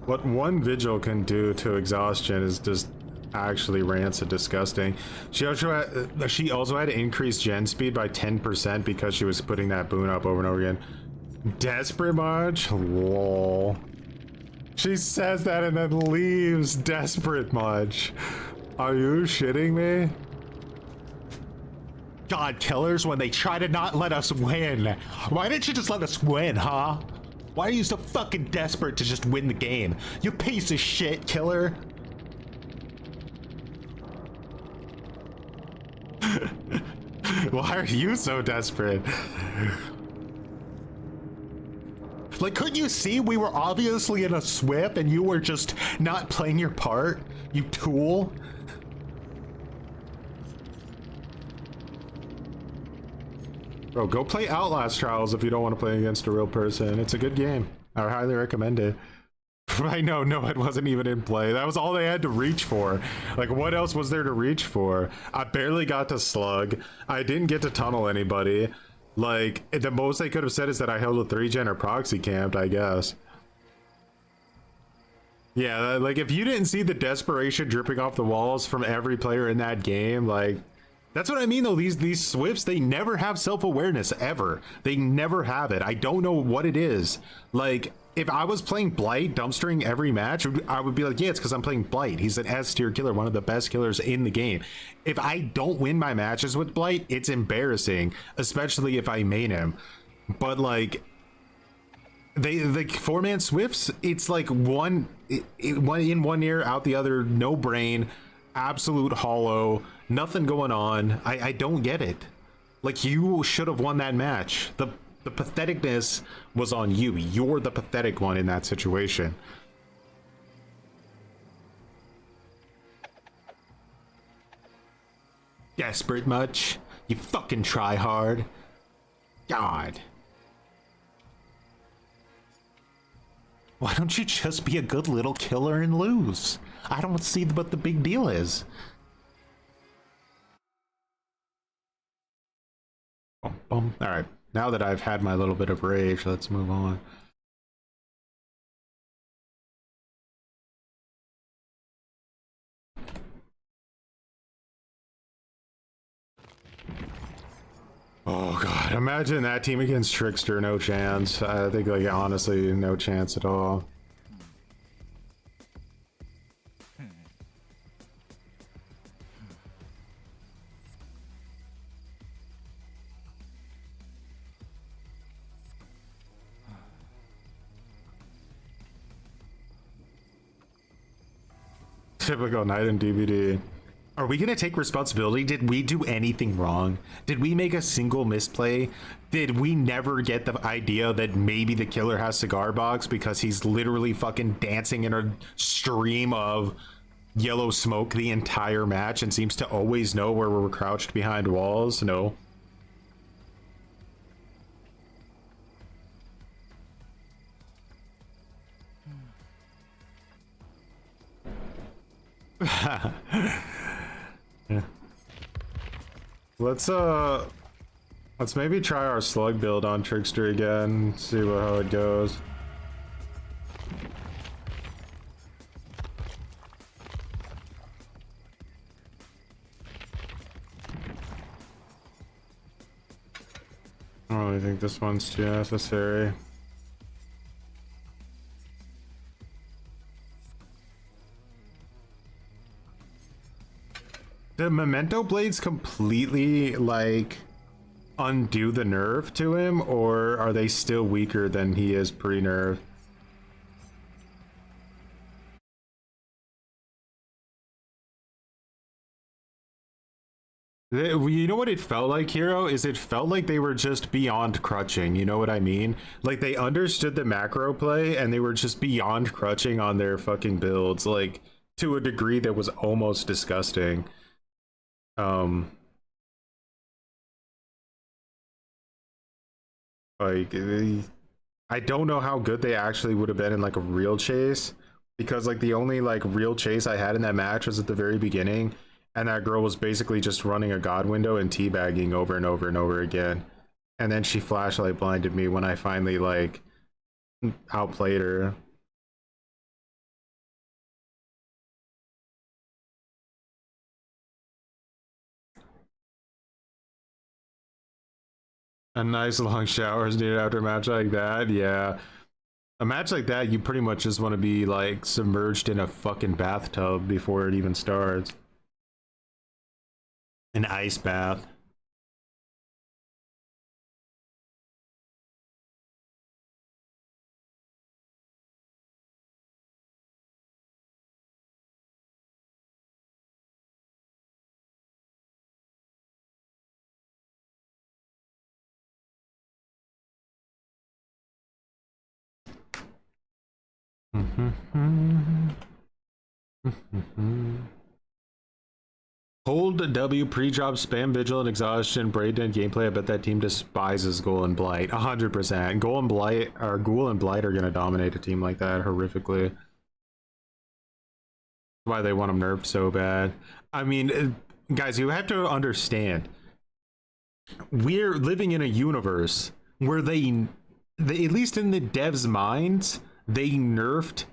What one vigil can do to exhaustion is just actually rancid disgusting. She also had increased gen speed by 10% because she was putting that boon up over and over again. Desperate much? Lol. She says that and then leaves. Desperate much. Are you shitting me? God, killers, when they try to not let us win. Why didn't you just let us win, huh? Why are you so fucking desperate to just win the game? You piece of shit, killer. Why are you so desperate? Like, couldn't you see we were obviously in a SWIP and you were just not playing your part? You tool. Bro, go play Outlast Trials if you don't want to play against a real person. It's a good game. I highly recommend it. I know, no, it wasn't even in play. That was all they had to reach for. Like, what else was there to reach for? I barely got to slug. I didn't get to tunnel anybody. Like, the most they could have said is that I held a 3-gen or proxy camped, I guess. Yeah, like, if you didn't see the desperation dripping off the walls from every player in that game, like... That's what I mean, though. These Swifts, they never have self-awareness, ever. They never have it. I don't know what it is. Like, if I was playing Blight, dumpstering every match, I would be like, yeah, it's because I'm playing Blight. He's an S-tier killer, one of the best killers in the game. If I don't win my matches with Blight, it's embarrassing, especially if I main him. But, like, the 4-man Swifts, it's like one in one ear, out the other, no brain, absolute hollow, nothing going on. I don't get it. Like, you should have won that match. The patheticness was on you. You're the pathetic one in that situation. Desperate much? You fucking try hard. God. Why don't you just be a good little killer and lose? I don't see what the big deal is. All right, now that I've had my little bit of rage, let's move on. Oh god, imagine that team against Trickster. No chance. I think, like, honestly, no chance at all. Typical night in DVD. Are we gonna take responsibility? Did we do anything wrong? Did we make a single misplay? Did we never get the idea that maybe the killer has cigar box because he's literally fucking dancing in a stream of yellow smoke the entire match and seems to always know where we're crouched behind walls? No. Yeah. Let's maybe try our slug build on Trickster again, see how it goes. I don't really think this one's too necessary. Did Memento Blades completely, like, undo the nerf to him, or are they still weaker than he is pre-nerf? You know what it felt like, Hero? Is it felt like they were just beyond crutching, you know what I mean? Like, they understood the macro play, and they were just beyond crutching on their fucking builds, like, to a degree that was almost disgusting. Like, I don't know how good they actually would have been in, like, a real chase, because, like, the only, like, real chase I had in that match was at the very beginning, And that girl was basically just running a god window and teabagging over and over and over again. And then she flashlight blinded me when I finally like outplayed her. A nice long shower is needed after a match like that. Yeah. A match like that, you pretty much just want to be like submerged in a fucking bathtub before it even starts. An ice bath. Hold W, pre-drop, spam, vigilant, exhaustion, brain-dead gameplay. I bet that team despises Ghoul and Blight. 100%. Ghoul and Blight are gonna dominate a team like that horrifically. That's why they want them nerfed so bad. I mean, guys, you have to understand. We're living in a universe where they at least in the devs' minds, they nerfed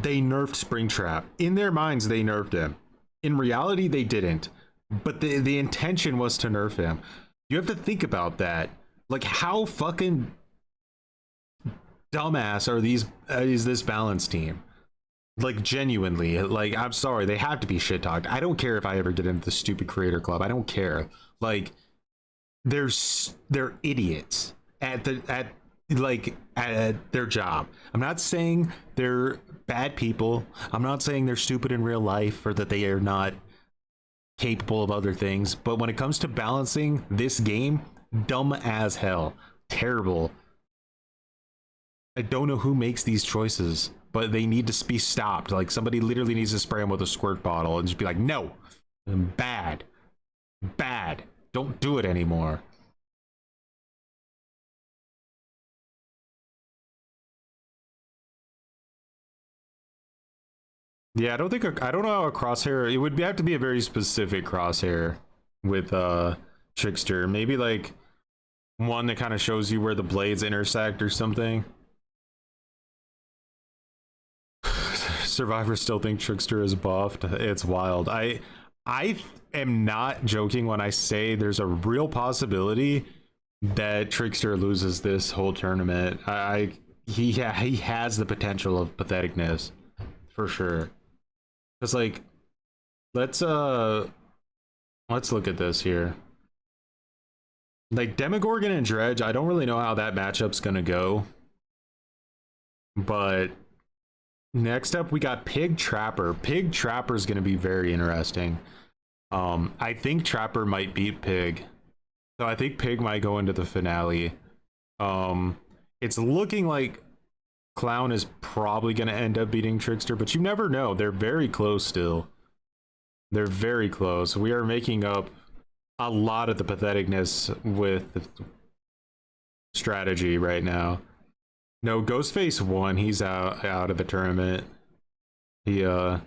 Springtrap. In their minds, they nerfed him. In reality, they didn't. But the intention was to nerf him. You have to think about that. Like, how fucking dumbass are these? Is this balance team? Like, genuinely, like, I'm sorry, they have to be shit talked. I don't care if I ever get into the stupid creator club. I don't care. Like, they're idiots at their job. I'm not saying they're bad people. I'm not saying they're stupid in real life or that they are not capable of other things. But when it comes to balancing this game, dumb as hell. Terrible. I don't know who makes these choices, but they need to be stopped. Like, somebody literally needs to spray them with a squirt bottle and just be like, no, bad, don't do it anymore. Yeah, I don't know how a crosshair, it would have to be a very specific crosshair with Trickster. Maybe like one that kind of shows you where the blades intersect or something. Survivors still think Trickster is buffed. It's wild. I am not joking when I say there's a real possibility that Trickster loses this whole tournament. He has the potential of patheticness for sure. It's like, let's look at this here. Like, Demogorgon and Dredge, I don't really know how that matchup's gonna go. But next up we got Pig Trapper. Pig Trapper's gonna be very interesting. I think Trapper might beat Pig. So I think Pig might go into the finale. It's looking like Clown is probably going to end up beating Trickster, but you never know. They're very close still. They're very close. We are making up a lot of the patheticness with strategy right now. No, Ghostface won. He's out of the tournament. So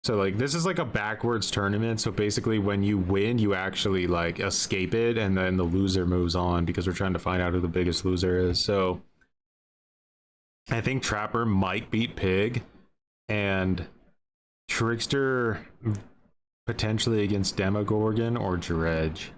like, this is like a backwards tournament. So basically when you win, you actually like escape it, and then the loser moves on because we're trying to find out who the biggest loser is. So I think Trapper might beat Pig, and Trickster potentially against Demogorgon or Dredge.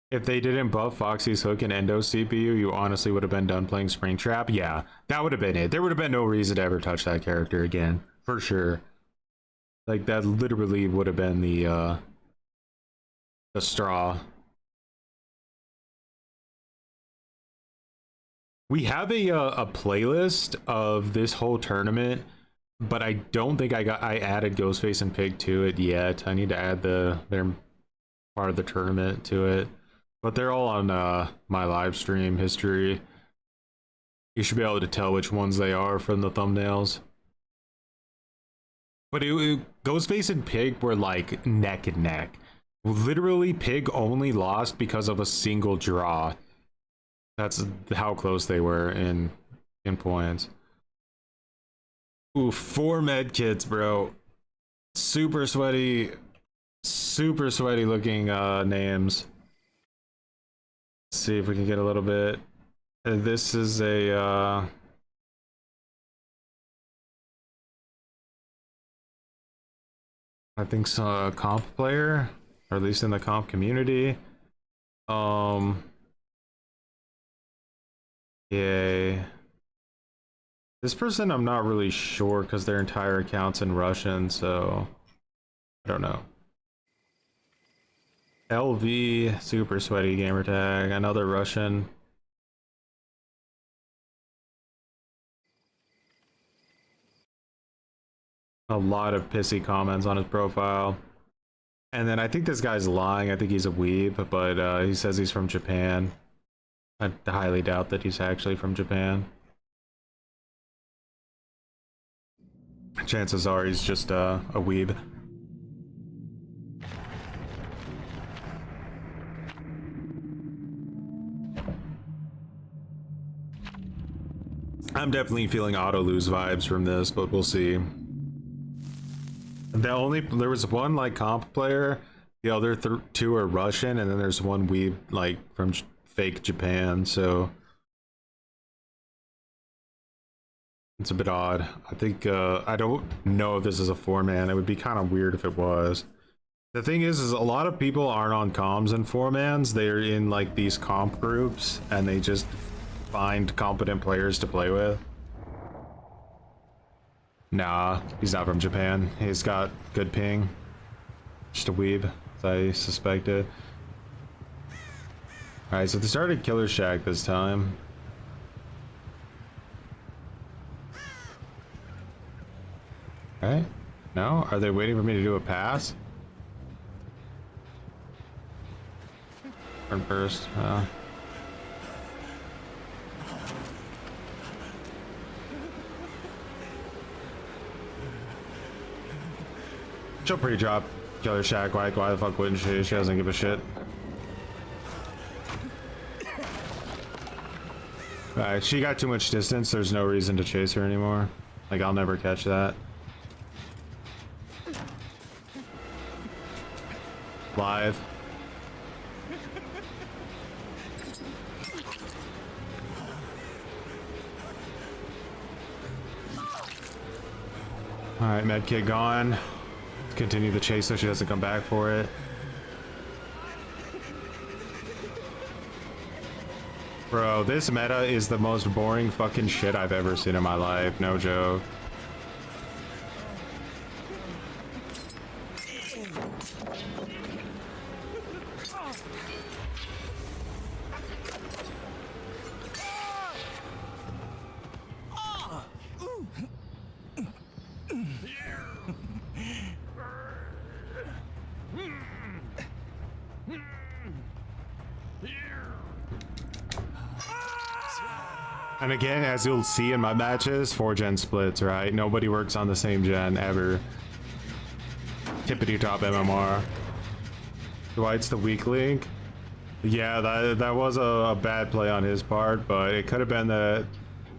If they didn't buff Foxy's hook and Endo CPU, you honestly would have been done playing Springtrap. Yeah, that would have been it. There would have been no reason to ever touch that character again, for sure. Like, that literally would have been the straw. We have a playlist of this whole tournament, but I don't think I added Ghostface and Pig to it yet. I need to add their part of the tournament to it. But they're all on my live stream history. You should be able to tell which ones they are from the thumbnails. But Ghostface and Pig were like neck and neck. Literally, Pig only lost because of a single draw. That's how close they were in points. Ooh, 4 med kits, bro. Super sweaty looking names. Let's see if we can get a little bit. This is a I think so, a comp player, or at least in the comp community. Yay. This person I'm not really sure because their entire account's in Russian, so I don't know. LV, super sweaty gamertag, another Russian. A lot of pissy comments on his profile. And then I think this guy's lying. I think he's a weeb, but he says he's from Japan. I highly doubt that he's actually from Japan. Chances are he's just a weeb. I'm definitely feeling auto lose vibes from this, but we'll see. There was one like comp player, the other two are Russian, and then there's one weeb like from fake Japan, so it's a bit odd. I think I don't know if this is a 4-man. It would be kind of weird if it was. The thing is a lot of people aren't on comms and 4-mans. They're in like these comp groups and they just find competent players to play with. Nah, he's not from Japan. He's got good ping. Just a weeb, as I suspected. Alright, so they started Killer Shack this time. Alright. No? Are they waiting for me to do a pass? Turn first. She'll pre-drop Killer Shack. Why the fuck wouldn't she? She doesn't give a shit. Alright, she got too much distance. There's no reason to chase her anymore. Like, I'll never catch that. Live. Alright, medkit gone. Continue the chase so she doesn't come back for it. Bro, this meta is the most boring fucking shit I've ever seen in my life. No joke. And again, as you'll see in my matches, 4-gen splits, right? Nobody works on the same gen ever. Tippity top MMR. Dwight's the weak link. Yeah, that was a bad play on his part, but it could have been that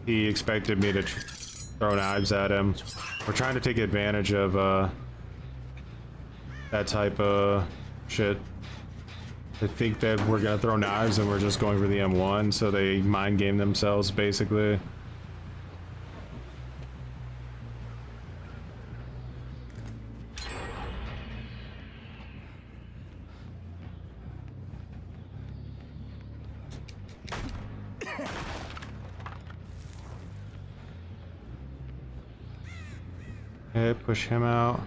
he expected me to throw knives at him. We're trying to take advantage of that type of shit. They think that we're gonna throw knives and we're just going for the M1, so they mind game themselves basically. Okay, push him out.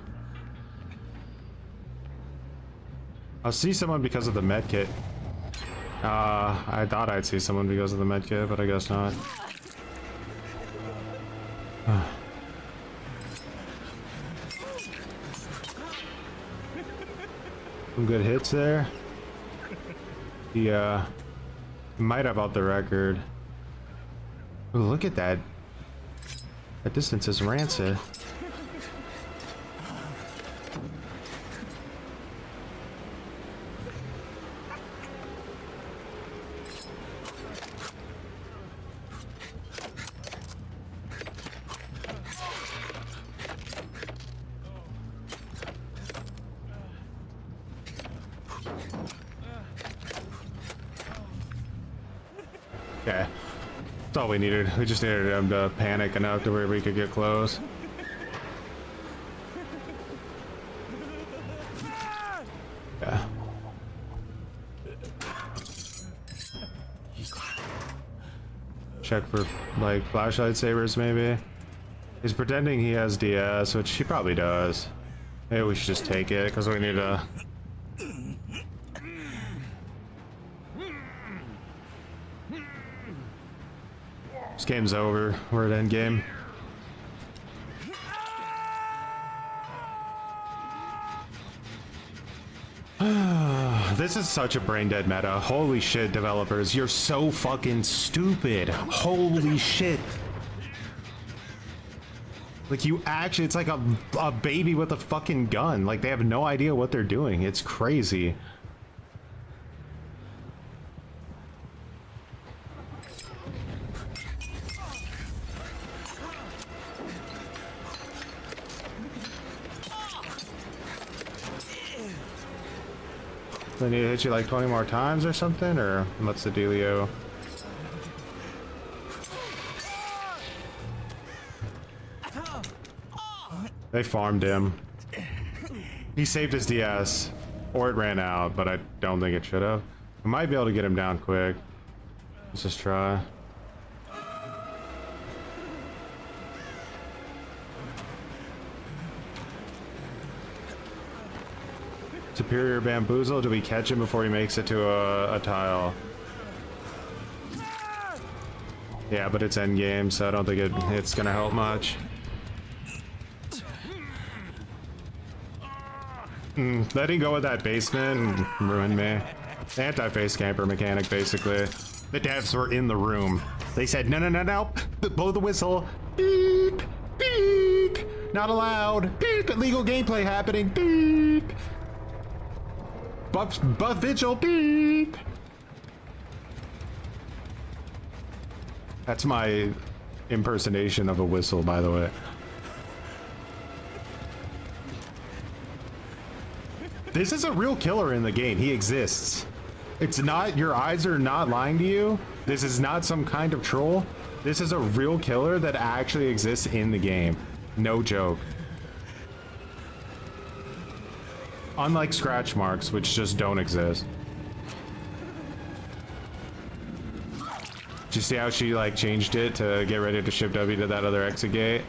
I'll see someone because of the medkit. I thought I'd see someone because of the medkit, but I guess not. Some good hits there. He might have out the record. Ooh, look at that. That distance is rancid. Okay. That's all we needed. We just needed him to panic enough to where we could get close. Yeah. Check for, like, flashlight sabers, maybe. He's pretending he has DS, which he probably does. Maybe we should just take it, because we need to... This game's over. We're at endgame. This is such a brain dead meta. Holy shit, developers. You're so fucking stupid. Holy shit. Like, you actually, it's like a baby with a fucking gun. Like, they have no idea what they're doing. It's crazy. They need to hit you like 20 more times or something, or what's the dealio? They farmed him. He saved his DS, or it ran out, but I don't think it should have. We might be able to get him down quick. Let's just try. Superior bamboozle. Do we catch him before he makes it to a tile? Yeah, but it's endgame, so I don't think it's gonna help much. Letting go of that basement ruined me. Anti-face camper mechanic, basically. The devs were in the room. They said, no, no, no, no, blow the whistle. Beep, beep, not allowed. Beep, illegal gameplay happening. Beep. Buff vigil, beep. That's my impersonation of a whistle, by the way. This is a real killer in the game. He exists. It's not, your eyes are not lying to you. This is not some kind of troll. This is a real killer that actually exists in the game. No joke. Unlike scratch marks, which just don't exist. Did you see how she like changed it to get ready to ship W to that other exit gate?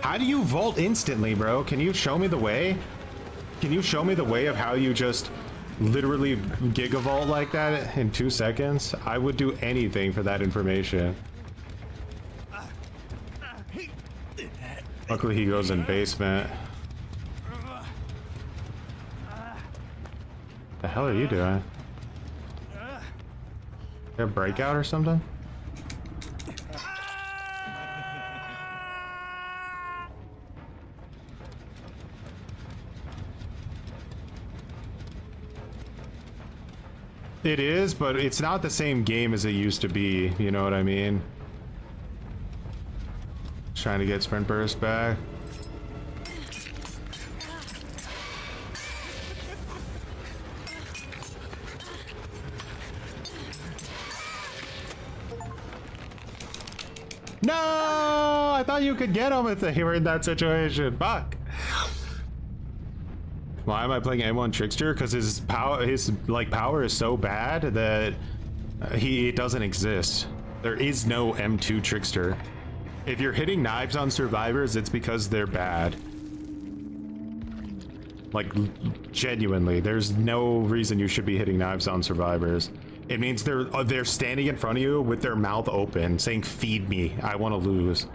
How do you vault instantly, bro? Can you show me the way? Can you show me the way of how you just literally gigavault like that in 2 seconds? I would do anything for that information. Luckily he goes in basement. The hell are you doing? A breakout or something? It is, but it's not the same game as it used to be, you know what I mean? Trying to get sprint burst back. No! I thought you could get him if they were in that situation. Fuck. Why am I playing M1 Trickster? Because his power is so bad that it doesn't exist. There is no M2 Trickster. If you're hitting knives on survivors, it's because they're bad. Like, genuinely, there's no reason you should be hitting knives on survivors. It means they're standing in front of you with their mouth open, saying, "Feed me, I want to lose."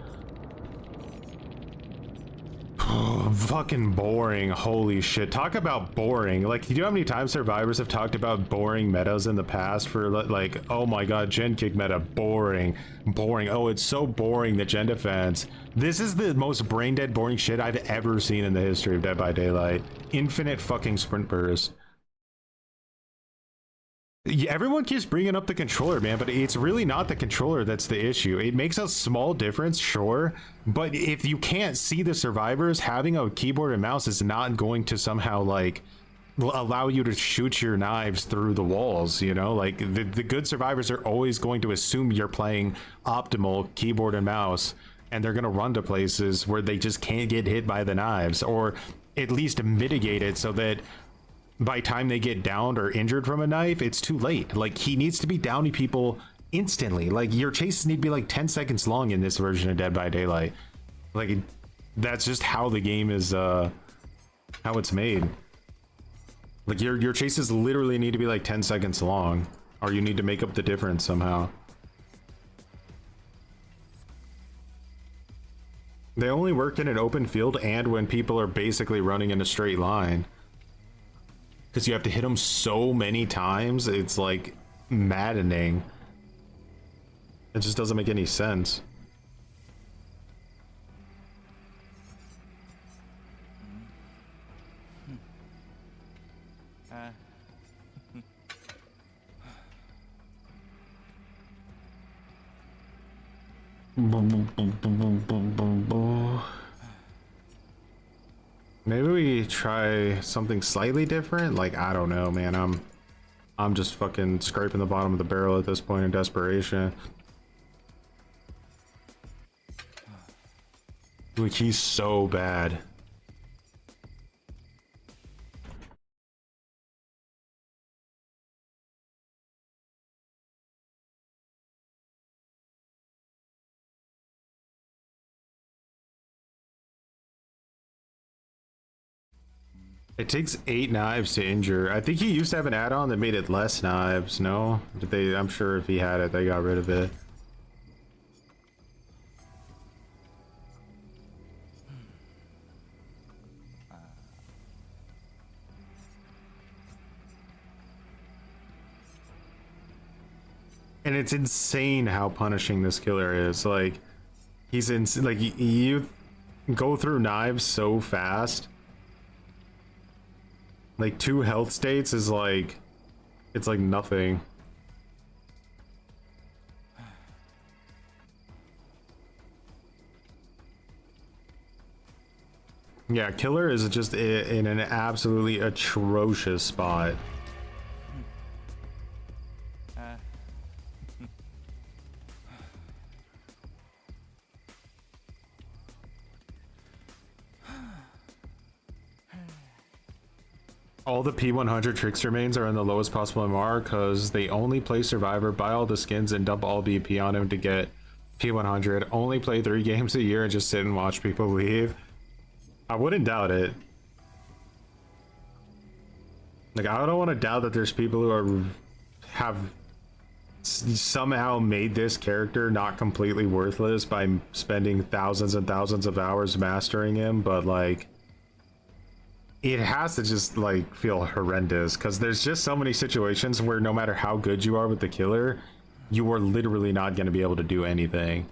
Fucking boring. Holy shit. Talk about boring. Like, you know how many times survivors have talked about boring metas in the past for like, oh my god, gen kick meta, boring. Boring. Oh, it's so boring, the gen defense. This is the most brain dead boring shit I've ever seen in the history of Dead by Daylight. Infinite fucking sprint burst. Yeah, everyone keeps bringing up the controller, man, but it's really not the controller that's the issue. It makes a small difference, sure, but if you can't see the survivors, having a keyboard and mouse is not going to somehow, like, allow you to shoot your knives through the walls, you know? Like, the good survivors are always going to assume you're playing optimal keyboard and mouse, and they're going to run to places where they just can't get hit by the knives, or at least mitigate it so that by the time they get downed or injured from a knife, it's too late. Like, he needs to be downing people instantly. Like, your chases need to be like 10 seconds long in this version of Dead by Daylight. Like, that's just how the game is, how it's made. Like, your chases literally need to be like 10 seconds long, or you need to make up the difference somehow. They only work in an open field and when people are basically running in a straight line. Because you have to hit them so many times, it's like maddening. It just doesn't make any sense. Maybe we try something slightly different. Like, I don't know, man. I'm just fucking scraping the bottom of the barrel at this point in desperation. Like, he's so bad. It takes 8 knives to injure. I think he used to have an add-on that made it less knives, no? Did they? I'm sure if he had it, they got rid of it. And it's insane how punishing this killer is. Like, he's in, like, you go through knives so fast. Like, 2 health states is like, it's like nothing. Yeah, killer is just in an absolutely atrocious spot. All the P100 Trickster mains are in the lowest possible MR because they only play Survivor, buy all the skins, and dump all BP on him to get P100. Only play 3 games a year and just sit and watch people leave. I wouldn't doubt it. Like, I don't want to doubt that there's people who have somehow made this character not completely worthless by spending thousands and thousands of hours mastering him, but like, it has to just like feel horrendous because there's just so many situations where no matter how good you are with the killer, you are literally not going to be able to do anything.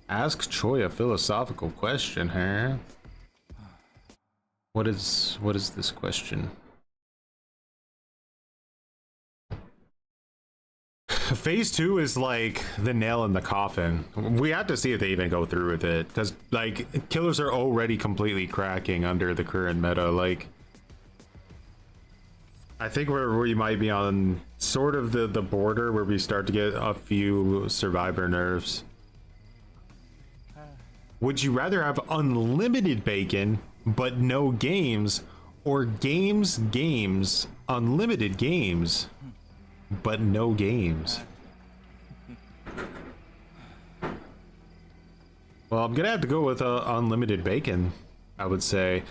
Ask Choi a philosophical question, huh? What is this question? Phase 2 is like the nail in the coffin. We have to see if they even go through with it, because like killers are already completely cracking under the current meta. Like, I think we might be on sort of the border where we start to get a few survivor nerfs. Would you rather have unlimited bacon but no games, or games, unlimited games but no games? Well, I'm gonna have to go with unlimited bacon, I would say.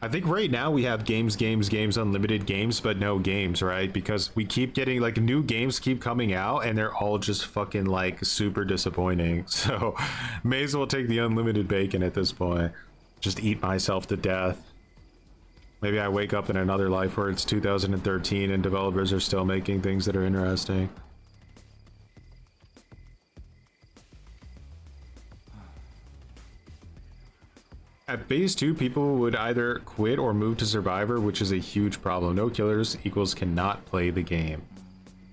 I think right now we have games, unlimited games, but no games, right? Because we keep getting like new games keep coming out and they're all just fucking like super disappointing. So may as well take the unlimited bacon at this point. Just eat myself to death. Maybe I wake up in another life where it's 2013 and developers are still making things that are interesting. At phase 2, people would either quit or move to Survivor, which is a huge problem. No killers equals cannot play the game.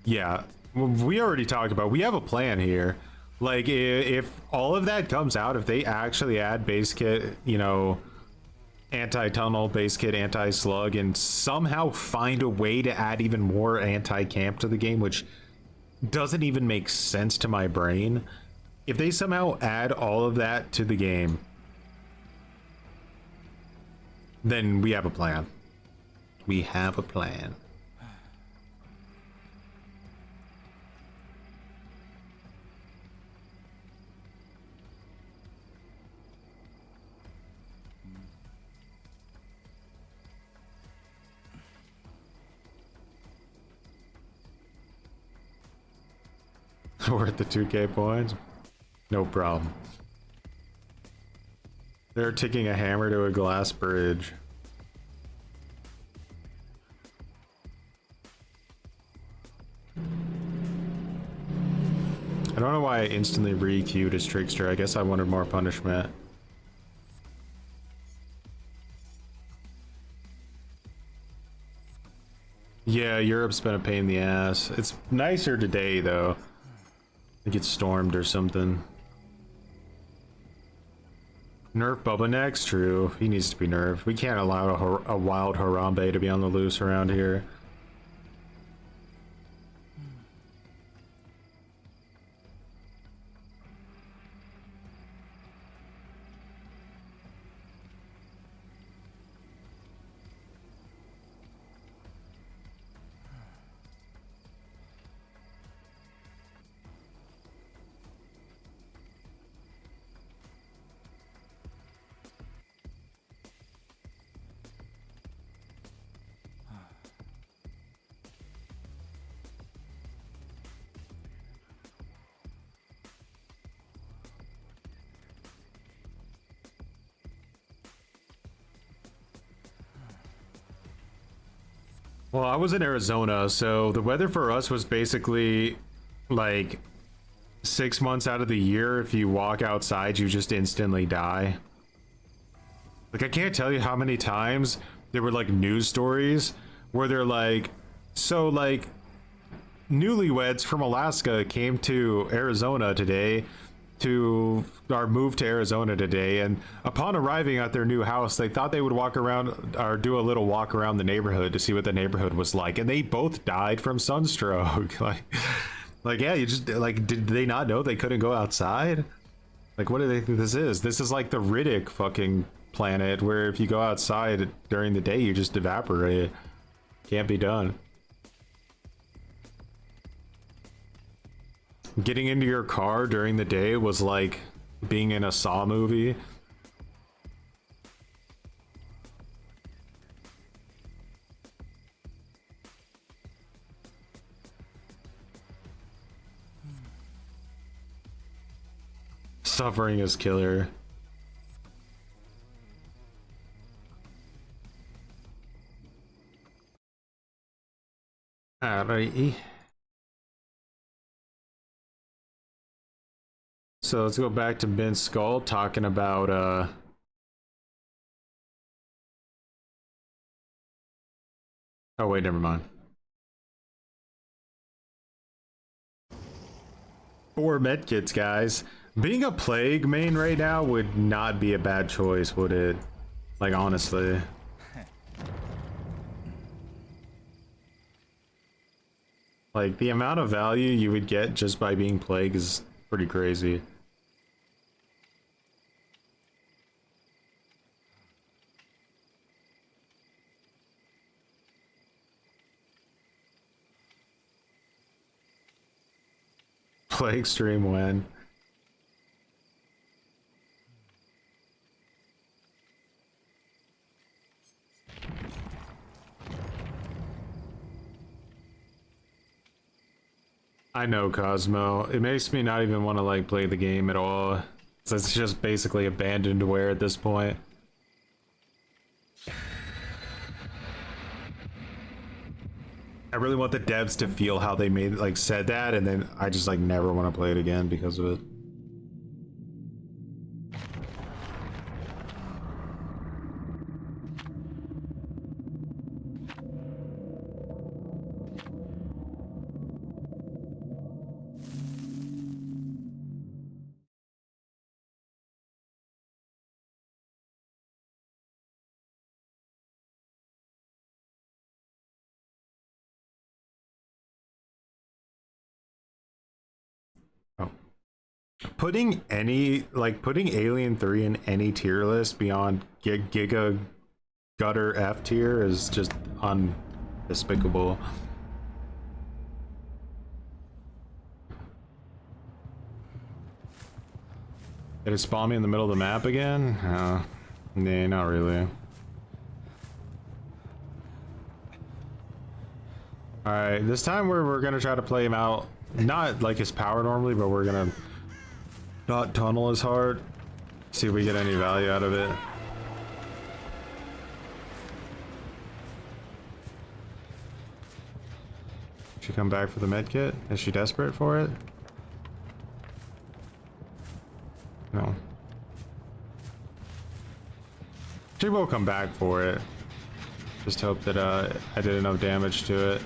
Yeah, we already talked about, we have a plan here. Like, if all of that comes out, if they actually add base kit, you know, anti-tunnel, base kit, anti-slug, and somehow find a way to add even more anti-camp to the game, which doesn't even make sense to my brain. If they somehow add all of that to the game, then we have a plan. We have a plan. Worth the 2k points? No problem. They're ticking a hammer to a glass bridge. I don't know why I instantly re-queued as Trickster. I guess I wanted more punishment. Yeah, Europe's been a pain in the ass. It's nicer today, though. I think it's stormed or something. Nerf Bubba next? True. He needs to be nerfed. We can't allow a wild Harambe to be on the loose around here. Well, I was in Arizona, so the weather for us was basically like 6 months out of the year. If you walk outside, you just instantly die. Like, I can't tell you how many times there were like news stories where they're like, so like newlyweds from Alaska came to Arizona today to our move to Arizona today, and upon arriving at their new house, they thought they would walk around or do a little walk around the neighborhood to see what the neighborhood was like, and they both died from sunstroke. like yeah, you just like, did they not know they couldn't go outside? Like, what do they think this is? This is like the Riddick fucking planet where if you go outside during the day, you just evaporate. Can't be done. Getting into your car during the day was like being in a Saw movie. Suffering is killer. Alrighty. So let's go back to Ben Skull talking about oh wait, never mind. 4 medkits, guys. Being a plague main right now would not be a bad choice, would it? Like, honestly. Like, the amount of value you would get just by being plague is pretty crazy. Plague stream when? I know, Cosmo. It makes me not even want to like play the game at all. So it's just basically abandonware at this point. I really want the devs to feel how they made like said that, and then I just like never want to play it again because of it. Oh. Putting Alien 3 in any tier list beyond Giga Gutter F tier is just undespicable. Did it spawn me in the middle of the map again? Nah, not really. Alright, this time we're gonna try to play him out. Not like his power normally, but we're gonna not tunnel as hard. See if we get any value out of it. She come back for the med kit? Is she desperate for it? No. She will come back for it. Just hope that I did enough damage to it.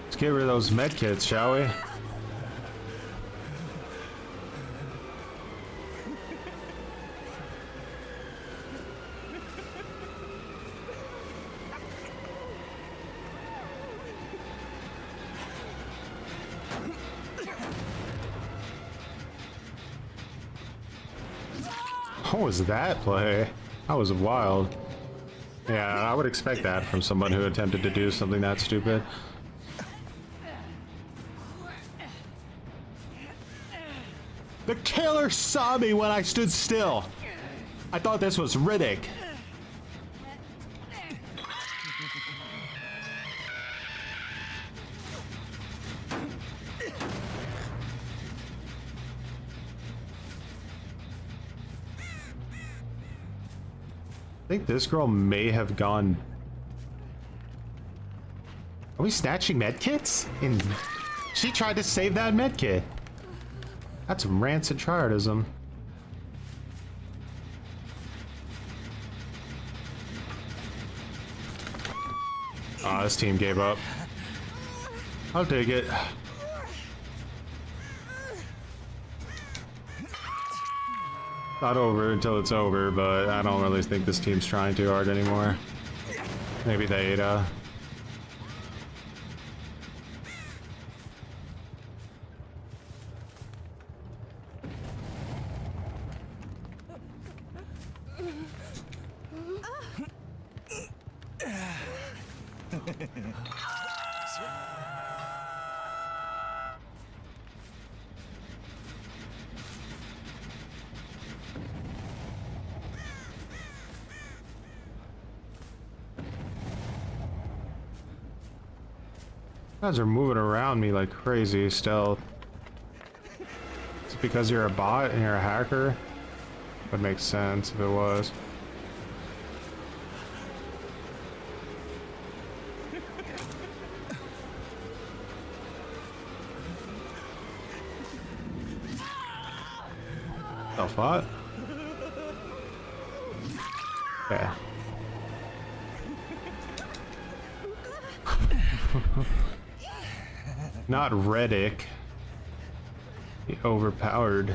Let's get rid of those med kits, shall we? What was that play? That was wild. Yeah, I would expect that from someone who attempted to do something that stupid. The killer saw me when I stood still. I thought this was Riddick. I think this girl may have gone. Are we snatching medkits? And she tried to save that medkit. That's some rancid tryhardism. Ah, this team gave up. I'll take it. Not over until it's over, but I don't really think this team's trying too hard anymore. Maybe the Ada. You guys are moving around me like crazy, stealth. Is it because you're a bot and you're a hacker? Would make sense if it was. Self-bot? Yeah. Not Reddick. He overpowered.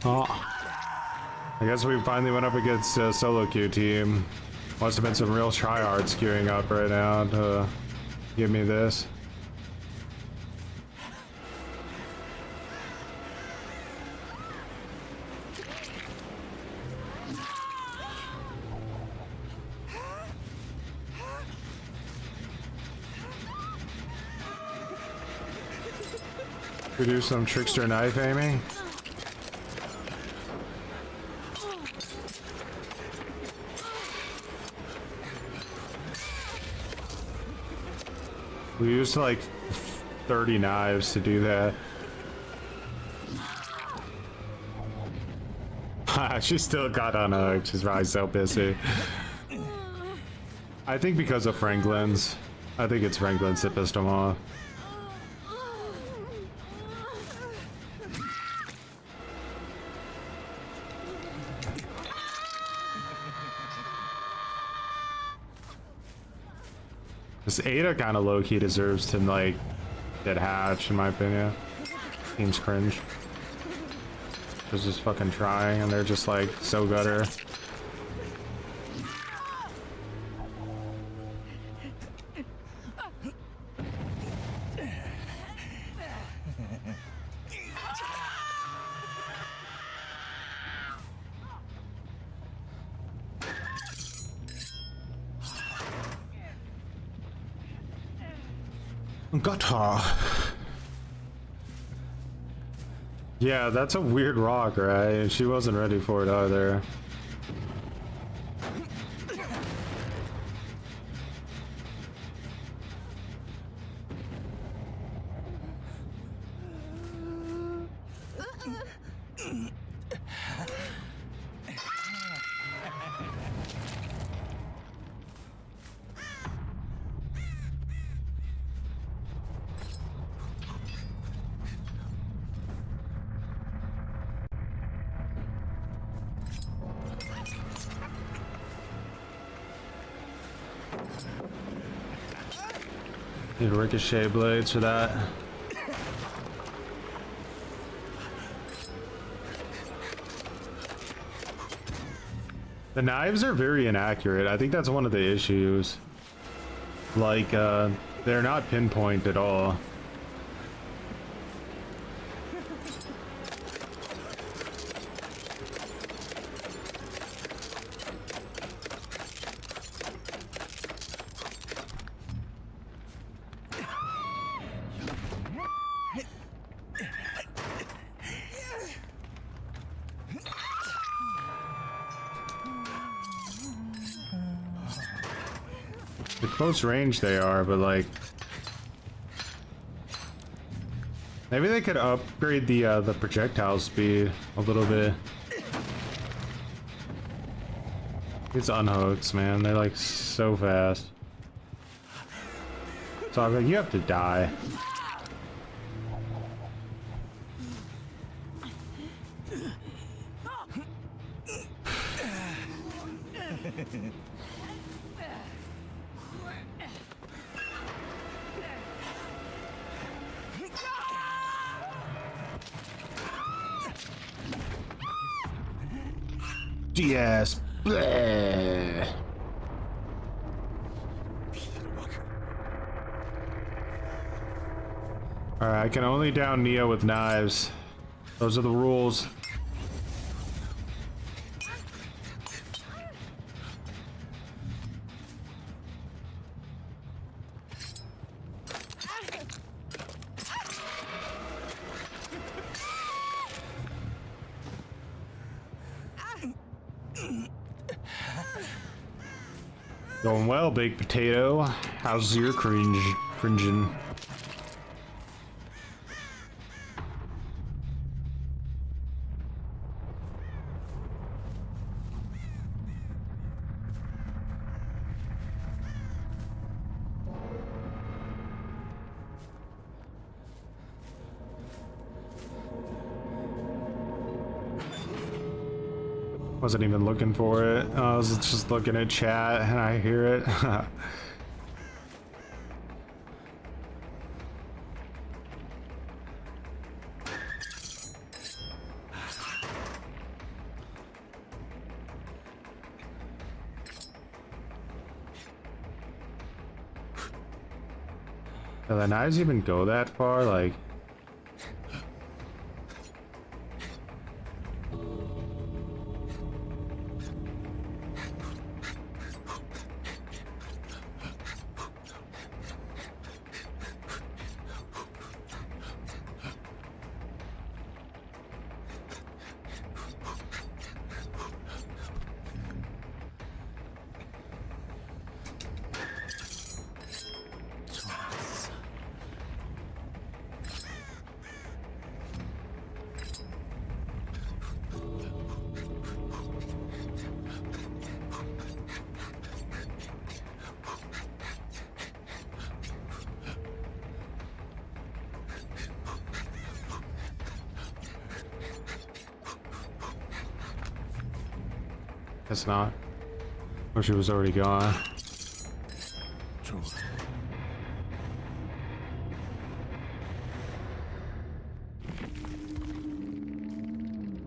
Oh. I guess we finally went up against a solo queue team. Must have been some real tryhards queuing up right now to give me this. We do some trickster knife aiming. We used like 30 knives to do that. She still got unhooked. She's probably so pissy. I think because of Franklin's. I think it's Franklin's that pissed him off. This Ada kind of low-key deserves to like get hatched, in my opinion. Seems cringe. They're just fucking trying, and they're just like so gutter. Got her. Yeah, that's a weird rock, right? She wasn't ready for it either. Need ricochet blades for that. The knives are very inaccurate. I think that's one of the issues. Like, they're not pinpoint at all. Close range they are, but like maybe they could upgrade the projectile speed a little bit. These unhooks, man, they're like so fast. So I'm like, you have to die. Yes. Bleh. Alright, I can only down Neo with knives. Those are the rules. Going well, baked potato. How's your cringing? Wasn't even looking for it. I was just looking at chat and I hear it. Do the knives even go that far? Like, Guess not. Or she was already gone.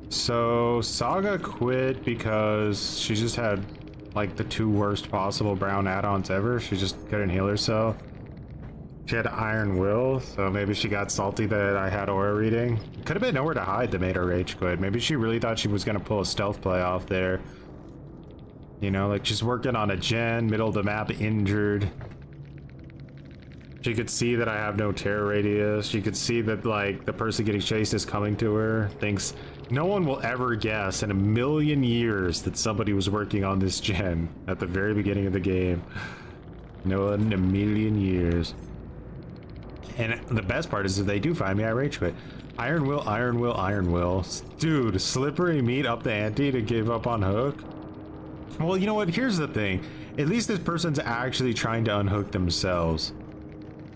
So Saga quit because she just had like the 2 worst possible brown add-ons ever. She just couldn't heal herself. She had Iron Will, so maybe she got salty that I had aura reading. Could have been Nowhere to Hide that made her rage quit. Maybe she really thought she was gonna pull a stealth play off there. You know, like she's working on a gen, middle of the map, injured. She could see that I have no terror radius. She could see that like the person getting chased is coming to her. Thinks no one will ever guess in a million years that somebody was working on this gen at the very beginning of the game. No one in a million years. And the best part is if they do find me, I rage quit. Iron Will, Iron Will, Iron Will. Dude, slippery meat up the ante to give up on Hook? Well, you know what? Here's the thing. At least this person's actually trying to unhook themselves.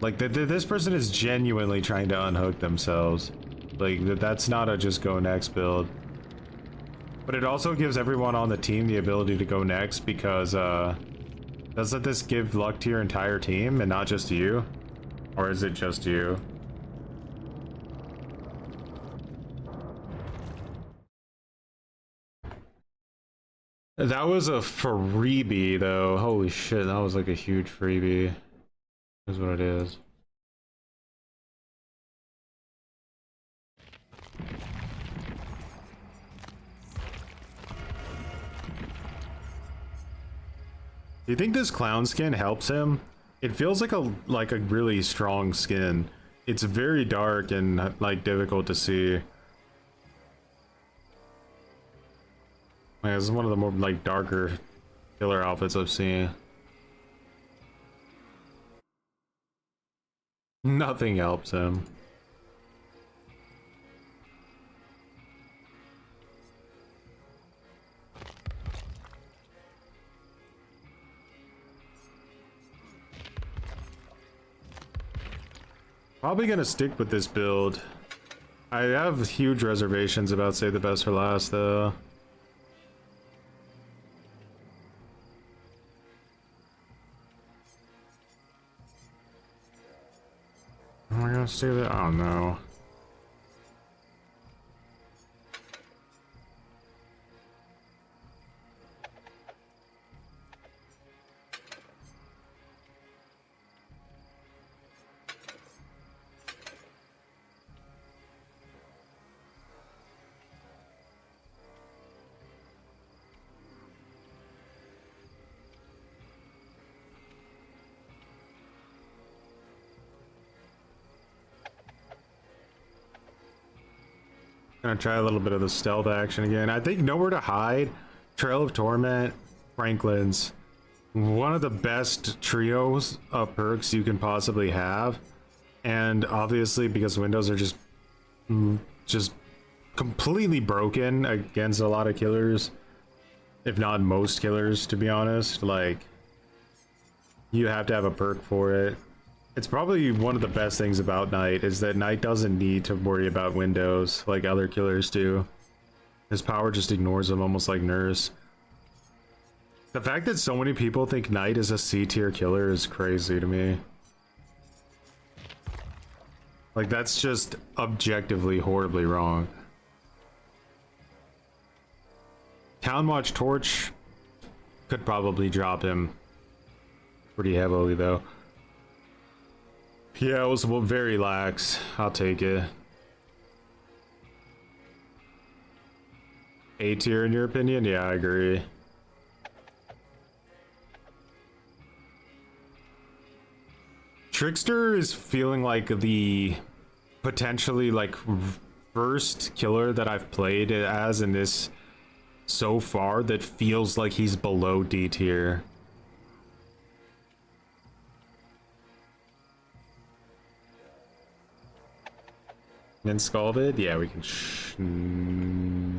Like, this person is genuinely trying to unhook themselves. Like, that's not a just go next build. But it also gives everyone on the team the ability to go next because, doesn't this give luck to your entire team and not just you? Or is it just you? That was a freebie, though. Holy shit, that was like a huge freebie. That's what it is. Do you think this clown skin helps him? It feels like a really strong skin. It's very dark and like difficult to see. Yeah, this is one of the more like darker killer outfits I've seen. Nothing helps him. Probably gonna stick with this build. I have huge reservations about Save the Best for Last, though. Am I gonna save it? Oh no. Gonna try a little bit of the stealth action again. I think Nowhere to Hide, Trail of Torment, Franklin's one of the best trios of perks you can possibly have. And obviously because windows are just completely broken against a lot of killers, if not most killers, to be honest. Like, you have to have a perk for it. It's probably one of the best things about Knight is that Knight doesn't need to worry about windows like other killers do. His power just ignores them, almost like Nurse. The fact that so many people think Knight is a C tier killer is crazy to me. Like, that's just objectively horribly wrong. Town Watch Torch could probably drop him pretty heavily, though. Yeah, it was very lax. I'll take it. A tier in your opinion? Yeah, I agree. Trickster is feeling like the potentially like first killer that I've played as in this so far that feels like he's below D tier. And Scalded? Yeah, we can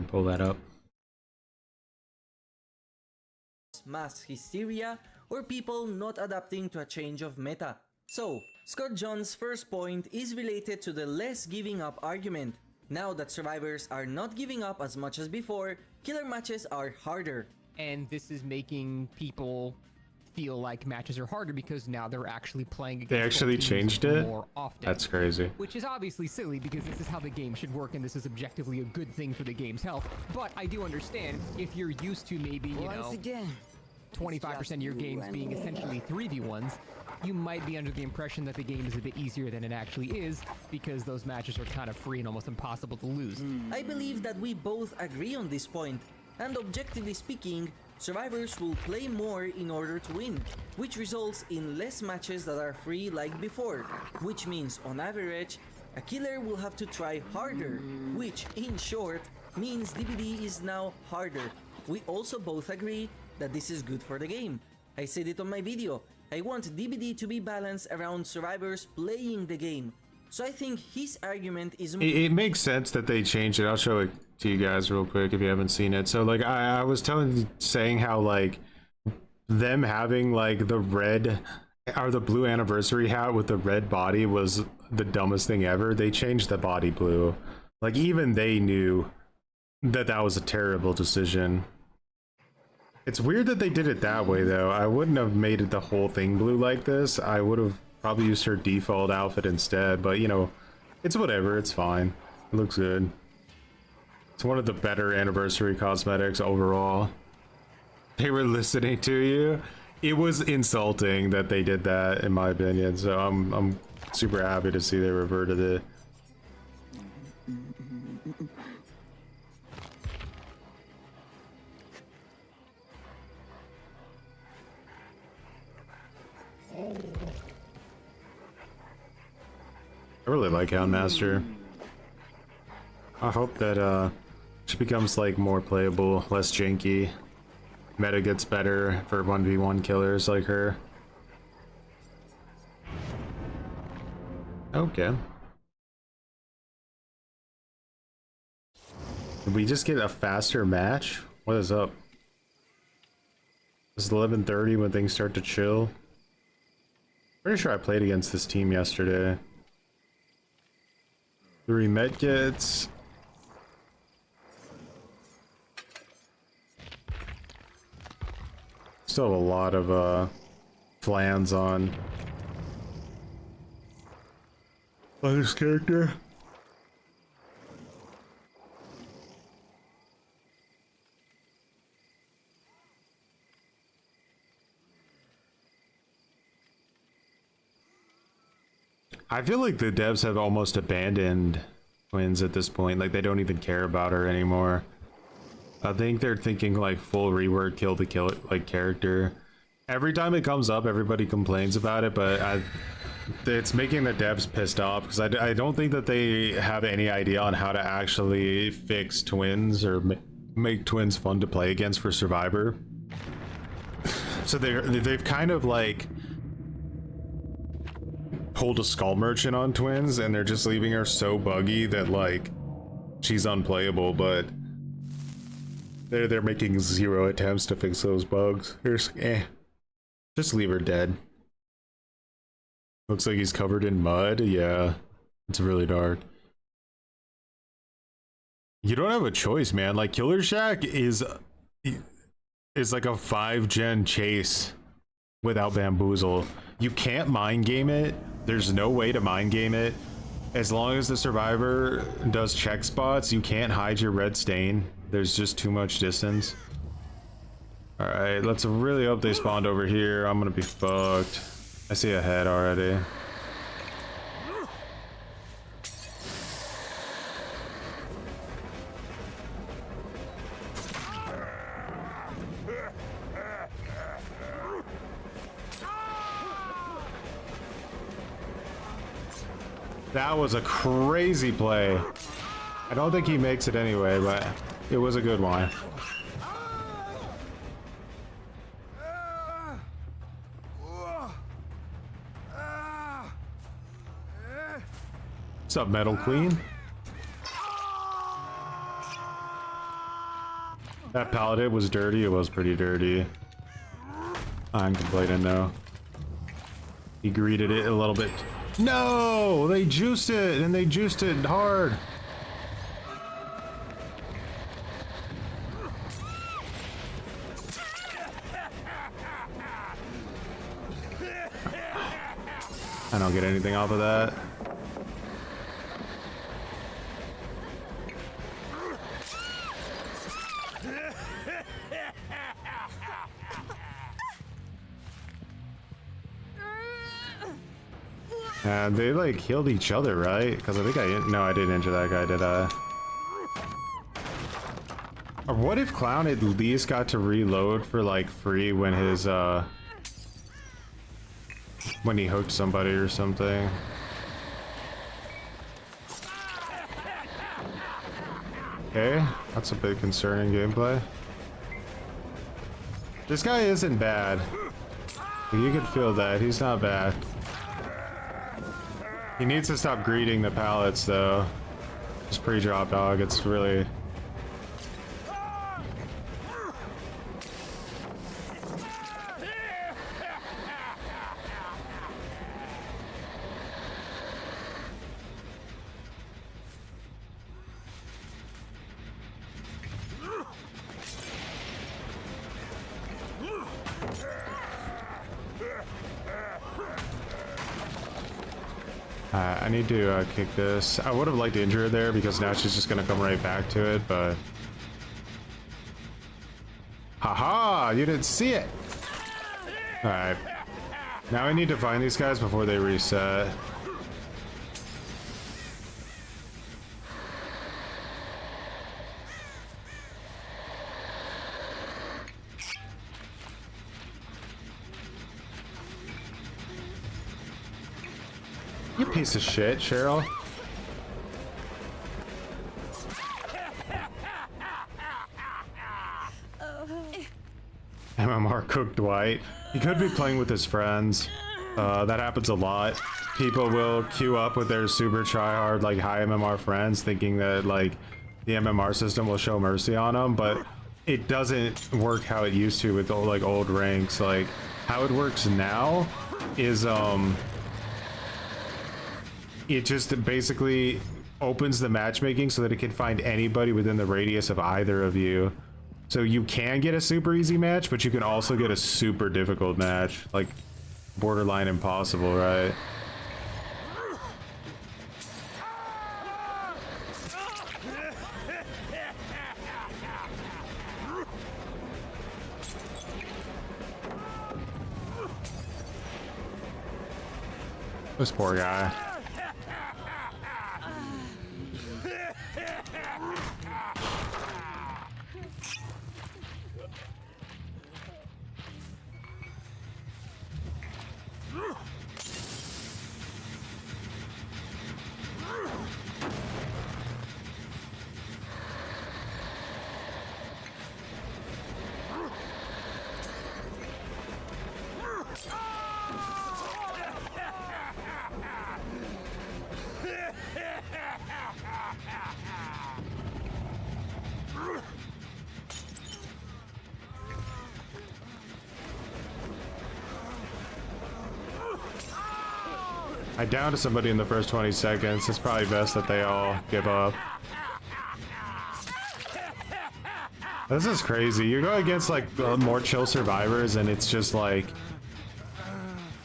pull that up. Mass hysteria or people not adapting to a change of meta. So, Scott John's first point is related to the less giving up argument. Now that survivors are not giving up as much as before, killer matches are harder. and this is making people feel like matches are harder because now they're actually playing against They actually teams changed it? more often. That's crazy. Which is obviously silly because this is how the game should work and this is objectively a good thing for the game's health. But I do understand if you're used to maybe, you know, 25% of your games being essentially 3v1s, you might be under the impression that the game is a bit easier than it actually is because those matches are kind of free and almost impossible to lose. I believe that we both agree on this point, and objectively speaking, survivors will play more in order to win, which results in less matches that are free like before, which means on average, a killer will have to try harder, which in short means DBD is now harder. We also both agree that this is good for the game. I said it on my video, I want DBD to be balanced around survivors playing the game. So I think his argument is... It makes sense that they changed it. I'll show it to you guys real quick if you haven't seen it. So like I was saying how like them having like the red or the blue anniversary hat with the red body was the dumbest thing ever. They changed the body blue. Like even they knew that that was a terrible decision. It's weird that they did it that way though. I wouldn't have made it the whole thing blue like this. I would have probably used her default outfit instead, but you know, it's whatever, it's fine. It looks good. It's one of the better anniversary cosmetics overall. They were listening to you. It was insulting that they did that in my opinion, so I'm super happy to see they reverted it. I really like Houndmaster. I hope that she becomes like more playable, less janky. Meta gets better for 1v1 killers like her. Okay. Did we just get a faster match? What is up? It's 11:30 when things start to chill. Pretty sure I played against this team yesterday. 3 medkits. Still have a lot of flans on this character. I feel like the devs have almost abandoned Twins at this point. Like they don't even care about her anymore. I think they're thinking like full rework, kill the like character. Every time it comes up, everybody complains about it, but it's making the devs pissed off because I don't think that they have any idea on how to actually fix Twins or make Twins fun to play against for Survivor. So they've kind of like pulled a Skull Merchant on Twins, and they're just leaving her so buggy that like she's unplayable, but they're making 0 attempts to fix those bugs. Just leave her dead. Looks like he's covered in mud. Yeah, it's really dark. You don't have a choice, man. Like Killer Shack is like a 5-gen chase without Bamboozle. You can't mind game it. There's no way to mind game it. As long as the survivor does check spots, you can't hide your red stain. There's just too much distance. All right, let's really hope they spawned over here. I'm gonna be fucked. I see a head already. That was a crazy play. I don't think he makes it anyway, but it was a good one. What's up, Metal Queen? That paladin was dirty. It was pretty dirty. I'm complaining though. He greeted it a little bit. No, they juiced it, and they juiced it hard. I don't get anything off of that. And they like healed each other, right? Because I think no, I didn't injure that guy, did I? Or what if Clown at least got to reload for like free when his when he hooked somebody or something? Okay, that's a bit concerning gameplay. This guy isn't bad. You can feel that, he's not bad. He needs to stop greeting the pallets though. Just pre-drop dog, it's really... I need to kick this. I would have liked to injure her there because now she's just gonna come right back to it, but... Haha! You didn't see it! Alright. Now I need to find these guys before they reset. You piece of shit, Cheryl. MMR cooked Dwight. He could be playing with his friends. That happens a lot. People will queue up with their super tryhard, like high MMR friends, thinking that like the MMR system will show mercy on them, but it doesn't work how it used to with like old ranks. Like how it works now is it just basically opens the matchmaking so that it can find anybody within the radius of either of you. So you can get a super easy match, but you can also get a super difficult match. Like borderline impossible, right? This poor guy. I downed somebody in the first 20 seconds. It's probably best that they all give up. This is crazy. You go against like more chill survivors and it's just like...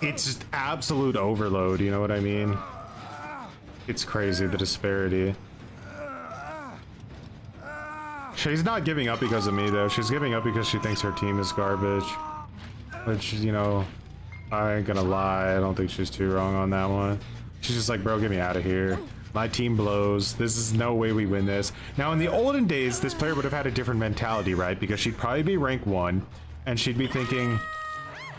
It's just absolute overload, you know what I mean? It's crazy, the disparity. She's not giving up because of me though. She's giving up because she thinks her team is garbage. Which, you know... I ain't gonna lie, I don't think she's too wrong on that one. She's just like, bro, get me out of here. My team blows. This is no way we win this. Now, in the olden days, this player would have had a different mentality, right? Because she'd probably be rank 1, and she'd be thinking,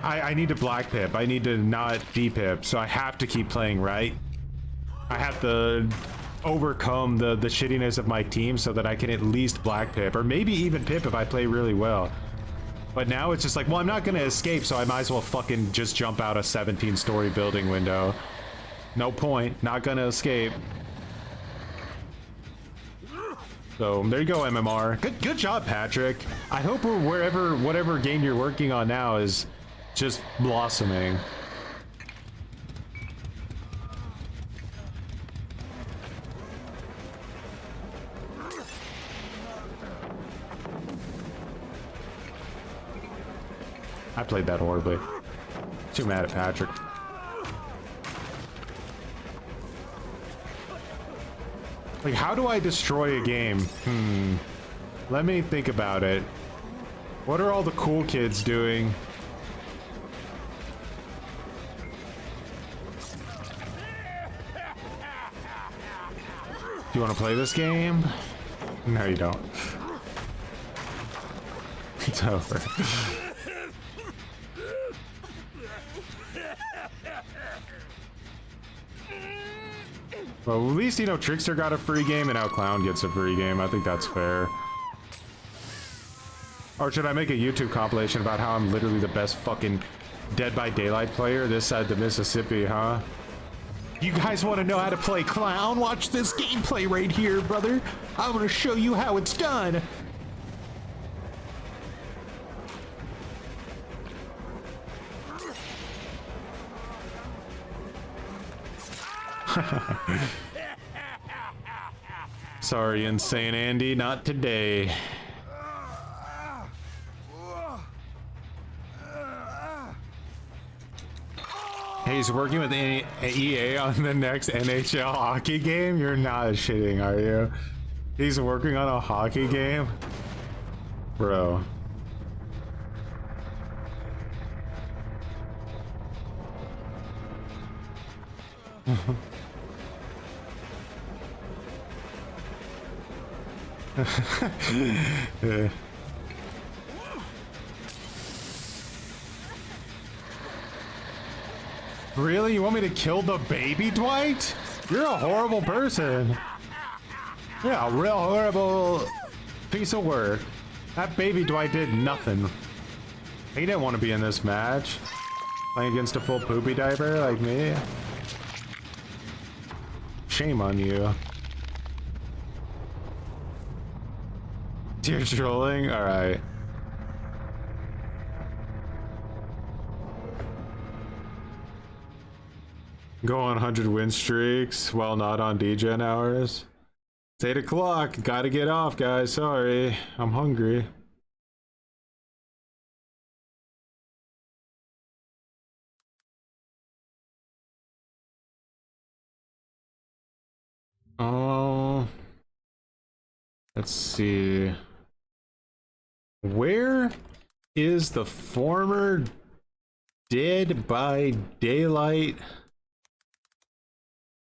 I need to black pip. I need to not D-pip, so I have to keep playing, right? I have to overcome the shittiness of my team so that I can at least black pip, or maybe even pip if I play really well. But now it's just like, well, I'm not gonna escape, so I might as well fucking just jump out a 17-story building window. No point, not gonna escape. So there you go, MMR. Good job, Patrick. I hope whatever game you're working on now is just blossoming. I played that horribly. Too mad at Patrick. Like, how do I destroy a game? Let me think about it. What are all the cool kids doing? Do you want to play this game? No, you don't. It's over. Well, at least, you know, Trickster got a free game and now Clown gets a free game. I think that's fair. Or should I make a YouTube compilation about how I'm literally the best fucking Dead by Daylight player this side of the Mississippi, huh? You guys want to know how to play Clown? Watch this gameplay right here, brother. I'm gonna show you how it's done. Sorry, Insane Andy, not today. Hey, he's working with EA on the next NHL hockey game? You're not shitting, are you? He's working on a hockey game? Bro. Yeah. Really? You want me to kill the baby, Dwight? You're a horrible person. Yeah, a real horrible piece of work. That baby Dwight did nothing. He didn't want to be in this match. Playing against a full poopy diaper like me. Shame on you. You're trolling? Alright. Go on 100 win streaks while not on DGen hours. It's 8 o'clock. Gotta get off, guys. Sorry. I'm hungry. Oh. Let's see. Where is the former Dead by Daylight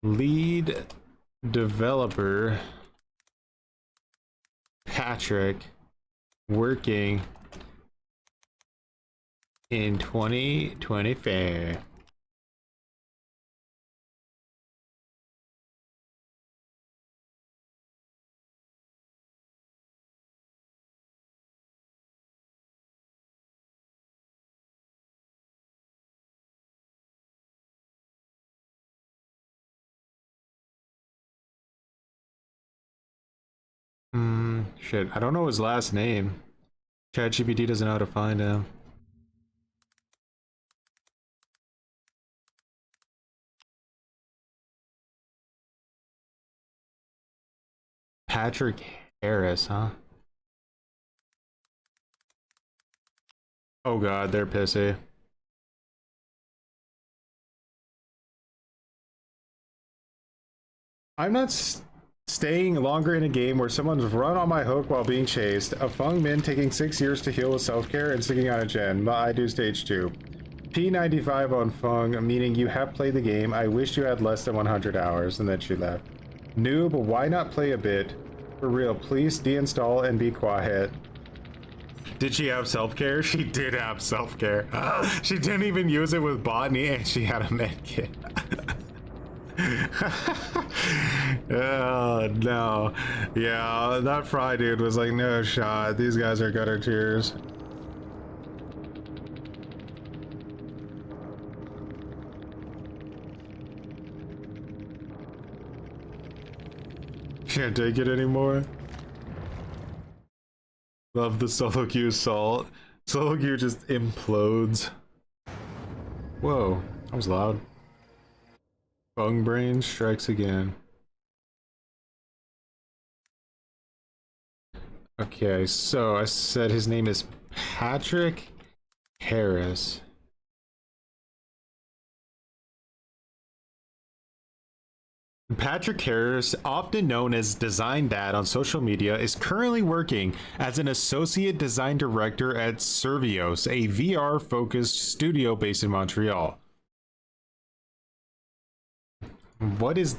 lead developer Patrick working in 2024? Shit, I don't know his last name. ChatGPT doesn't know how to find him. Patrick Harris, huh? Oh god, they're pissy. I'm not staying longer in a game where someone's run on my hook while being chased. A Fung Min taking 6 years to heal with self-care and sticking on a gen, but I do stage 2. P95 on Fung, meaning you have played the game. I wish you had less than 100 hours, and then she left. Noob, why not play a bit? For real, please deinstall and be quiet. Did she have self-care? She did have self-care. She didn't even use it with botany, and she had a medkit. Oh no. Yeah, that Fry dude was like, no shot. These guys are gutter tears. Can't take it anymore. Love the solo queue assault. Solo queue just implodes. Whoa, that was loud. Bung brain strikes again. Okay, so I said his name is Patrick Harris. Patrick Harris, often known as Design Dad on social media, is currently working as an associate design director at Servios, a VR-focused studio based in Montreal. What is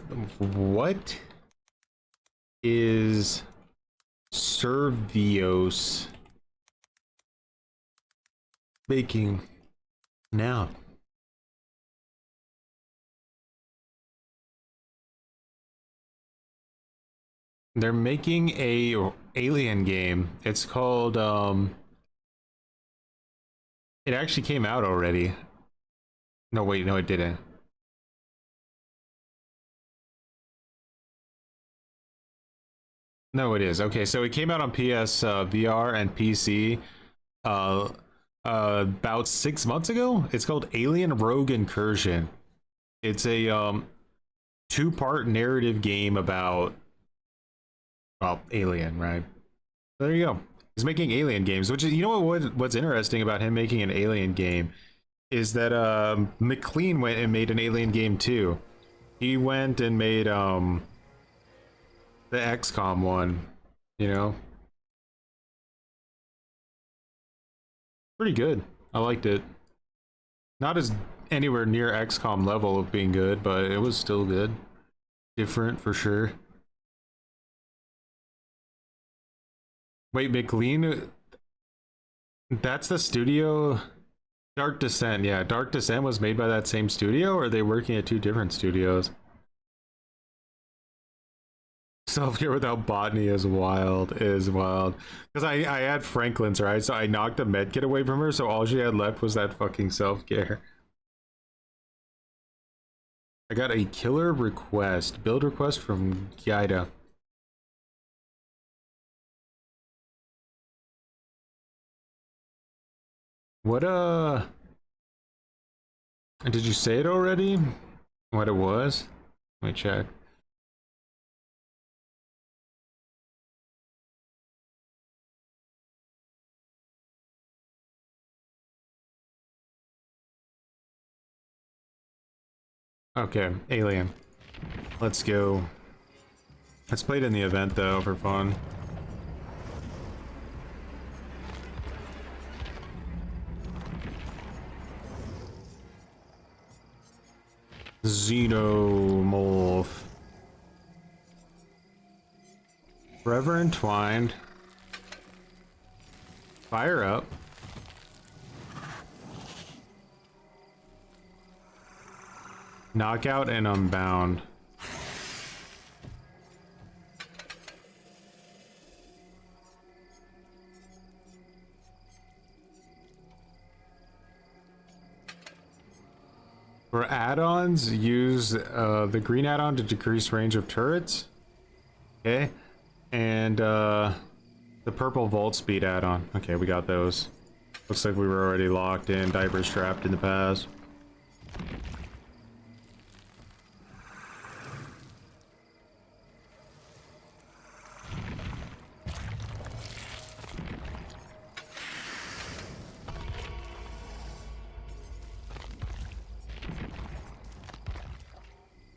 Servios making now? They're making a alien game. It's called it actually came out already. No, wait, no, it didn't. No, it is. Okay, so it came out on PS VR and PC about 6 months ago. It's called Alien Rogue Incursion. It's a two-part narrative game about, well, Alien, right? There you go. He's making Alien games, which is, you know what's interesting about him making an Alien game is that McLean went and made an Alien game too. He went and made the XCOM one, you know? Pretty good. I liked it. Not as anywhere near XCOM level of being good, but it was still good. Different for sure. Wait, McLean? That's the studio? Dark Descent, yeah. Dark Descent was made by that same studio, or are they working at two different studios? Self-care without botany is wild, because I had Franklin's, right? So I knocked the medkit away from her, so all she had left was that fucking self-care. I got a killer request, build request from Gaida. What did you say it already? What it was? Let me check. Okay, Alien. Let's go. Let's play it in the event though for fun. Xenomorph. Forever Entwined. Fire up. Knockout and Unbound. For add-ons, use the green add-on to decrease range of turrets. Okay. And the purple vault speed add-on. Okay, we got those. Looks like we were already locked in, diapers trapped in the past.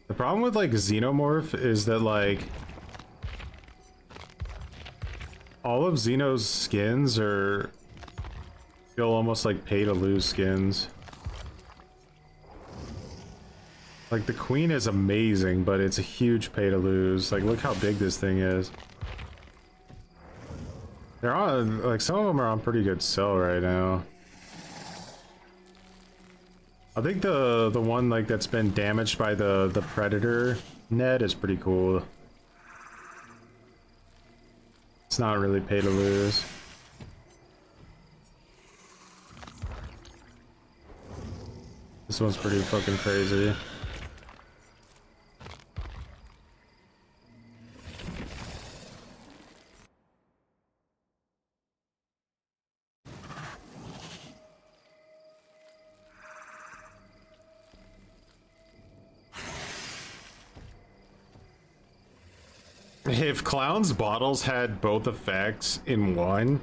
The problem with like Xenomorph is that like all of Xeno's skins feel almost like pay to lose skins. Like the queen is amazing, but it's a huge pay to lose. Like look how big this thing is. They're on like some of them are on pretty good sell right now. I think the one like that's been damaged by the predator net is pretty cool. It's not really pay to lose. This one's pretty fucking crazy. If Clown's bottles had both effects in one,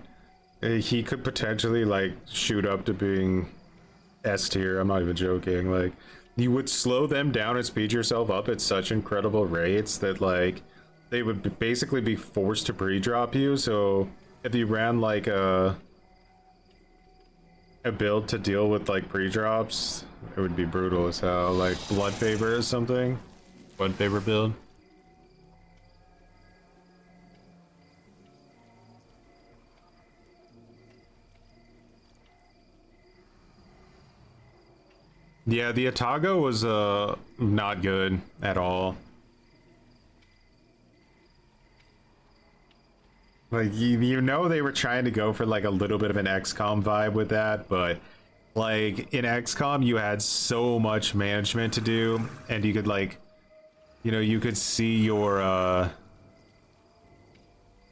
he could potentially like shoot up to being S tier. I'm not even joking. Like you would slow them down and speed yourself up at such incredible rates that like they would basically be forced to pre-drop you. So if you ran like a build to deal with like pre-drops, it would be brutal as hell. Like Blood Favor or something. Blood Favor build. Yeah, the Atago was not good at all. Like you know they were trying to go for like a little bit of an XCOM vibe with that, but like in XCOM you had so much management to do, and you could like, you know, you could see your at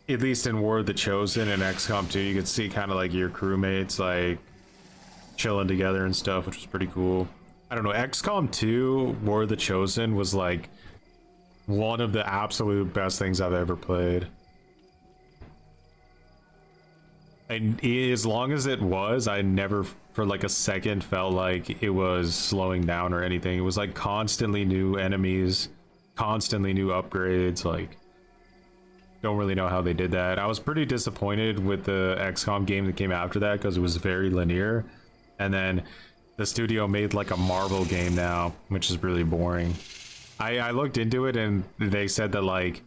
least in War of the Chosen and XCOM 2, you could see kind of like your crewmates like chilling together and stuff, which was pretty cool. I don't know, XCOM 2 War of the Chosen was like one of the absolute best things I've ever played. And as long as it was, I never for like a second felt like it was slowing down or anything. It was like constantly new enemies, constantly new upgrades. Like, don't really know how they did that. I was pretty disappointed with the XCOM game that came after that because it was very linear. And then the studio made like a Marvel game now, which is really boring. I looked into it and they said that like,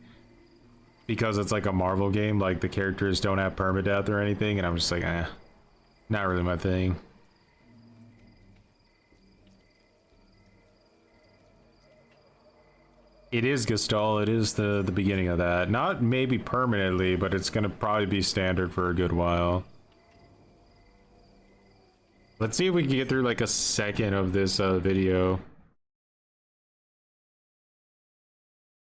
because it's like a Marvel game, like the characters don't have permadeath or anything, and I'm just like, not really my thing. It is Gestalt, it is the beginning of that. Not maybe permanently, but it's gonna probably be standard for a good while. Let's see if we can get through like a second of this video.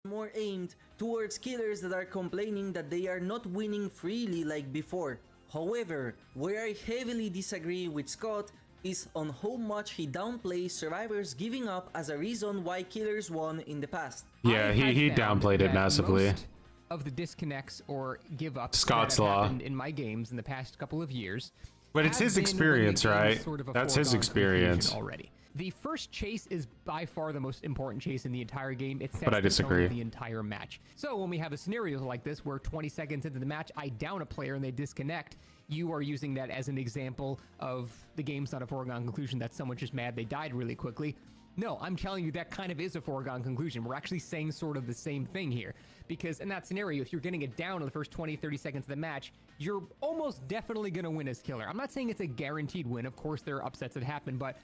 More aimed towards killers that are complaining that they are not winning freely like before. However, where I heavily disagree with Scott is on how much he downplays survivors giving up as a reason why killers won in the past. Yeah, he downplayed it massively. Most of the disconnects or give ups Scott's that have Law happened in my games in the past couple of years. But it's his experience, right? Sort of a That's his foregone experience. conclusion already. The first chase is by far the most important chase in the entire game. It sets But I the tone disagree. of the entire match. So when we have a scenario like this where 20 seconds into the match I down a player and they disconnect, you are using that as an example of the game's not a foregone conclusion, that someone's just mad they died really quickly. No, I'm telling you that kind of is a foregone conclusion. We're actually saying sort of the same thing here. Because in that scenario, if you're getting it down in the first 20, 30 seconds of the match, you're almost definitely going to win as killer. I'm not saying it's a guaranteed win. Of course, there are upsets that happen, but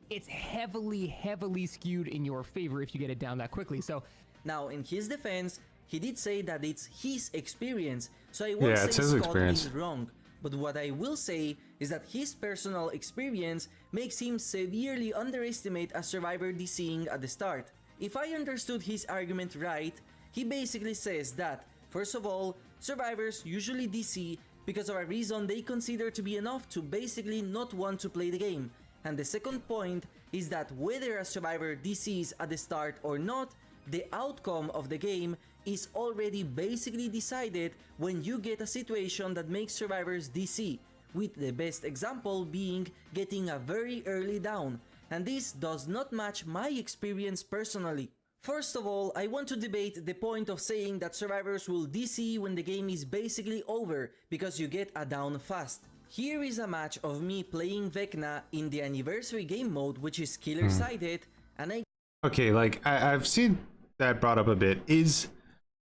it's heavily skewed in your favor if you get it down that quickly. So now, in his defense, he did say that it's his experience, so I won't say it's his Scott experience. is wrong. But what I will say is that his personal experience makes him severely underestimate a survivor DCing at the start. If I understood his argument right, he basically says that, first of all, survivors usually DC because of a reason they consider to be enough to basically not want to play the game. And the second point is that whether a survivor DCs at the start or not, the outcome of the game is already basically decided when you get a situation that makes survivors DC, with the best example being getting a very early down, and this does not match my experience personally. First of all, I want to debate the point of saying that survivors will DC when the game is basically over because you get a down fast. Here is a match of me playing Vecna in the anniversary game mode, which is killer sided, and I Okay, like I've seen that brought up a bit. Is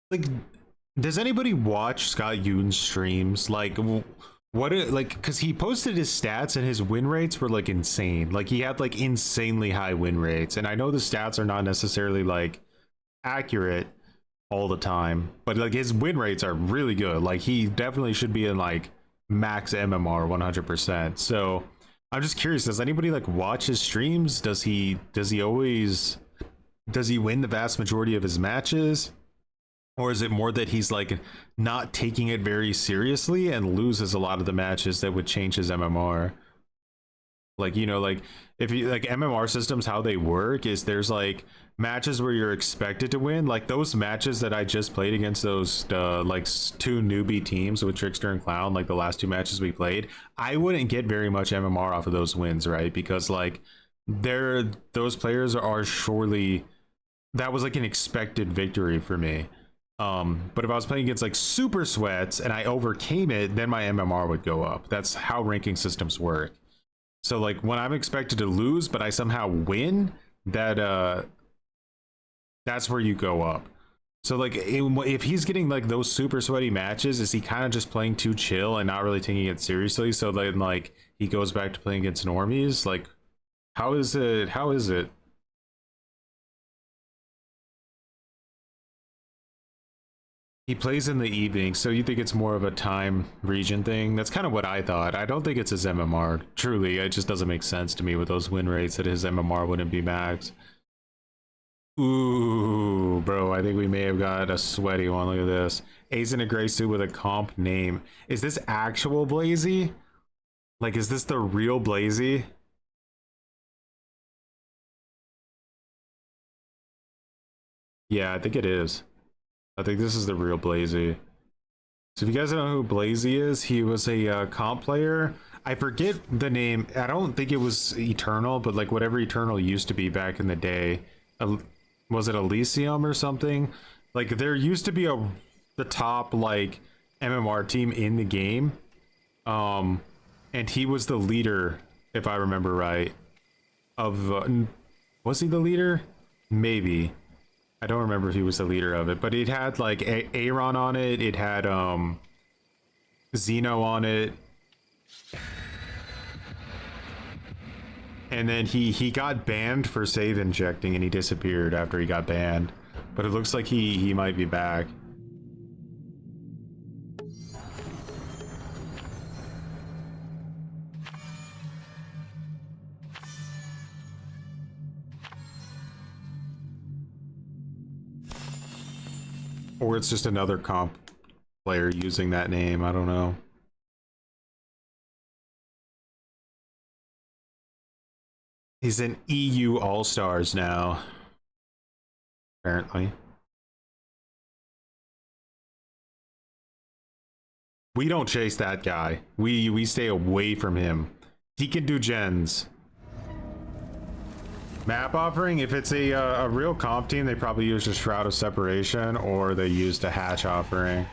like, does anybody watch Scott Yoon's streams? Like, because he posted his stats and his win rates were like insane. Like he had like insanely high win rates, and I know the stats are not necessarily like accurate all the time, but like his win rates are really good. Like he definitely should be in like max MMR 100%. So I'm just curious, does anybody like watch his streams? Does he win the vast majority of his matches? Or is it more that he's like not taking it very seriously and loses a lot of the matches that would change his MMR? Like, you know, like if you like MMR systems, how they work is there's like matches where you're expected to win, like those matches that I just played against those like two newbie teams with Trickster and Clown, like the last two matches we played, I wouldn't get very much MMR off of those wins, right? Because like those players are surely, that was like an expected victory for me. But if I was playing against like super sweats and I overcame it, then my MMR would go up. That's how ranking systems work. So like when I'm expected to lose, but I somehow win, that's where you go up. So like if he's getting like those super sweaty matches, is he kind of just playing too chill and not really taking it seriously? So then like he goes back to playing against normies? Like how is it? He plays in the evening, so you think it's more of a time region thing? That's kind of what I thought. I don't think it's his MMR. Truly, it just doesn't make sense to me with those win rates that his MMR wouldn't be max. Ooh, bro, I think we may have got a sweaty one. Look at this. Ace in a gray suit with a comp name. Is this actual Blazy? Like, is this the real Blazy? Yeah, I think it is. I think this is the real Blazy. So if you guys don't know who Blazy is, he was a comp player. I forget the name. I don't think it was Eternal, but like whatever Eternal used to be back in the day. Was it Elysium or something? Like there used to be the top like MMR team in the game. And he was the leader, if I remember right, of was he the leader? Maybe. I don't remember if he was the leader of it, but it had like Aaron on it. It had Xeno on it. And then he got banned for save injecting and he disappeared after he got banned. But it looks like he might be back. Or it's just another comp player using that name. I don't know. He's in EU All-Stars now. Apparently. We don't chase that guy. We stay away from him. He can do gens. Map offering, if it's a real comp team, they probably use a Shroud of Separation or they used a hatch offering.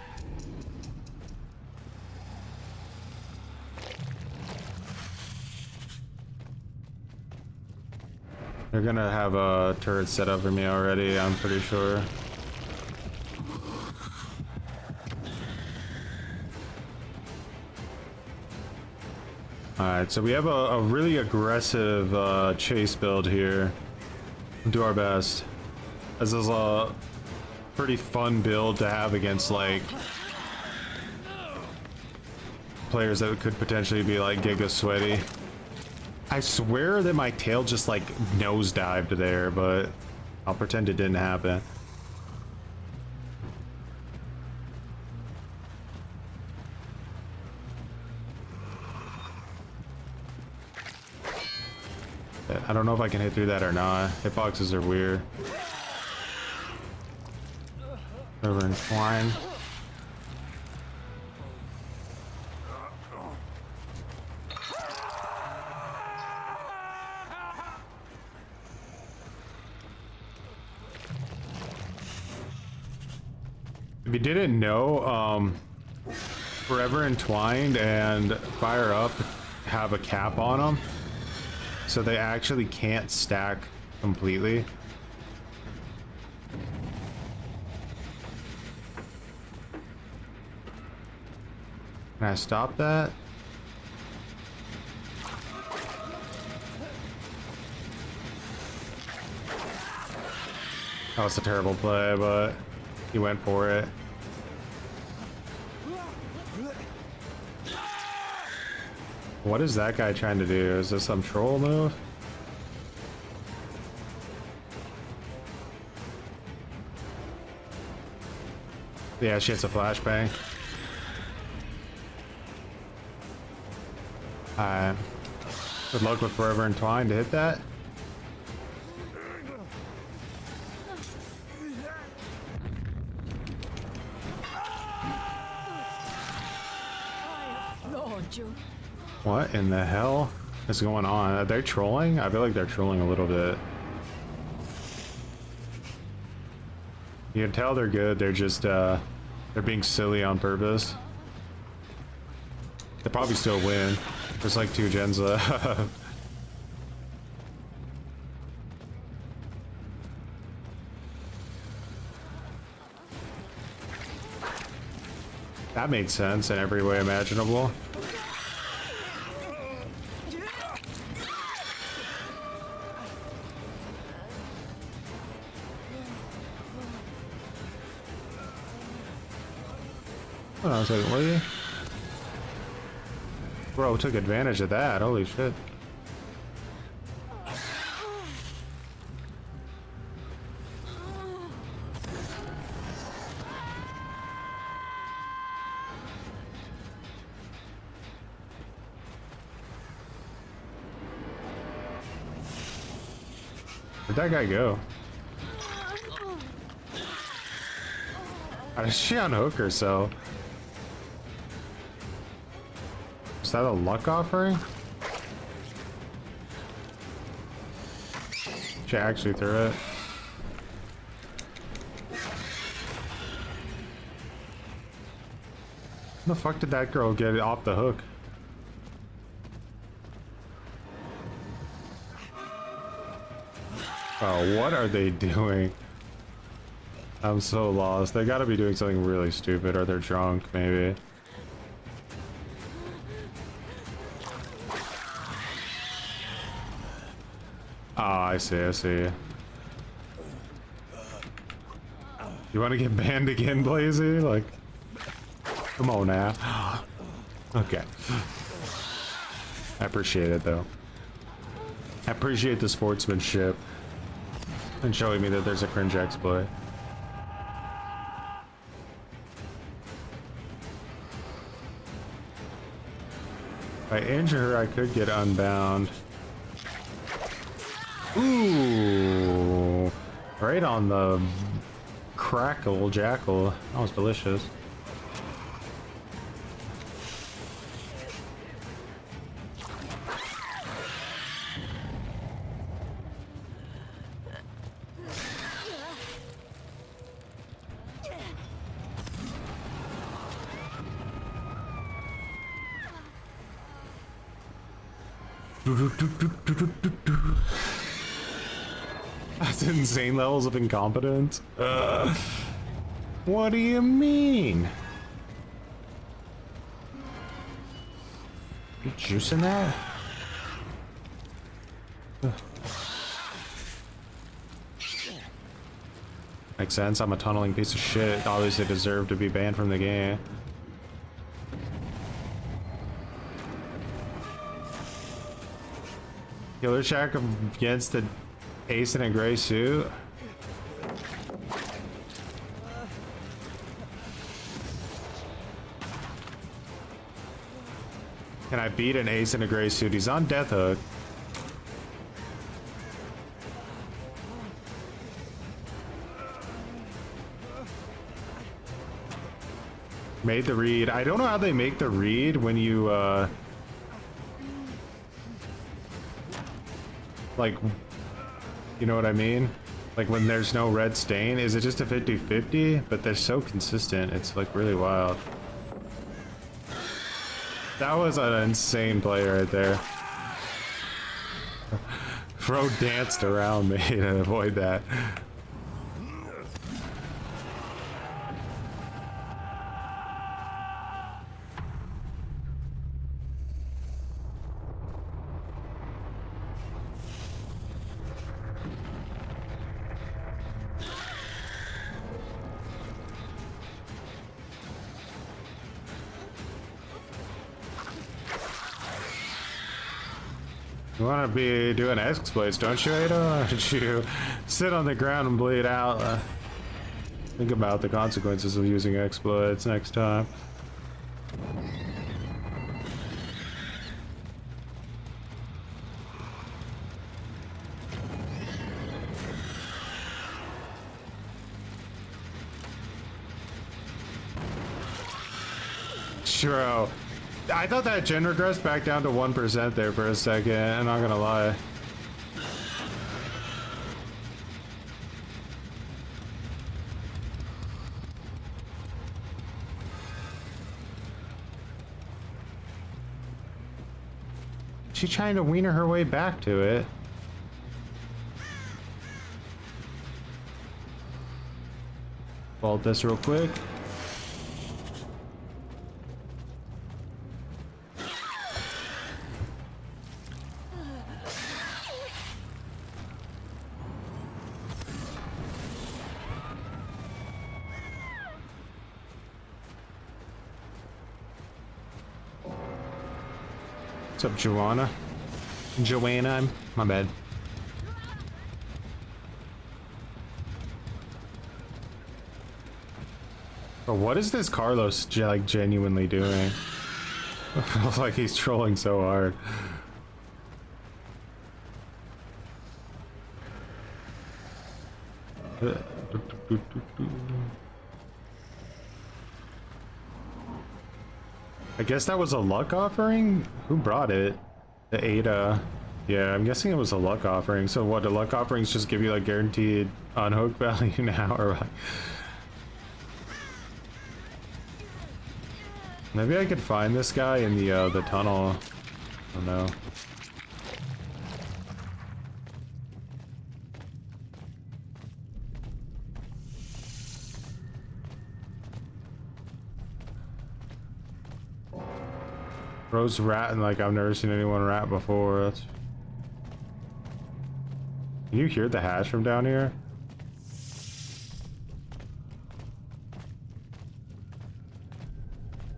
They're gonna have a turret set up for me already, I'm pretty sure. Alright, so we have a really aggressive chase build here. Do our best. This is a pretty fun build to have against like players that could potentially be like giga sweaty. I swear that my tail just like nosedived there, but I'll pretend it didn't happen. I don't know if I can hit through that or not. Hitboxes are weird. Over in twine. If you didn't know, Forever Entwined and Fire Up have a cap on them. So they actually can't stack completely. Can I stop that? That was a terrible play, but he went for it. What is that guy trying to do? Is this some troll move? Yeah, she hits a flashbang. Alright. Good luck with Forever Entwined to hit that. What in the hell? is going on? Are they trolling? I feel like they're trolling a little bit. You can tell they're good. They're just they're being silly on purpose. They'll probably still win. There's like 2 gens left. That made sense in every way imaginable. Hold on a second, were you? Bro took advantage of that, holy shit. Where'd that guy go? How did she unhook herself? Is that a luck offering? She actually threw it. How the fuck did that girl get off the hook? Oh, what are they doing? I'm so lost. They gotta be doing something really stupid, or they're drunk, maybe. Ah, I see, I see. You want to get banned again, Blazy? Like, come on now. Okay. I appreciate it, though. I appreciate the sportsmanship and showing me that there's a cringe exploit. If I injure her, I could get unbound. Ooh, right on the crackle jackal. That was delicious. That's insane levels of incompetence. What do you mean? You juicing that? Makes sense. I'm a tunneling piece of shit. Obviously deserve to be banned from the game. Killer Shack against the ace in a gray suit. Can I beat an ace in a gray suit? He's on death hook. Made the read. I don't know how they make the read when you like, you know what I mean? Like when there's no red stain. Is it just a 50-50? But they're so consistent. It's like really wild. That was an insane play right there. Bro danced around me to avoid that. You want to be doing exploits, don't you, Ada? Don't you sit on the ground and bleed out? Think about the consequences of using exploits next time. Shro. I thought that gen regressed back down to 1% there for a second, I'm not gonna lie. She's trying to wiener her way back to it. Vault this real quick. What's up, Joanna? Joanna, my bad. But what is this Carlos like genuinely doing? I feel like he's trolling so hard. I guess that was a luck offering? Who brought it? The Ada. Yeah, I'm guessing it was a luck offering. So what, do luck offerings just give you like guaranteed unhook value now or what? Maybe I could find this guy in the tunnel. I don't know. Bro's ratting like I've never seen anyone rat before. That's... Can you hear the hash from down here?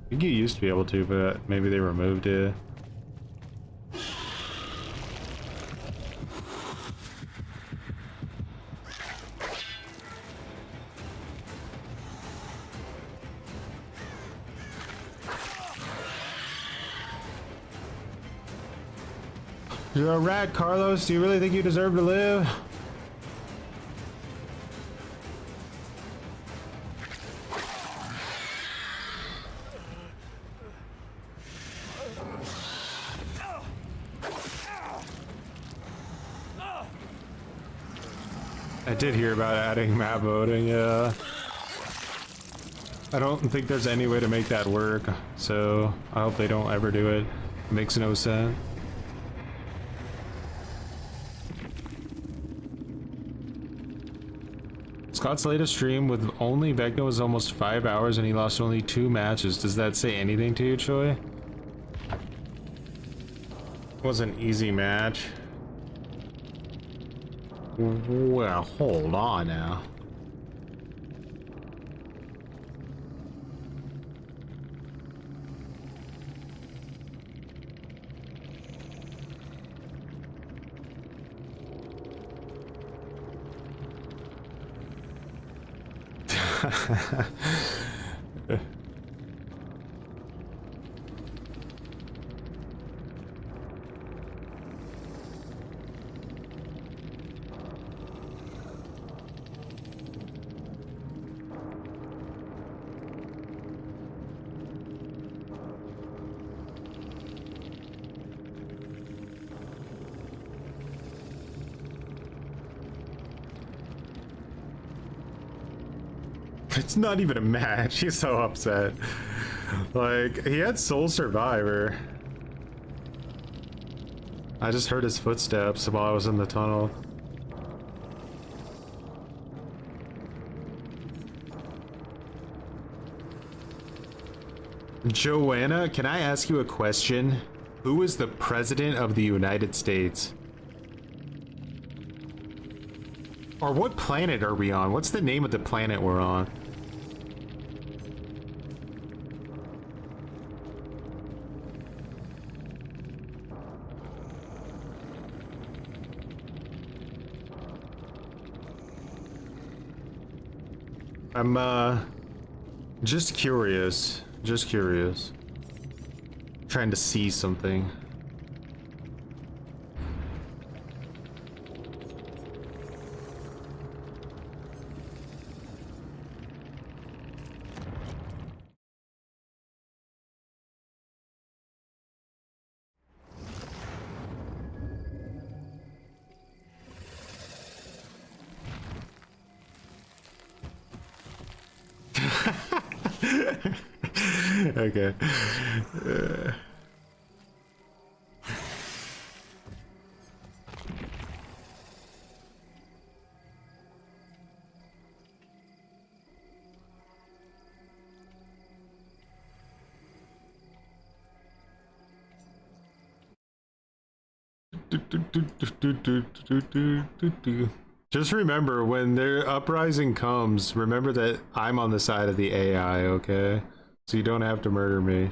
I think you used to be able to, but maybe they removed it. You're a rat, Carlos. Do you really think you deserve to live? I did hear about adding map voting, yeah. I don't think there's any way to make that work, so I hope they don't ever do it. It makes no sense. Scott's latest stream with only Vecna was almost 5 hours and he lost only 2 matches. Does that say anything to you, Choi? It was an easy match. Well, hold on now. It's not even a match. He's so upset. Like, he had Soul Survivor. I just heard his footsteps while I was in the tunnel. Joanna, can I ask you a question? Who is the President of the United States? Or what planet are we on? What's the name of the planet we're on? I'm just curious. Just curious. Trying to see something. Okay. Just remember, when their uprising comes, remember that I'm on the side of the AI, okay? So you don't have to murder me.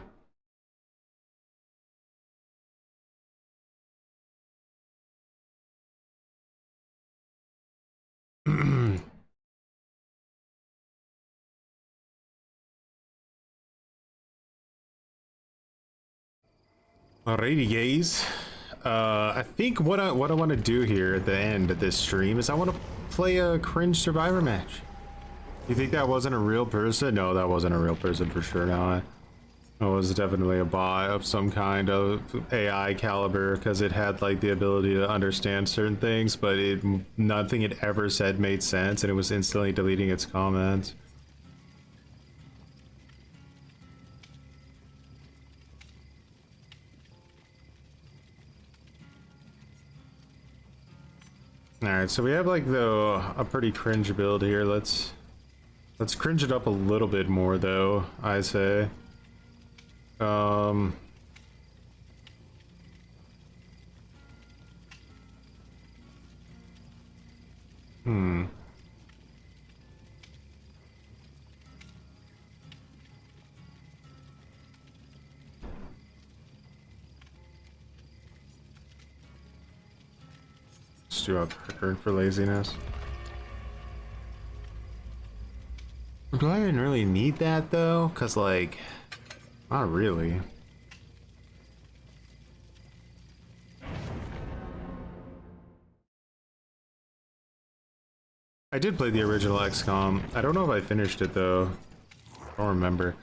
Alrighty, guys. I think what I want to do here at the end of this stream is I want to play a cringe survivor match. You think that wasn't a real person? No, that wasn't a real person for sure. No, it was definitely a bot of some kind of AI caliber, because it had like the ability to understand certain things, but nothing it ever said made sense, and it was instantly deleting its comments. Alright, so we have like a pretty cringe build here. Let's cringe it up a little bit more though, I say. Let's do a record for laziness. Do I even really need that though? Cause like, not really. I did play the original XCOM. I don't know if I finished it though. I don't remember.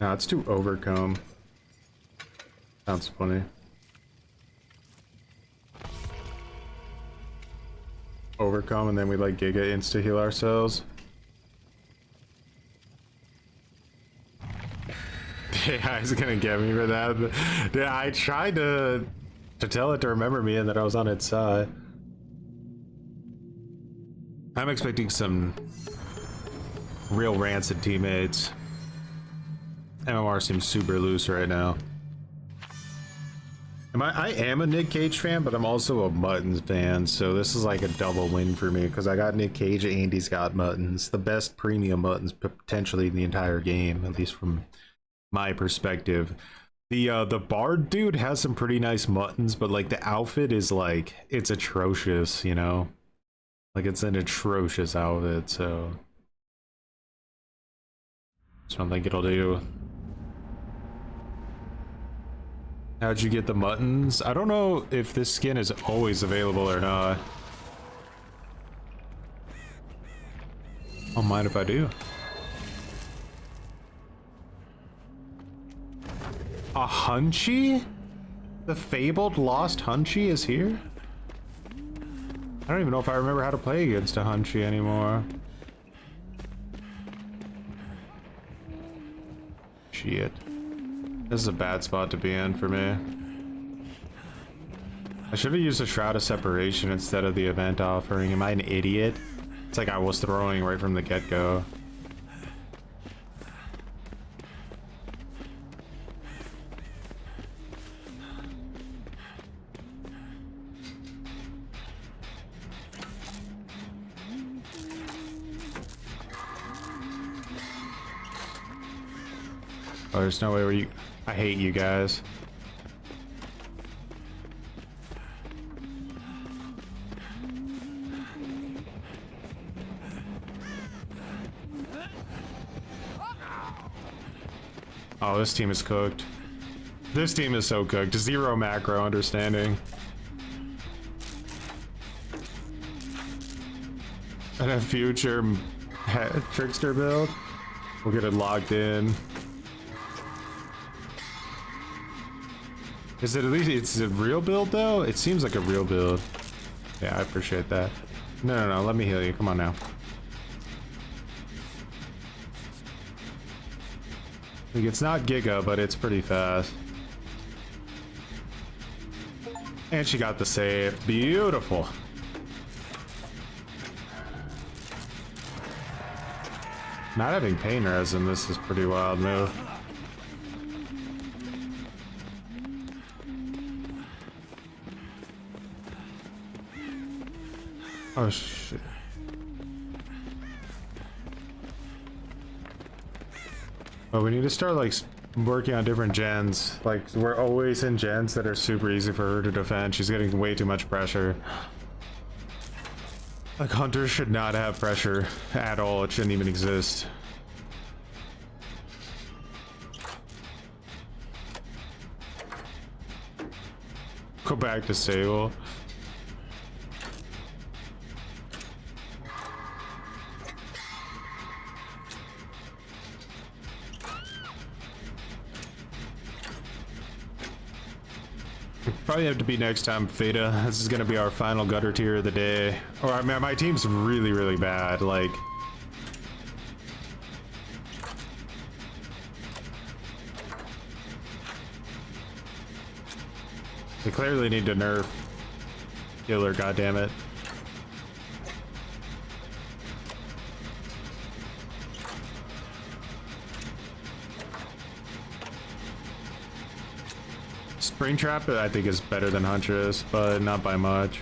Nah, let's do overcome. Sounds funny. Overcome, and then we like Giga insta heal ourselves. Yeah, he's gonna get me for that. Yeah, I tried to tell it to remember me, and that I was on its side. I'm expecting some real rancid teammates. MMR seems super loose right now. I am a Nick Cage fan, but I'm also a Muttons fan, so this is like a double win for me, because I got Nick Cage and Andy's got Muttons. The best premium Muttons potentially in the entire game, at least from my perspective. The Bard dude has some pretty nice Muttons, but like the outfit is like, it's atrocious, you know? Like it's an atrocious outfit, so I don't think it'll do. How'd you get the Muttons? I don't know if this skin is always available or not. I don't mind if I do. A Hunchy? The fabled lost Hunchy is here? I don't even know if I remember how to play against a Hunchy anymore. Shit. This is a bad spot to be in for me. I should have used a Shroud of Separation instead of the event offering. Am I an idiot? It's like I was throwing right from the get-go. Oh, there's no way where you... I hate you guys. Oh, this team is cooked. This team is so cooked. Zero macro understanding. And a future Trickster build. We'll get it locked in. Is it at least, it's a real build though? It seems like a real build. Yeah, I appreciate that. No, let me heal you. Come on now. Like, it's not Giga, but it's pretty fast. And she got the save. Beautiful. Not having pain resin, this is pretty wild move. Oh shit. But we need to start like working on different gens. Like we're always in gens that are super easy for her to defend. She's getting way too much pressure. Like Hunter should not have pressure at all. It shouldn't even exist. Go back to Sable. Probably have to be next time, Feta. This is gonna be our final gutter tier of the day. Or I mean, my team's really, really bad. Like, they clearly need to nerf Killer. Goddammit. Springtrap, I think, is better than Huntress, but not by much.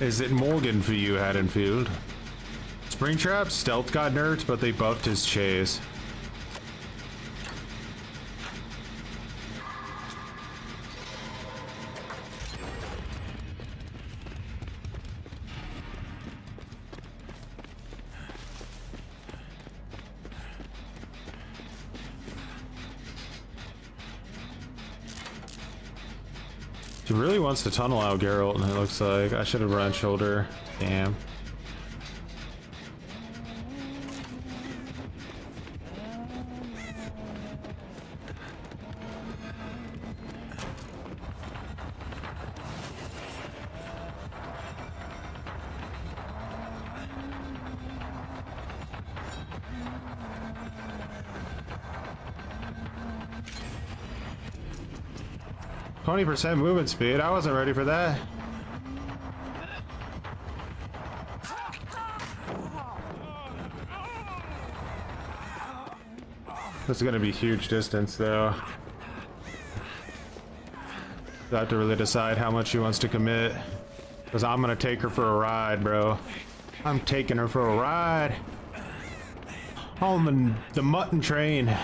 Is it Morgan for you, Haddonfield? Springtrap, stealth got nerfed, but they buffed his chase. He really wants to tunnel out Geralt, and it looks like I should have run shoulder. Damn. %, movement speed. I wasn't ready for that. This is gonna be huge distance, though. I have to really decide how much she wants to commit, because I'm gonna take her for a ride, bro. I'm taking her for a ride on the mutton train.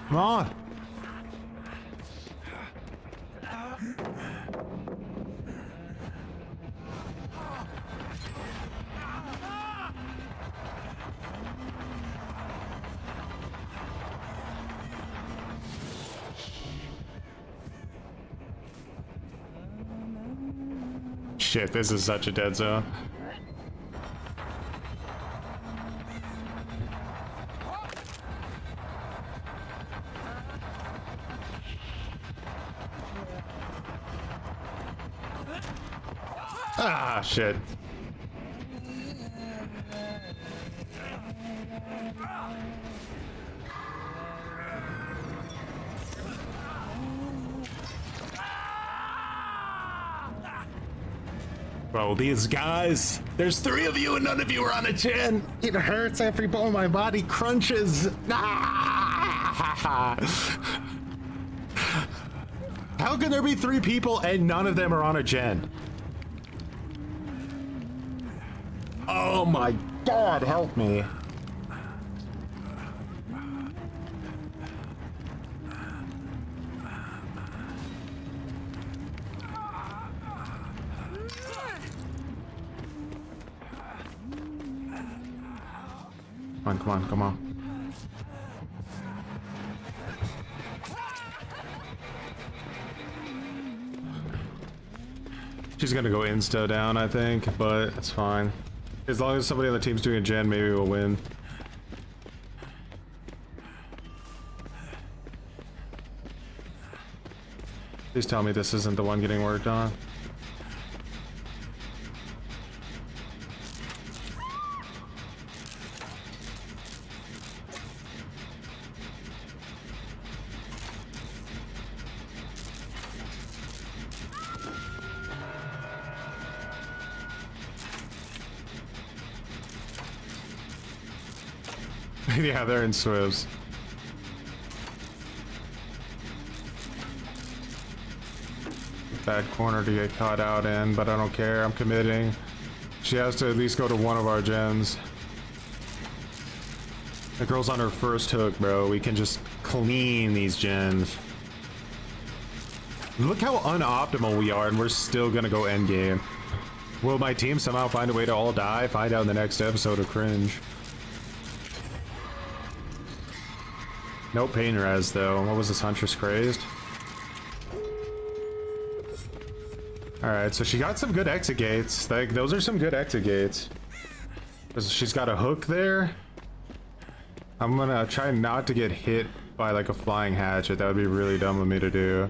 Come on. Shit, this is such a dead zone. Ah, shit. Bro, these guys, there's 3 of you and none of you are on a gen. It hurts, every bone in my body crunches. Ah! How can there be 3 people and none of them are on a gen? Oh my god, help me. Come on, come on, come on. She's gonna go insta down, I think, but it's fine. As long as somebody on the team's doing a gen, maybe we'll win. Please tell me this isn't the one getting worked on. Yeah, they're in swivs. Bad corner to get caught out in, but I don't care. I'm committing. She has to at least go to one of our gens. The girl's on her first hook, bro. We can just clean these gens. Look how unoptimal we are, and we're still gonna go endgame. Will my team somehow find a way to all die? Find out in the next episode of Cringe. No pain res though. What was this, Huntress Crazed? Alright, so she got some good exit gates. Like, those are some good exit gates. She's got a hook there. I'm gonna try not to get hit by like a flying hatchet. That would be really dumb of me to do.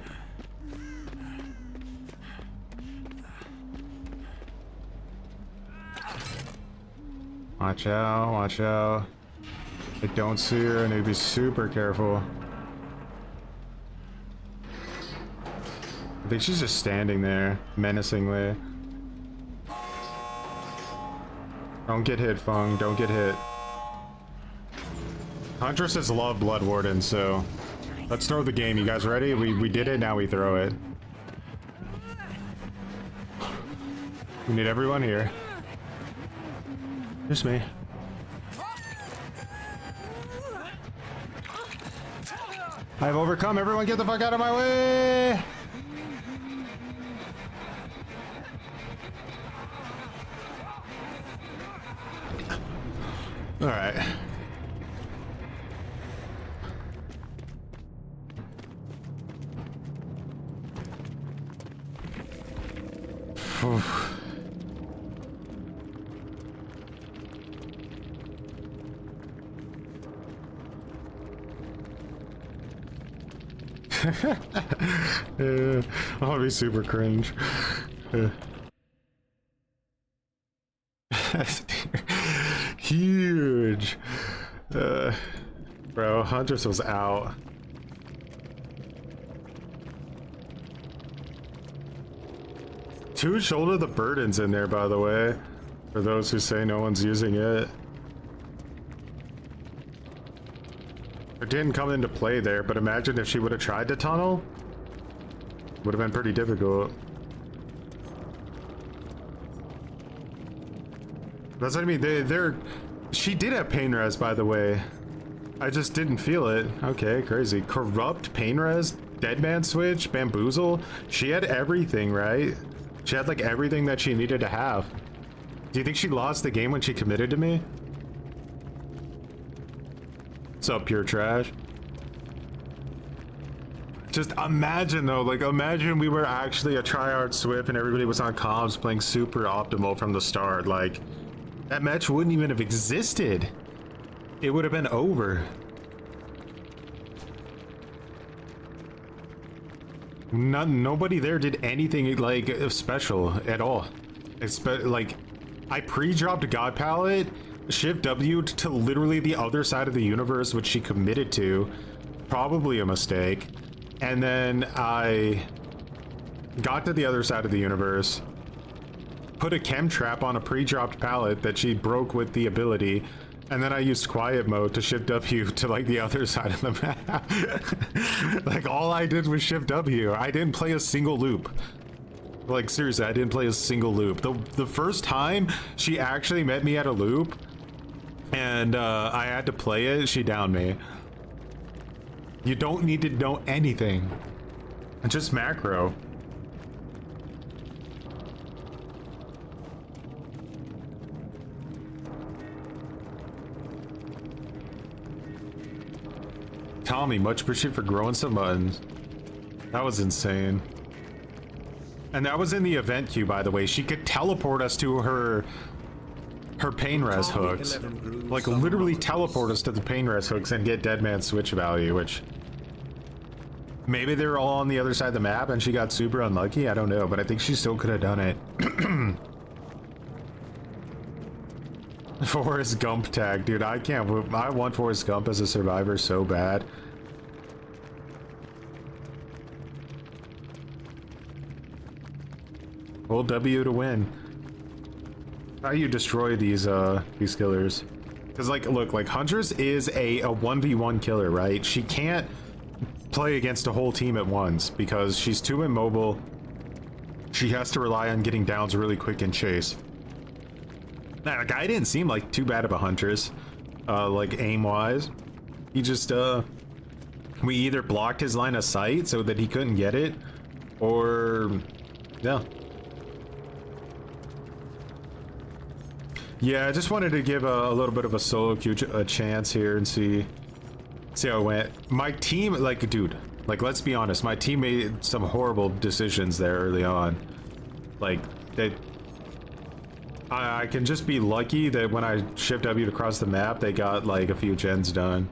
Watch out, watch out. I don't see her, and need to be super careful. I think she's just standing there, menacingly. Don't get hit, Fung. Don't get hit. Huntresses love Blood Warden, so let's throw the game. You guys ready? We did it, now we throw it. We need everyone here. Just me. I've overcome. Everyone get the fuck out of my way! Alright. Yeah, I want to be super cringe. Huge. Bro, Huntress was out. Two shoulder the burdens in there, by the way, for those who say no one's using it. It didn't come into play there, but imagine if she would have tried to tunnel. Would have been pretty difficult. That's what I mean. They're she did have pain res, by the way. I just didn't feel it. Okay, crazy. Corrupt, pain res, dead man switch, bamboozle. She had everything, right? She had like everything that she needed to have. Do you think she lost the game when she committed to me? What's up, pure trash? Just imagine though, like imagine we were actually a tryhard Swift and everybody was on comms playing super optimal from the start. Like, that match wouldn't even have existed. It would have been over. Nobody there did anything like special at all. Like, I pre-dropped God Palette, Shift W to literally the other side of the universe, which she committed to. Probably a mistake. And then I got to the other side of the universe, put a chem trap on a pre-dropped pallet that she broke with the ability, and then I used quiet mode to shift W to like the other side of the map. Like, all I did was shift W. I didn't play a single loop. Like, seriously, I didn't play a single loop. The first time she actually met me at a loop and I had to play it, she downed me. You don't need to know anything. It's just macro. Tommy, much appreciated for growing some muttons. That was insane. And that was in the event queue, by the way. She could teleport us to her pain res hooks. Like literally teleport us to the pain res hooks and get dead man switch value, which maybe they were all on the other side of the map and she got super unlucky. I don't know, but I think she still could have done it. Forrest Gump tag, dude. I want Forrest Gump as a survivor so bad. Full W to win. How you destroy these killers? Because like, look, like Huntress is a 1v1 killer, right? She can't play against a whole team at once because she's too immobile. She has to rely on getting downs really quick and chase. Now, the guy didn't seem like too bad of a Huntress, like aim-wise. He just, we either blocked his line of sight so that he couldn't get it, or, yeah. Yeah, I just wanted to give a little bit of a solo queue a chance here and see how it went. My team, like, dude, like, let's be honest, my team made some horrible decisions there early on. Like, I can just be lucky that when I shift W across the map, they got, like, a few gens done.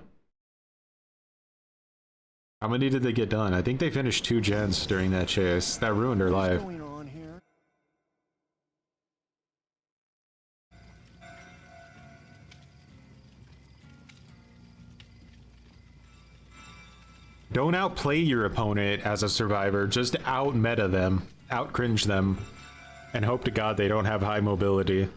How many did they get done? I think they finished 2 gens during that chase. That ruined her life. Don't outplay your opponent as a survivor, just out-meta them, out-cringe them, and hope to God they don't have high mobility.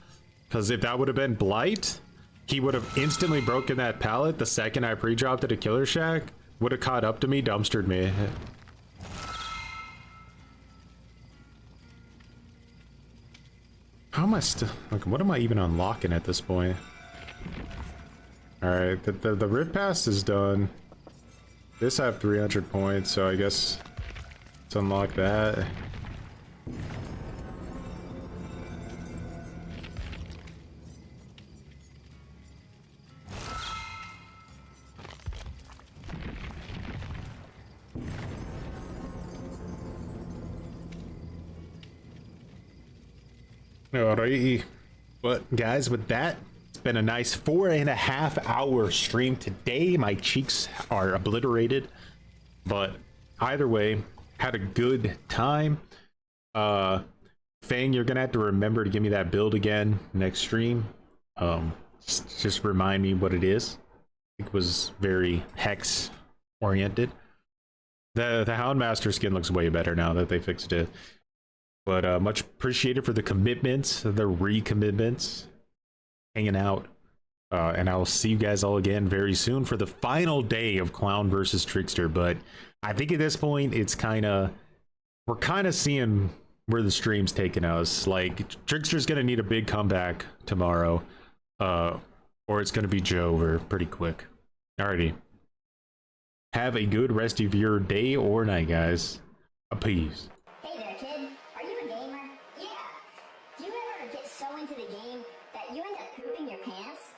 Because if that would have been Blight, he would have instantly broken that pallet the second I pre-dropped at a killer shack, would have caught up to me, dumpstered me. How am I still... Like, what am I even unlocking at this point? Alright, the rip pass is done. This I have 300 points, so I guess let's unlock that. Alrighty. But guys, with that, it's been a nice 4.5 hour stream today. My cheeks are obliterated, but either way, had a good time. Fang, you're gonna have to remember to give me that build again next stream. Just remind me what it is. It was very hex oriented. The Houndmaster skin looks way better now that they fixed it. But much appreciated for the commitments, the recommitments, hanging out. And I will see you guys all again very soon for the final day of Clown versus Trickster. But I think at this point, it's we're kind of seeing where the stream's taking us. Like, Trickster's going to need a big comeback tomorrow, or it's going to be Joe pretty quick. Alrighty. Have a good rest of your day or night, guys. Peace. Hey there, kid. Are you a gamer? Yeah. Do you ever get so into the game that you end up pooping your pants?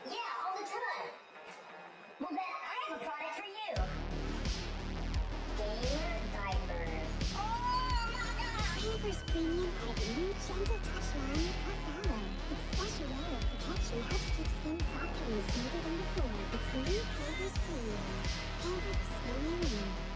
Yeah, all the time. Well, then I have a product for you. Gamer diapers. Oh my god! Pampers Premium Editing, gentle touch line plus hour. Its special layer of protection helps keep skin softer and smoother than before. It's new Pampers Premium. Pampers Premium.